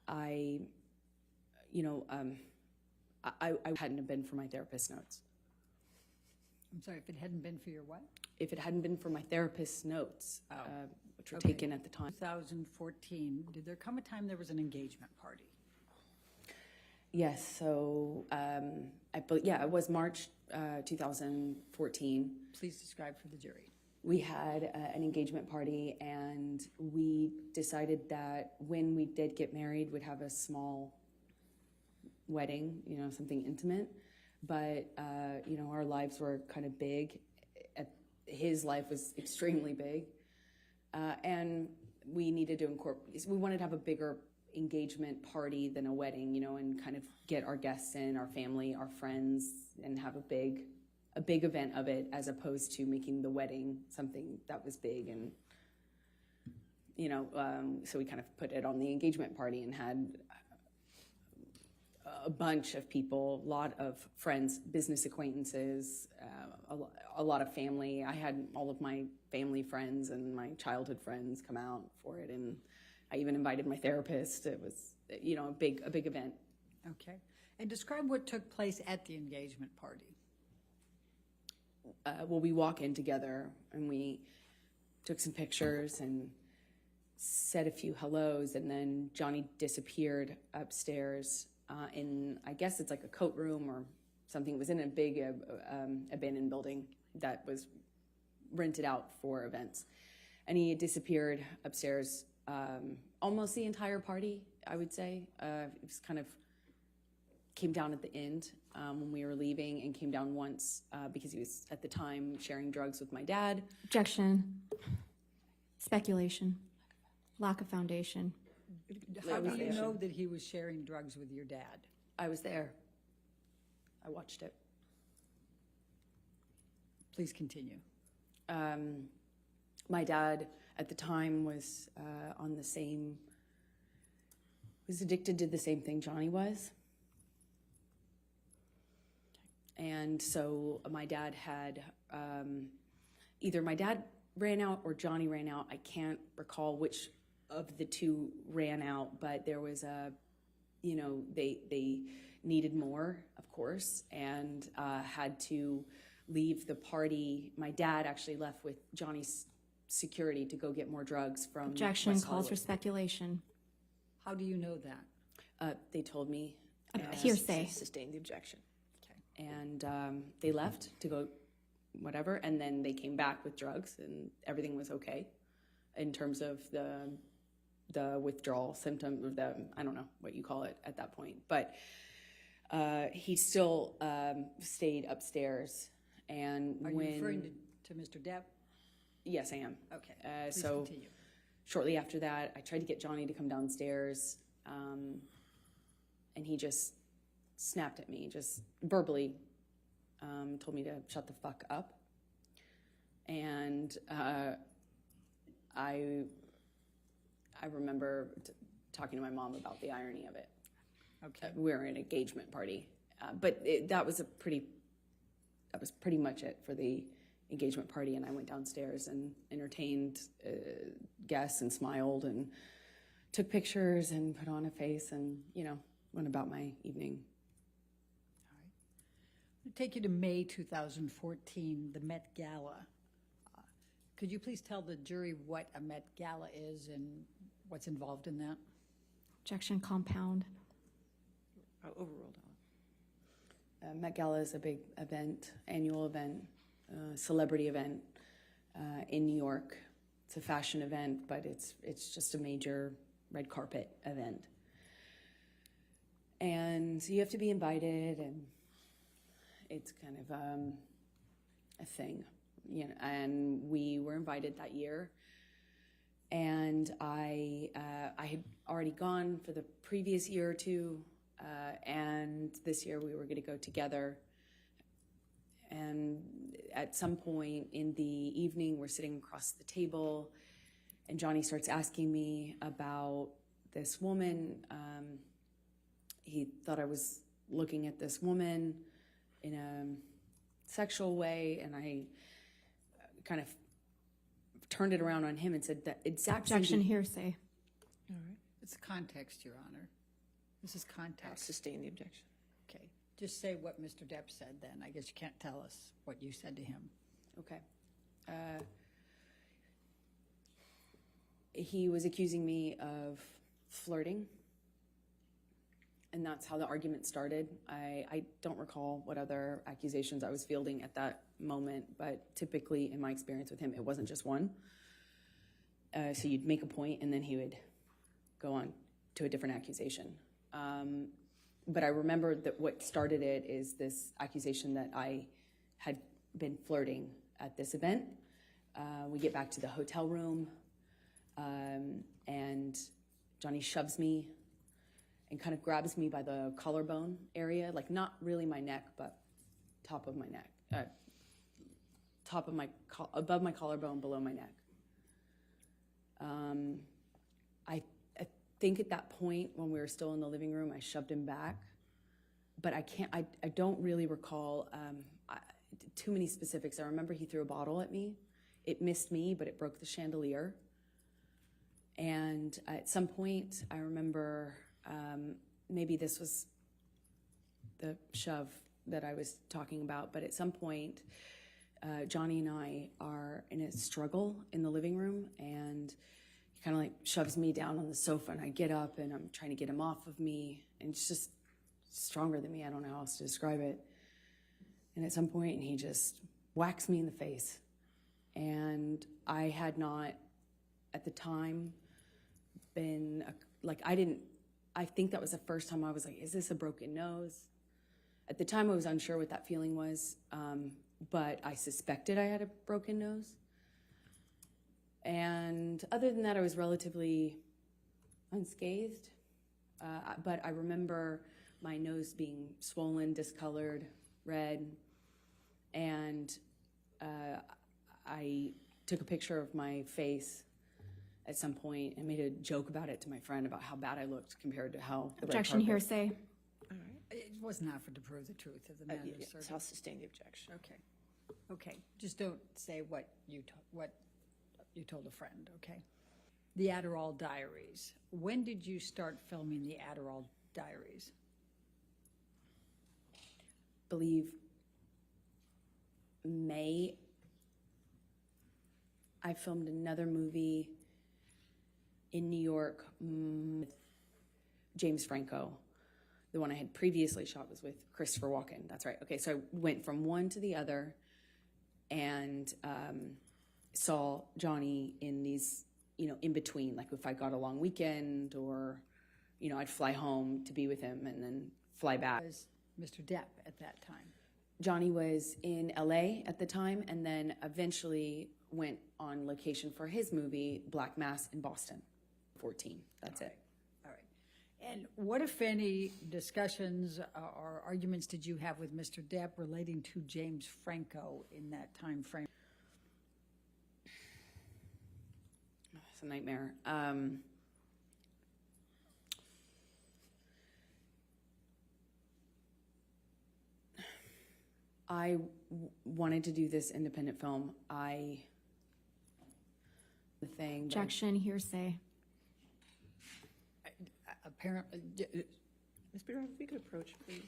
I hadn't have been for my therapist's notes. I'm sorry, if it hadn't been for your what? If it hadn't been for my therapist's notes, which were Okay. taken at the time. 2014, did there come a time there was an engagement party? Yes, so it was March 2014. Please describe for the jury. We had an engagement party, and we decided that when we did get married, we'd have a small wedding, something intimate. But, our lives were kind of big. His life was extremely big. And we needed to we wanted to have a bigger engagement party than a wedding, and kind of get our guests in, our family, our friends, and have a big event of it, as opposed to making the wedding something that was big. And, so we kind of put it on the engagement party and had a bunch of people, a lot of friends, business acquaintances, a lot of family. I had all of my family friends and my childhood friends come out for it, and I even invited my therapist. It was, a big event. Okay. And describe what took place at the engagement party. We walk in together, and we took some pictures and said a few hellos, and then Johnny disappeared upstairs in, I guess it's like a coat room or something. It was in a big abandoned building that was rented out for events. And he had disappeared upstairs almost the entire party, I would say. It was kind of came down at the end when we were leaving, and came down once because he was at the time sharing drugs with my dad. Objection. Speculation. Lack of foundation. How do you know that he was sharing drugs with your dad? I was there. I watched it. Please continue. My dad at the time was was addicted to the same thing Johnny was. And so my dad had, either my dad ran out or Johnny ran out. I can't recall which of the two ran out, but there was they needed more, of course, and had to leave the party. My dad actually left with Johnny's security to go get more drugs from Objection. West Calls for Hollywood. speculation. How do you know that? They told me. Hearsay. Sustained the objection. And they left to go whatever, and then they came back with drugs, and everything was okay in terms of the withdrawal symptom, or I don't know what you call it at that point. But he still stayed upstairs. And Are you referring to Mr. Depp? Yes, I am. Okay. Please So continue. shortly after that, I tried to get Johnny to come downstairs, and he just snapped at me, just verbally told me to shut the fuck up. And I remember talking to my mom about the irony of it. Okay. We were at an engagement party, but that was pretty much it for the engagement party. And I went downstairs and entertained guests and smiled and took pictures and put on a face and, went about my evening. I'll take you to May 2014, the Met Gala. Could you please tell the jury what a Met Gala is and what's involved in that? Objection. Compound. Overruled. Met Gala is a big event, annual event, celebrity event in New York. It's a fashion event, but it's just a major red carpet event. And so you have to be invited, and it's kind of a thing, and we were invited that year. And I had already gone for the previous year or two, and this year we were going to go together. And at some point in the evening, we're sitting across the table, and Johnny starts asking me about this woman. he thought I was looking at this woman in a sexual way, and I kind of turned it around on him and said that exact same Objection thing. hearsay. It's context, Your Honor. This is I'll context. sustain the objection. Okay. Just say what Mr. Depp said then. I guess you can't tell us what you said to him. Okay. He was accusing me of flirting, and that's how the argument started. I don't recall what other accusations I was fielding at that moment, but typically in my experience with him, it wasn't just one. So you'd make a point, and then he would go on to a different accusation. But I remember that what started it is this accusation that I had been flirting at this event. We get back to the hotel room, and Johnny shoves me and kind of grabs me by the collarbone area, like not really my neck, but top of my neck, above my collarbone, below my neck. I think at that point, when we were still in the living room, I shoved him back, but I don't really recall too many specifics. I remember he threw a bottle at me. It missed me, but it broke the chandelier. And at some point, I remember maybe this was the shove that I was talking about, but at some point, Johnny and I are in a struggle in the living room, and he kind of like shoves me down on the sofa, and I get up, and I'm trying to get him off of me, and it's just stronger than me. I don't know how else to describe it. And at some point, he just whacks me in the face. And I had not, at the time, been, I think that was the first time I was like, is this a broken nose? At the time, I was unsure what that feeling was, but I suspected I had a broken nose. And other than that, I was relatively unscathed. But I remember my nose being swollen, discolored, red, and I took a picture of my face at some point and made a joke about it to my friend about how bad I looked compared to how the red Objection carpet. hearsay. It wasn't offered to prove the truth of the matter. Yes, I'll sustain the objection. Okay. Okay. Just don't say what you told a friend, okay? The Adderall Diaries. When did you start filming the Adderall Diaries? Believe May. I filmed another movie in New York with James Franco. The one I had previously shot was with Christopher Walken. That's right. Okay, so I went from one to the other and saw Johnny in these, in between, like if I got a long weekend or, I'd fly home to be with him and then fly back. Was Mr. Depp at that time? Johnny was in LA at the time and then eventually went on location for his movie, Black Mass, in Boston. 14. That's it. All right. And what, if any, discussions or arguments did you have with Mr. Depp relating to James Franco in that time frame? It's a nightmare. I wanted to do this independent film. Objection hearsay. Apparently, Ms. Biedroff, if you could approach, please.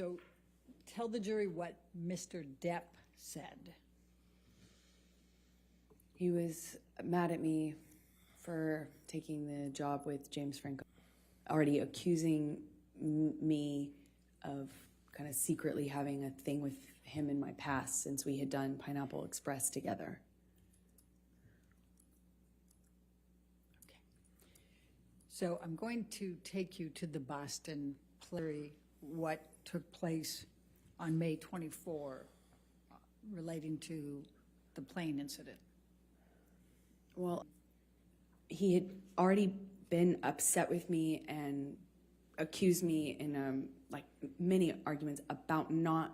So tell the jury what Mr. Depp said. He was mad at me for taking the job with James Franco, already accusing me of kind of secretly having a thing with him in my past since we had done Pineapple Express together. Okay. So I'm going to take you to the Boston play, what took place on May 24 relating to the plane incident. Well, he had already been upset with me and accused me in like many arguments about not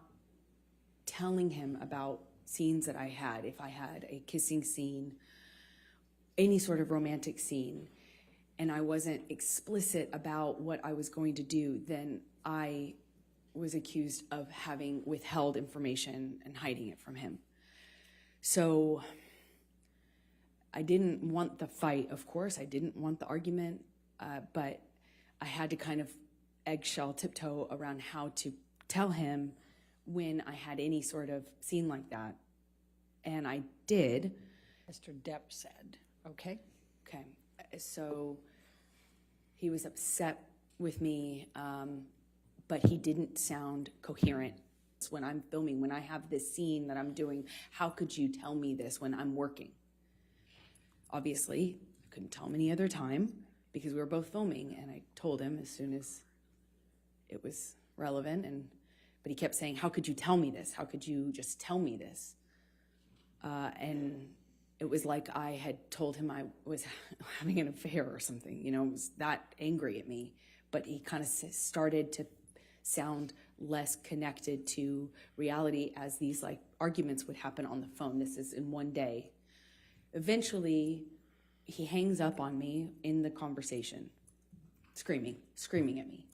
telling him about scenes that I had. If I had a kissing scene, any sort of romantic scene, and I wasn't explicit about what I was going to do, then I was accused of having withheld information and hiding it from him. So I didn't want the fight, of course. I didn't want the argument, but I had to kind of eggshell tiptoe around how to tell him when I had any sort of scene like that. And I did. Mr. Depp said, okay? Okay, so he was upset with me, but he didn't sound coherent. When I'm filming, when I have this scene that I'm doing, how could you tell me this when I'm working? Obviously, I couldn't tell him any other time because we were both filming, and I told him as soon as it was relevant, but he kept saying, how could you tell me this? How could you just tell me this? And it was like I had told him I was having an affair or something, you know, it was that angry at me. But he kind of started to sound less connected to reality as these like arguments would happen on the phone. This is in one day. Eventually, he hangs up on me in the conversation, screaming at me.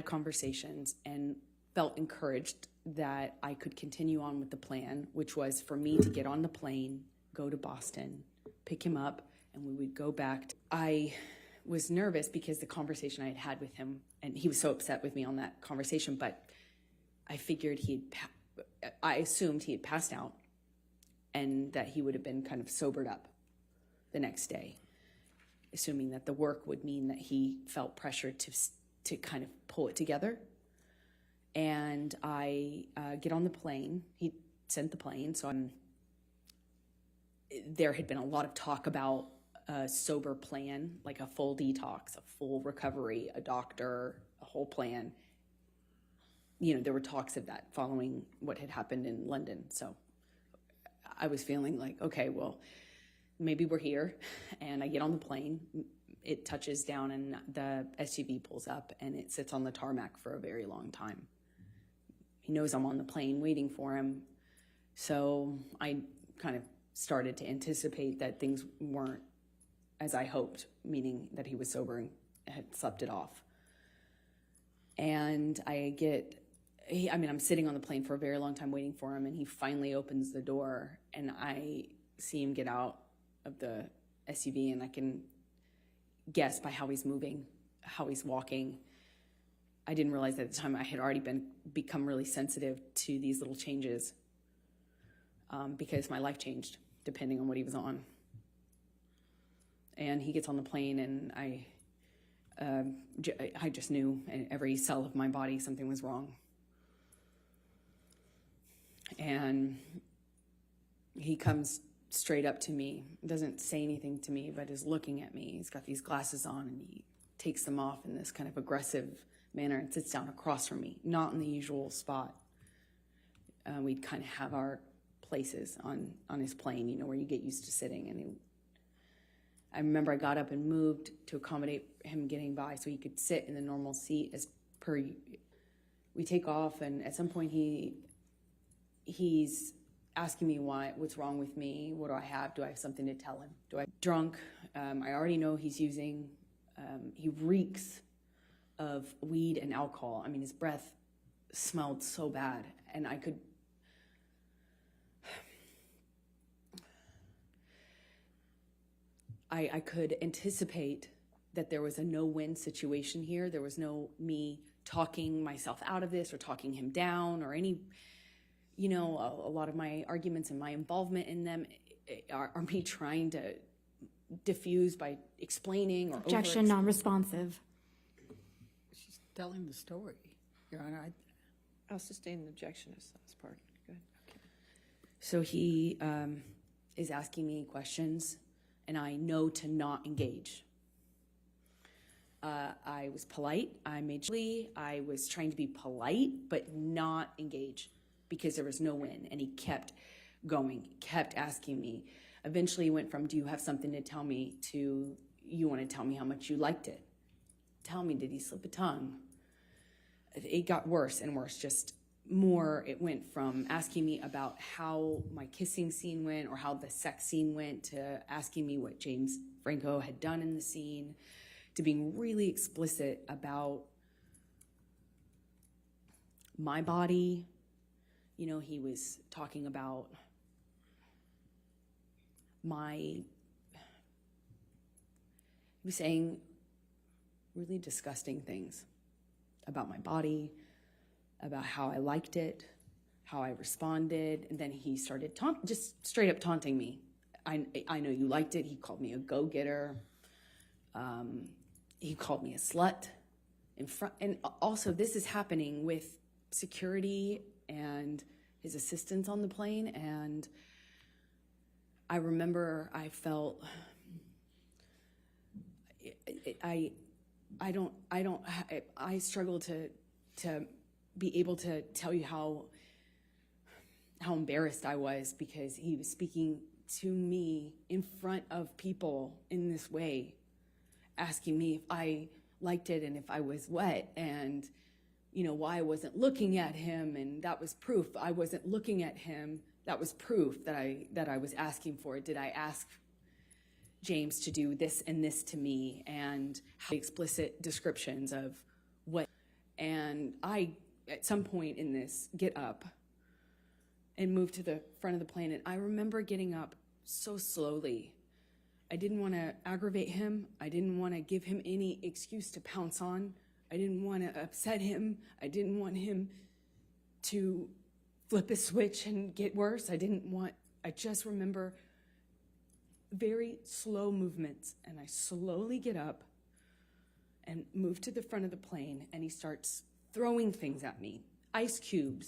Conversations, and felt encouraged that I could continue on with the plan, which was for me to get on the plane, go to Boston, pick him up, and we would go back. I was nervous because the conversation I had had with him, and he was so upset with me on that conversation, but I figured I assumed he had passed out and that he would have been kind of sobered up the next day, assuming that the work would mean that he felt pressure to kind of pull it together. And I get on the plane. He sent the plane, so there had been a lot of talk about a sober plan, like a full detox, a full recovery, a doctor, a whole plan. You know, there were talks of that following what had happened in London. So I was feeling like, okay, well, maybe we're here. And I get on the plane. It touches down and the SUV pulls up and it sits on the tarmac for a very long time. He knows I'm on the plane waiting for him. So I kind of started to anticipate that things weren't as I hoped, meaning that he was sober and had slept it off. And I'm sitting on the plane for a very long time waiting for him, and he finally opens the door, and I see him get out of the SUV, and I can guess by how he's moving, how he's walking. I didn't realize at the time I had already become really sensitive to these little changes because my life changed depending on what he was on. And he gets on the plane, and I just knew in every cell of my body something was wrong. And he comes straight up to me, doesn't say anything to me, but is looking at me. He's got these glasses on, and he takes them off in this kind of aggressive manner and sits down across from me, not in the usual spot. We'd kind of have our places on his plane, you know, where you get used to sitting. And I remember I got up and moved to accommodate him getting by so he could sit in the normal seat as per. We take off, and at some point he's asking me what's wrong with me, what do I have something to tell him? Drunk, I already know he's using, he reeks of weed and alcohol. I mean, his breath smelled so bad, and I could anticipate that there was a no-win situation here. There was no me talking myself out of this or talking him down or any, you know, a lot of my arguments and my involvement in them are me trying to diffuse by explaining or Objection, non-responsive. She's telling the story, Your Honor. I'll sustain an objection as part. Go ahead. So he is asking me questions, and I know to not engage. I was polite. I was trying to be polite, but not engage because there was no win. And he kept going, kept asking me. Eventually he went from, do you have something to tell me, to, you want to tell me how much you liked it? Tell me, did he slip a tongue? It got worse and worse, just more. It went from asking me about how my kissing scene went or how the sex scene went to asking me what James Franco had done in the scene, to being really explicit about my body. You know, he was talking about he was saying really disgusting things about my body, about how I liked it, how I responded, and then he started just straight up taunting me. I know you liked it. He called me a go-getter. He called me a slut in front, and also this is happening with security and his assistants on the plane. And I remember I felt I struggle to be able to tell you how embarrassed I was because he was speaking to me in front of people in this way, asking me if I liked it and if I was wet, and you know why I wasn't looking at him, and that was proof I wasn't looking at him. That was proof that I was asking for. Did I ask James to do this and this to me? And explicit descriptions of what. And I, at some point in this, get up and move to the front of the plane. And I remember getting up so slowly. I didn't want to aggravate him. I didn't want to give him any excuse to pounce on. I didn't want to upset him. I didn't want him to flip a switch and get worse. I just remember very slow movements, and I slowly get up and move to the front of the plane, and he starts throwing things at me, ice cubes,